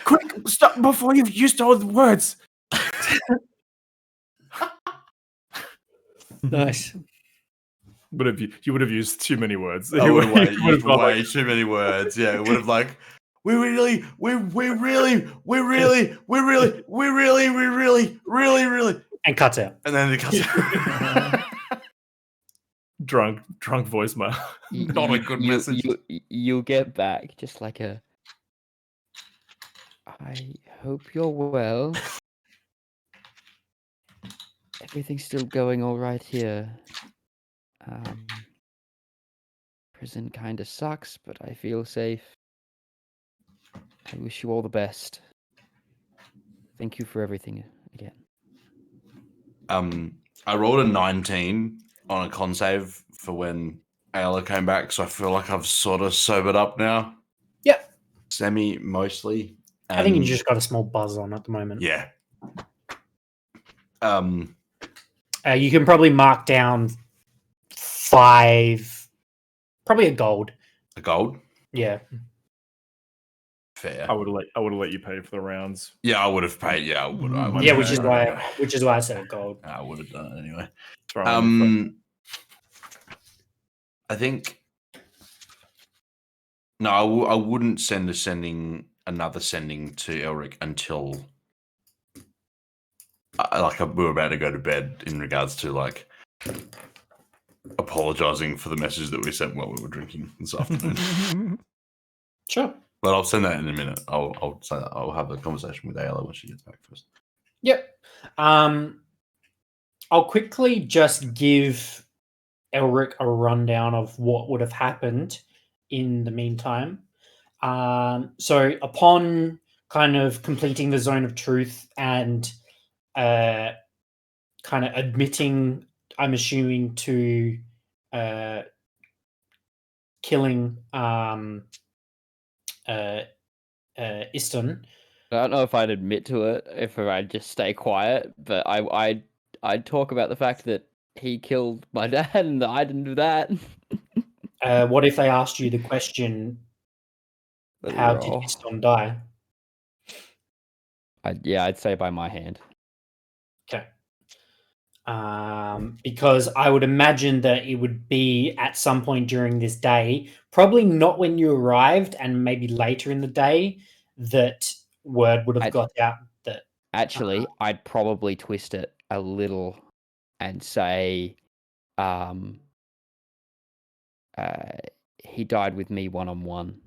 quick, stop before you've used all the words. Nice. You would have used too many words. I would have You would have gone way like, too many words. Yeah, it would have like, we really, And cuts out. and then it cuts out. drunk voicemail. Not a good message. You'll get back just like a. I hope you're well. Everything's still going all right here. Prison kind of sucks, but I feel safe. I wish you all the best. Thank you for everything again. I rolled a 19 on a con save for when Ayla came back, so I feel like I've sort of sobered up now. Yep. Semi, mostly. I think you just got a small buzz on at the moment. Yeah. You can probably mark down 5, probably a gold. A gold? Yeah. Fair. I would have let you pay for the rounds. Yeah, I would have paid. Yeah, I would. Yeah, which is why I said a gold. I would have done it anyway. Throw it on your phone. I think no, I wouldn't send another sending to Elric until we were about to go to bed in regards to like apologizing for the message that we sent while we were drinking this afternoon. Sure. But I'll send that in a minute. I'll say that. I'll have a conversation with Ayla when she gets back first. Yep. I'll quickly just give Elric a rundown of what would have happened in the meantime. So upon kind of completing the Zone of Truth and kind of admitting, I'm assuming, to killing Iston. I don't know if I'd admit to it if I'd just stay quiet, but I'd talk about the fact that he killed my dad and that I didn't do that. What if they asked you the question, how did Iston die? I'd say by my hand. Okay. Because I would imagine that it would be at some point during this day, probably not when you arrived, and maybe later in the day, that word would have got out that. Actually, I'd probably twist it a little and say, he died with me one-on-one.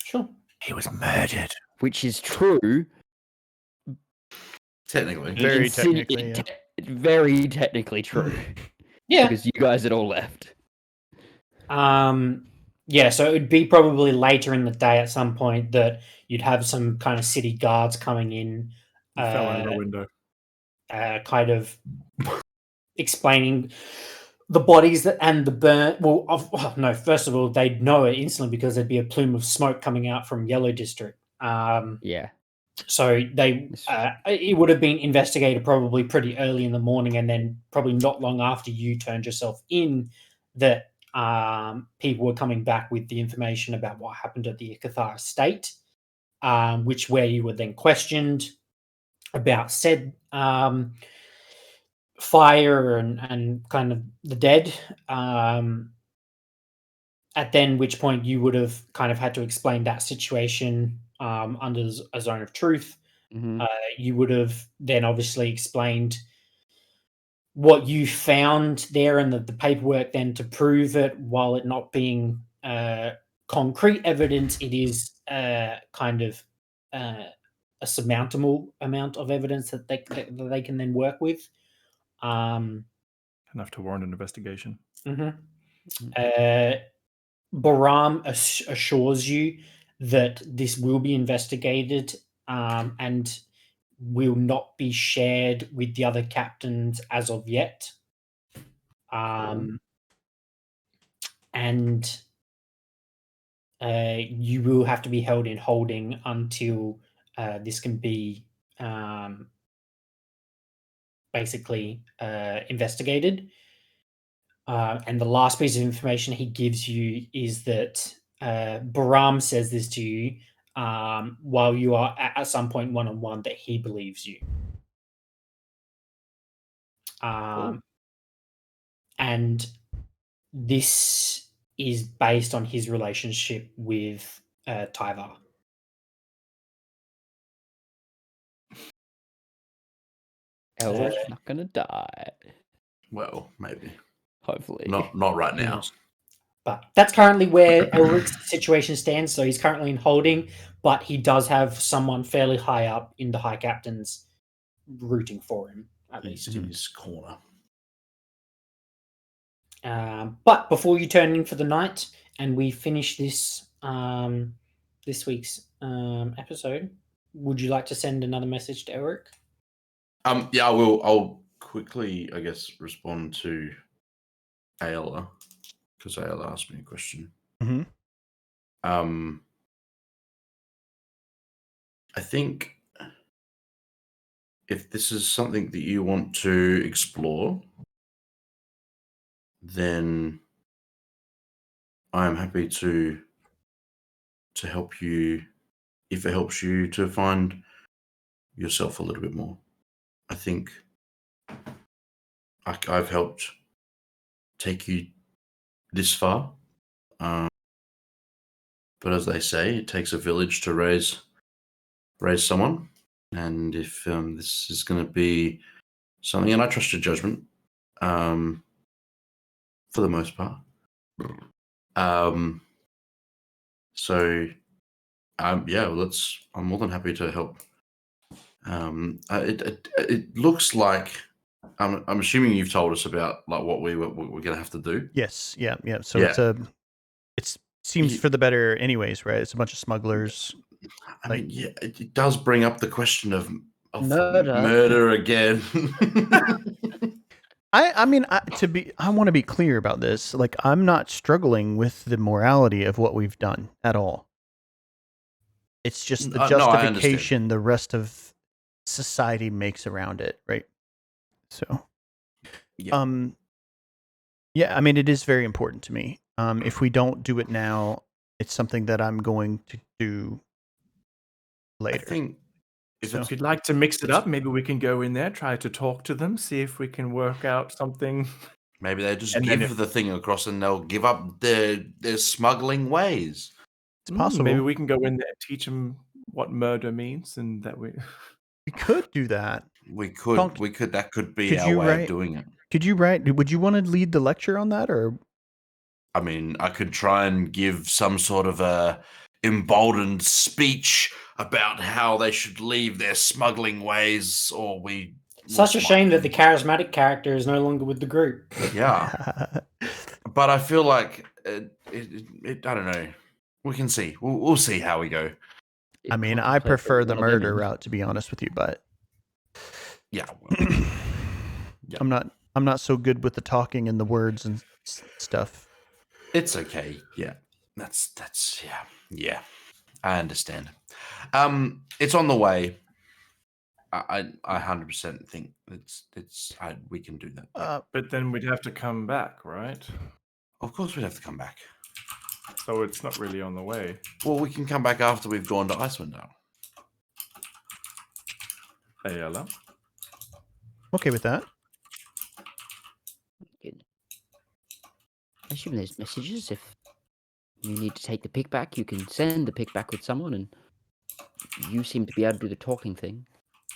Sure. He was murdered. Which is true. Technically. Very technically, yeah. Very technically true. Yeah. Because you guys had all left. Yeah, so it would be probably later in the day at some point that you'd have some kind of city guards coming in, Fell out of the window. kind of explaining the bodies and the burn. Well, no, first of all, they'd know it instantly because there'd be a plume of smoke coming out from Yellow District. Yeah. So it would have been investigated probably pretty early in the morning, and then probably not long after you turned yourself in that people were coming back with the information about what happened at the Ikathar estate, where you were then questioned about said fire and kind of the dead. At then which point you would have kind of had to explain that situation under a zone of truth. Mm-hmm. You would have then obviously explained what you found there and the paperwork then to prove it, while it not being concrete evidence, it is kind of a surmountable amount of evidence that they can then work with. Enough to warrant an investigation. Baram assures you that this will be investigated and will not be shared with the other captains as of yet. And you will have to be held in holding until this can be basically investigated. And the last piece of information he gives you is that Baram says this to you while you are at some point one-on-one, that he believes you. And this is based on his relationship with Tyvar. Elric's not gonna die. Well, maybe. Hopefully. Not right now. But that's currently where Elric's situation stands. So he's currently in holding, but he does have someone fairly high up in the High Captains rooting for him, at least. He's in his corner. But before you turn in for the night and we finish this this week's episode, would you like to send another message to Elric? Yeah, I will. I'll quickly, I guess, respond to Ayla, because Ayla asked me a question. Mm-hmm. I think if this is something that you want to explore, then I am happy to help you if it helps you to find yourself a little bit more. I think I've helped take you this far, but as they say, it takes a village to raise someone. And if this is going to be something, and I trust your judgment, for the most part. So, yeah, I'm more than happy to help. It looks like I'm assuming you've told us about like what we're going to have to do. Yes, yeah. So it seems for the better, anyways, right? It's a bunch of smugglers. I mean, yeah, it does bring up the question of Murder. murder again. I mean, I want to be clear about this. Like, I'm not struggling with the morality of what we've done at all. It's just the No, I understand. justification the rest of society makes around it, right? So, Yeah. yeah, I mean, it is very important to me. If we don't do it now, it's something that I'm going to do I later. think So- If you'd like to mix it up, maybe we can go in there, try to talk to them, see if we can work out something. maybe they just And then give the thing across and they'll give up their smuggling ways. It's possible. Maybe we can go in there and teach them what murder means, and that we. We could do that. We could. Tonk, We could. That could be could our you way write- of doing it. Could you write? Would you want to lead the lecture on that, or I mean, I could try and give some sort of a emboldened speech about how they should leave their smuggling ways, or we. Such a shame that the charismatic character is no longer with the group. Yeah, but I feel like I don't know. We can see. We'll see how we go. I mean, I prefer the murder route, to be honest with you, but Yeah. Well, yeah. I'm not so good with the talking and the words and stuff. It's okay. Yeah. That's yeah. Yeah. I understand. It's on the way. I 100% think we can do that. But then we'd have to come back, right? Of course, we'd have to come back. So it's not really on the way. Well, we can come back after we've gone to Icewind Dale. Ayala. Okay with that. Good. I assume there's messages. If you need to take the pick back, you can send the pick back with someone, and you seem to be able to do the talking thing.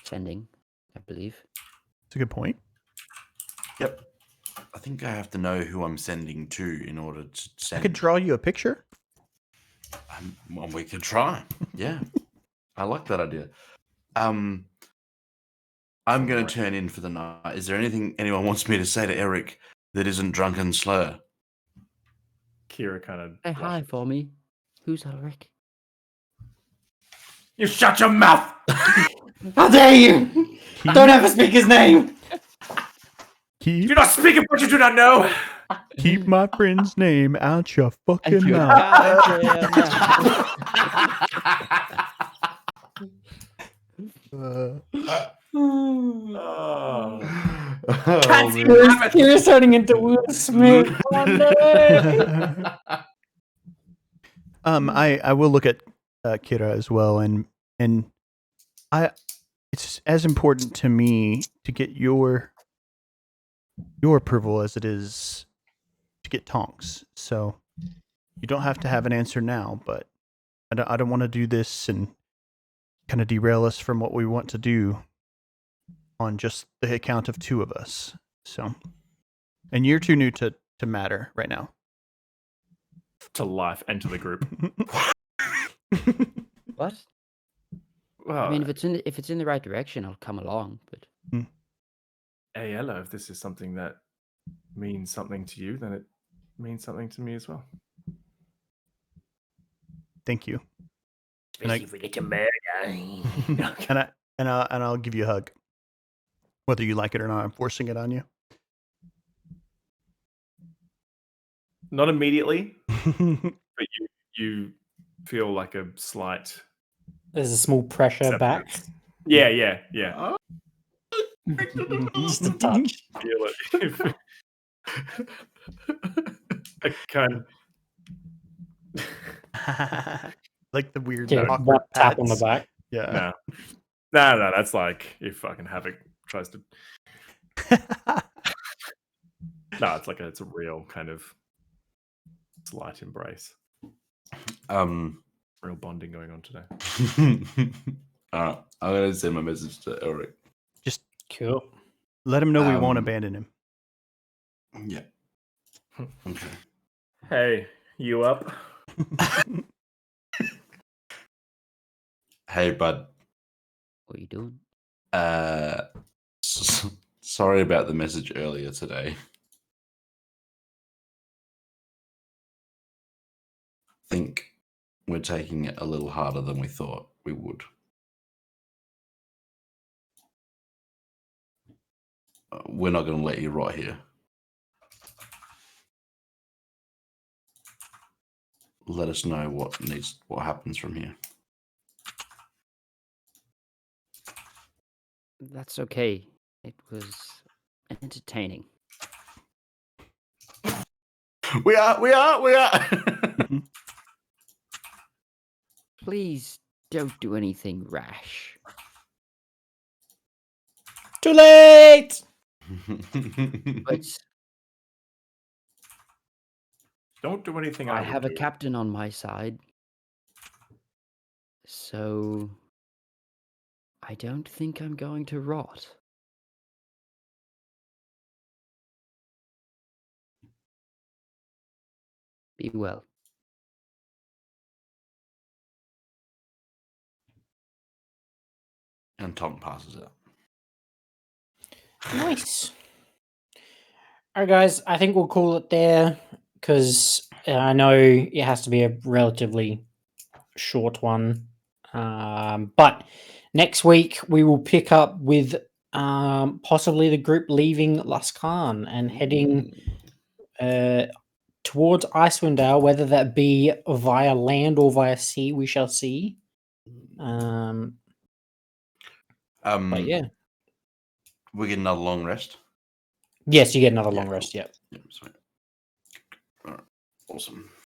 Sending, I believe. It's a good point. Yep. I think I have to know who I'm sending to in order to I send. could draw you a picture. Well, we could try. Yeah. I like that idea. I'm going to turn in for the night. Is there anything anyone wants me to say to Eric that isn't drunken slur? Kira kind of. Say hi for me. Who's Ulrich? You shut your mouth! How dare you! Don't ever speak his name! Keep, Do not speak of what you do not know! keep my friend's name out your fucking And you mouth. Oh. Kira's turning into Will Smith. Oh, no. I will look at Kira as well, and it's as important to me to get your approval as it is to get Tonk's. So you don't have to have an answer now, but I don't want to do this and kind of derail us from what we want to do on just the account of two of us. So, and you're too new to matter right now. To life and to the group. What? Well, I mean, if it's in the right direction, I'll come along. But Ayala, if this is something that means something to you, then it means something to me as well. Thank you. And Especially if we get to murder. and I'll give you a hug, whether you like it or not. I'm forcing it on you. Not immediately, but you feel like a slight. There's a small pressure back. acceptance. Yeah. Just a touch. Feel it. I kind of. Like the weird Yeah, awkward one tap on the pats. back. Yeah. No. That's like if fucking Havoc tries to. No, it's a real kind of slight embrace. Real bonding going on today. All right, I'm gonna send my message to Eric. Just Cool. let him know we won't Um, abandon him. Yeah. Okay. Hey, you up? Hey, bud. what are you doing? Sorry about the message earlier today. Think we're taking it a little harder than we thought we would. we're not going to let you rot here. Let us know what happens from here. That's okay. It was entertaining. We are. Please don't do anything rash. Too late. But Don't do anything. I would have a do. captain on my side. So I don't think I'm going to rot. Be well. And Tom passes out. Nice. All right, guys. I think we'll call it there because I know it has to be a relatively short one. But next week we will pick up with possibly the group leaving Lascan and heading towards Icewind Dale, whether that be via land or via sea, we shall see. But yeah. We get another long rest. Yes, you get another Yeah, long cool. rest, yep. Yep, sweet. All right. Awesome.